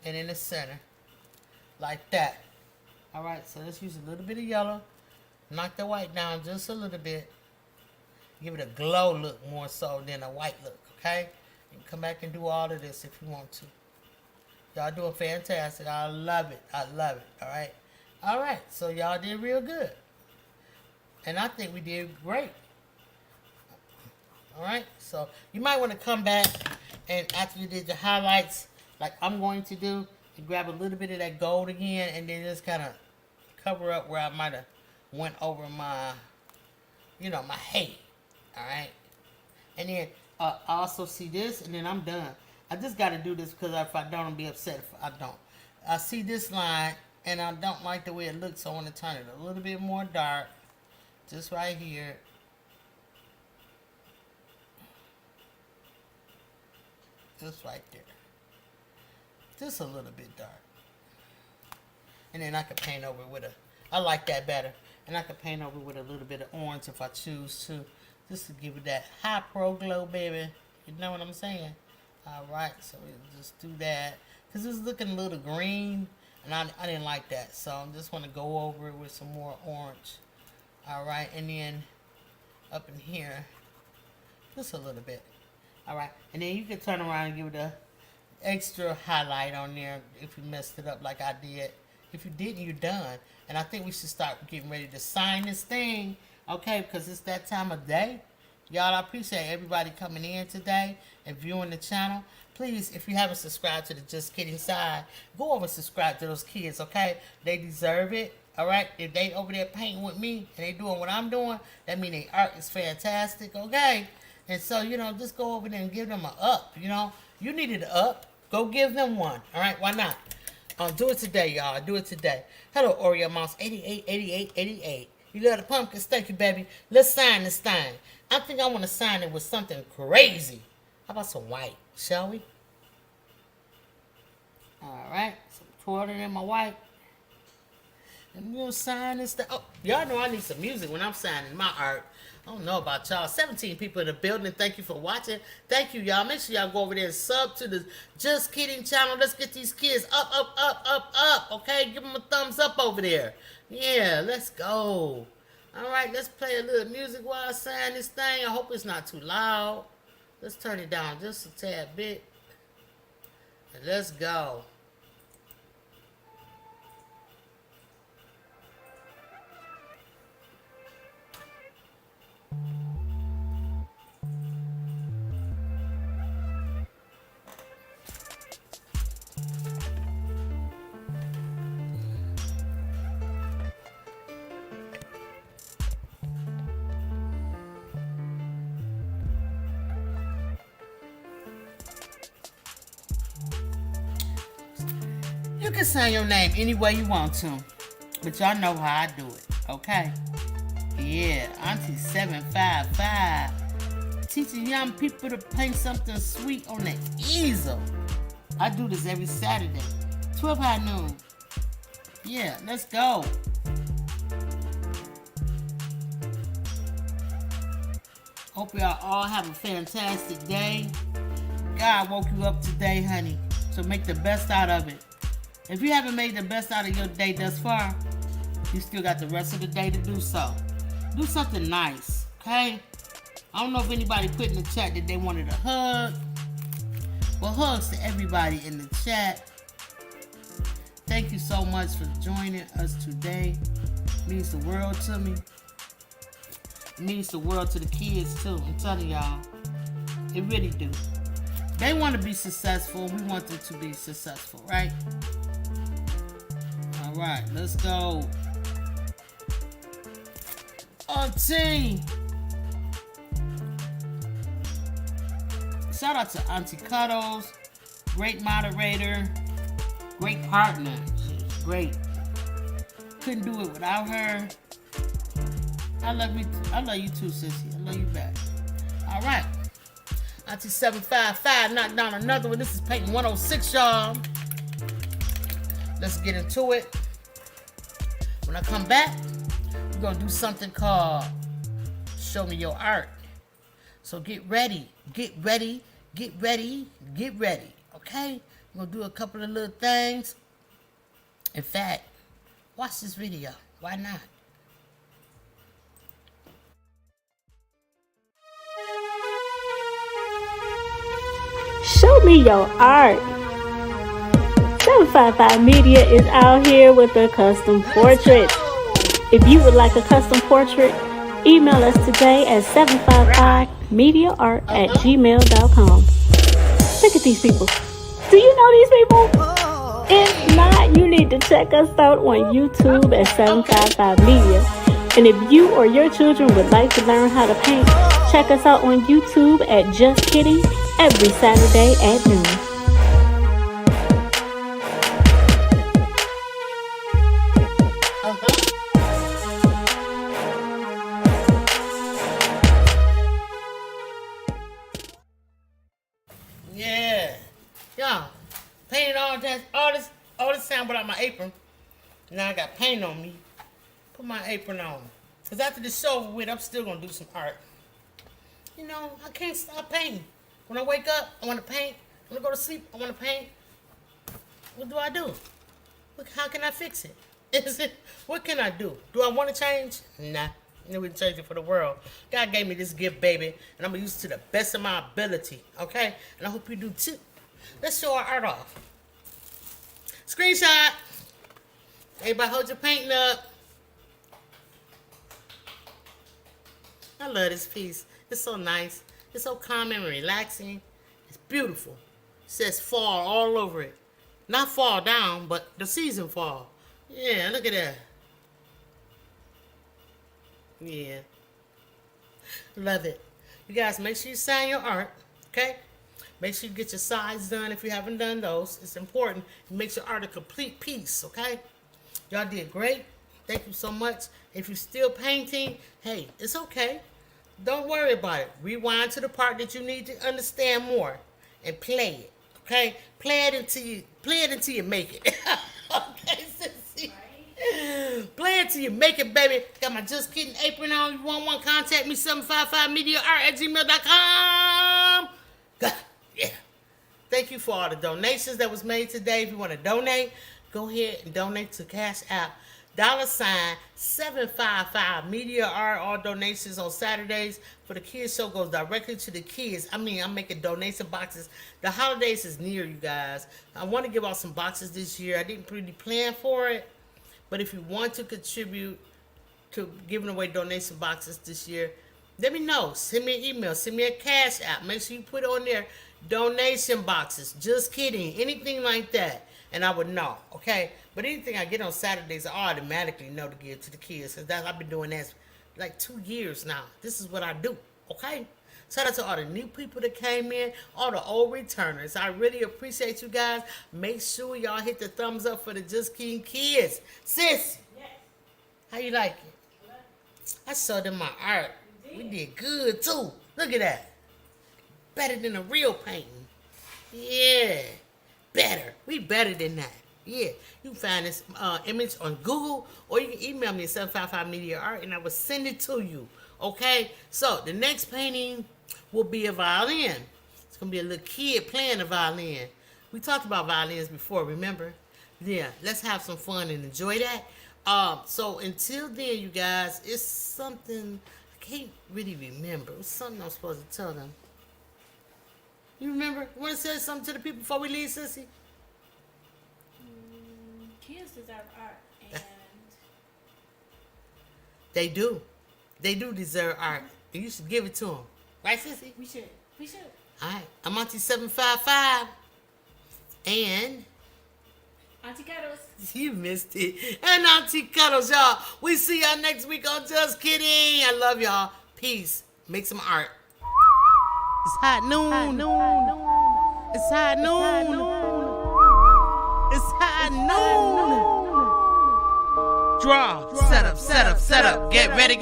And in the center. Like that. Alright, so let's use a little bit of yellow. Knock the white down just a little bit. Give it a glow look more so than a white look, okay? And come back and do all of this if you want to. Y'all doing fantastic. I love it. I love it. Alright? Alright, so y'all did real good. And I think we did great. Alright, so you might want to come back and after you did your highlights, like I'm going to do, you grab a little bit of that gold again and then just kind of cover up where I might have went over my, my hay. Alright? And then I also see this and then I'm done. I just got to do this because if I don't, I'll be upset if I don't. I see this line and I don't like the way it looks, so I want to turn it a little bit more dark. Just right here. Just right there. Just a little bit dark. And then I could paint over with I like that better. And I could paint over with a little bit of orange if I choose to. Just to give it that high pro glow, baby. You know what I'm saying? Alright, so we'll just do that. Because it's looking a little green. And I didn't like that. So I just want to go over it with some more orange. Alright, and then up in here. Just a little bit. Alright, and then you can turn around and give it a extra highlight on there if you messed it up like I did. If you didn't, you're done. And I think we should start getting ready to sign this thing, okay, because it's that time of day. Y'all, I appreciate everybody coming in today and viewing the channel. Please, if you haven't subscribed to the Just Kidding side, go over and subscribe to those kids, okay? They deserve it, all right? If they over there painting with me and they doing what I'm doing, that means their art is fantastic, okay? And so, just go over there and give them an up, You needed an up. Go give them one. All right, why not? Do it today, y'all. Do it today. Hello, Oreo Mouse 888888. You love the pumpkins? Thank you, baby. Let's sign this thing. I think I want to sign it with something crazy. How about some white? Shall we? All right. Some twirling in my white. And we'll sign this thing. Oh, y'all know I need some music when I'm signing my art. I don't know about y'all. 17 people in the building. Thank you for watching. Thank you, y'all. Make sure y'all go over there and sub to the Just Kidding channel. Let's get these kids up. Okay? Give them a thumbs up over there. Yeah, let's go. All right, let's play a little music while I sign this thing. I hope it's not too loud. Let's turn it down just a tad bit. And let's go. You can sign your name any way you want to, but y'all know how I do it, okay? Yeah, Auntie 755, teaching young people to paint something sweet on the easel. I do this every Saturday, 12 high noon. Yeah, let's go. Hope y'all all have a fantastic day. God woke you up today, honey, so make the best out of it. If you haven't made the best out of your day thus far, you still got the rest of the day to do so. Do something nice, okay? I don't know if anybody put in the chat that they wanted a hug. Well, hugs to everybody in the chat. Thank you so much for joining us today. It means the world to me. It means the world to the kids too. I'm telling y'all. It really do. They want to be successful. We want them to be successful, right? All right, let's go. Auntie shout out to Auntie Cuddles. Great moderator. Great partner. She's great. Couldn't do it without her. I love you too, sissy. I love you back. All right. Auntie 755 knocked down another one. This is painting 106, y'all. Let's get into it. When I come back, we're going to do something called Show Me Your Art. So get ready. Get ready. Get ready. Get ready. Okay? We're going to do a couple of little things. In fact, watch this video. Why not? Show me your art. 755 Media is out here with a custom portrait. If you would like a custom portrait, email us today at 755mediaart@gmail.com. Look at these people. Do you know these people? If not, you need to check us out on YouTube at 755 Media. And if you or your children would like to learn how to paint, check us out on YouTube at Just Kidding every Saturday at noon. Yeah. Y'all, painted all this time without my apron. Now I got paint on me. Put my apron on. Because after this show over with, I'm still going to do some art. You know, I can't stop painting. When I wake up, I want to paint. When I go to sleep, I want to paint. What do I do? How can I fix it? What can I do? Do I want to change? Nah. I wouldn't change it for the world. God gave me this gift, baby, and I'm going to use it to the best of my ability, okay? And I hope you do too. Let's show our art off. Screenshot. Everybody hold your painting up. I love this piece. It's so nice. It's so calming and relaxing. It's beautiful. It says fall all over it. Not fall down, but the season fall. Yeah, look at that. Yeah. Love it. You guys, make sure you sign your art, okay? Make sure you get your sides done if you haven't done those. It's important. It makes your art a complete piece, okay? Y'all did great. Thank you so much. If you're still painting, hey, it's okay. Don't worry about it. Rewind to the part that you need to understand more and play it, okay? Play it until you make it. Okay, sissy? Play it till you make it, baby. Got my Just Kidding apron on. You want one, contact me, 755mediaart@gmail.com. Yeah. Thank you for all the donations that was made today. If you want to donate, go ahead and donate to Cash App. $755 Media Art. All donations on Saturdays for the kids show goes directly to the kids. I mean, I'm making donation boxes. The holidays is near, you guys. I want to give out some boxes this year. I didn't really plan for it. But if you want to contribute to giving away donation boxes this year, let me know. Send me an email. Send me a Cash App. Make sure you put on there donation boxes. Just kidding. Anything like that. And I would know. Okay? But anything I get on Saturdays, I automatically know to give to the kids. Because I've been doing that like 2 years now. This is what I do. Okay? Shout out to all the new people that came in, all the old returners. I really appreciate you guys. Make sure y'all hit the thumbs up for the Just Kidding kids. Sis, yes. How you like it? I showed them my art. We did good too. Look at that. Better than a real painting. Yeah. Better. We better than that. Yeah. You can find this image on Google, or you can email me at 755mediaart and I will send it to you. Okay? So the next painting will be a violin. It's going to be a little kid playing a violin. We talked about violins before, remember? Yeah, let's have some fun and enjoy that. So until then, you guys, it's something I can't really remember. It was something I'm supposed to tell them. You remember? You want to say something to the people before we leave, sissy? Kids deserve art, and they do. They do deserve art, and you should give it to them. Right, sissy? We should. All right. I'm Auntie 755. And Auntie Cuddles. You missed it. And Auntie Cuddles, y'all. We see y'all next week on Just Kidding. I love y'all. Peace. Make some art. It's hot noon. It's hot noon. It's hot noon. Draw. Set up. Get ready.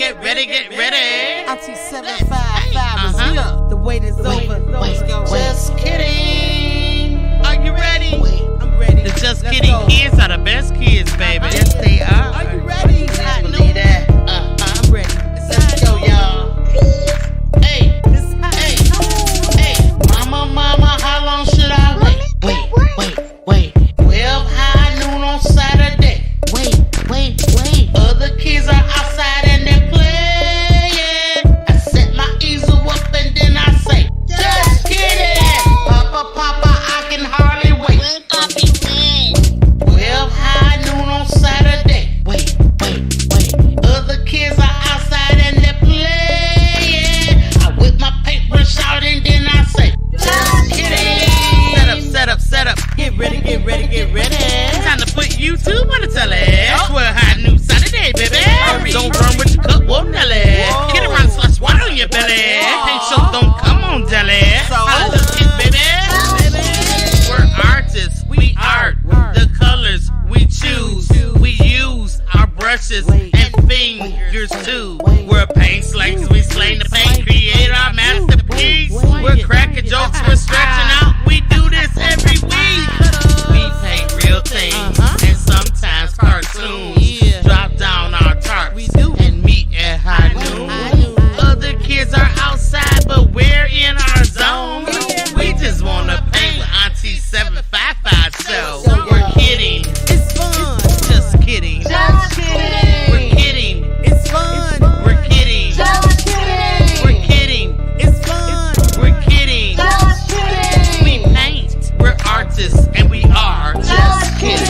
Auntie 755 is here. The wait is over. Let's go. Just kidding. Are you ready? I'm ready. The Just Let's Kidding go. kids are the best kids, baby. Yes, they are. Are you ready? I believe that. I'm ready. Let's go, y'all. Hey, mama, how long should I wait? 12 high noon on Saturday. Wait. Other kids are outside and they're playing. I set my easel up and then I say, just kidding. Papa, I can hardly wait. 12 high noon on Saturday. Wait. Other kids are outside and they're playing. I whip my paintbrush out and then I say, just kidding. Set up. Get ready. Time to put YouTube on the telly. 12 high noon Saturday, baby. Don't run with your cup, whoa, Nelly. Get around, slush water on your belly. Paint show don't come on, jelly. I love it, baby. We're artists, we art. The colors we choose. We use our brushes and fingers too. We're paint slayers, we slay the paint, create our masterpiece. We're cracking jokes, we're stretching out. We do this every week. We paint real things and sometimes cartoons. Drop down our tarps and meet at high noon. Other kids are outside, but we're in our zone. We just wanna paint with Auntie 755 show. We're kidding. It's fun. Just kidding. We're kidding. It's fun. We're kidding. We're kidding. It's fun. We're kidding. We paint. We're artists and we are just kidding.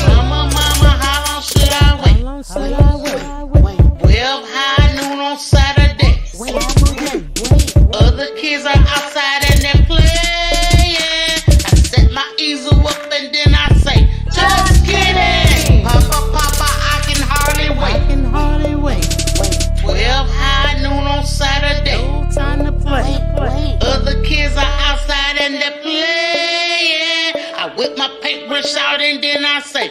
Mama, how long should I wait? 12 high noon on Saturday. Other kids are outside and they're playing. I set my easel up and then I say, just kidding. Papa, I can hardly wait. 12 high noon on Saturday. No time to play. Other kids are outside and they're playing. I whip my paintbrush out and then I say,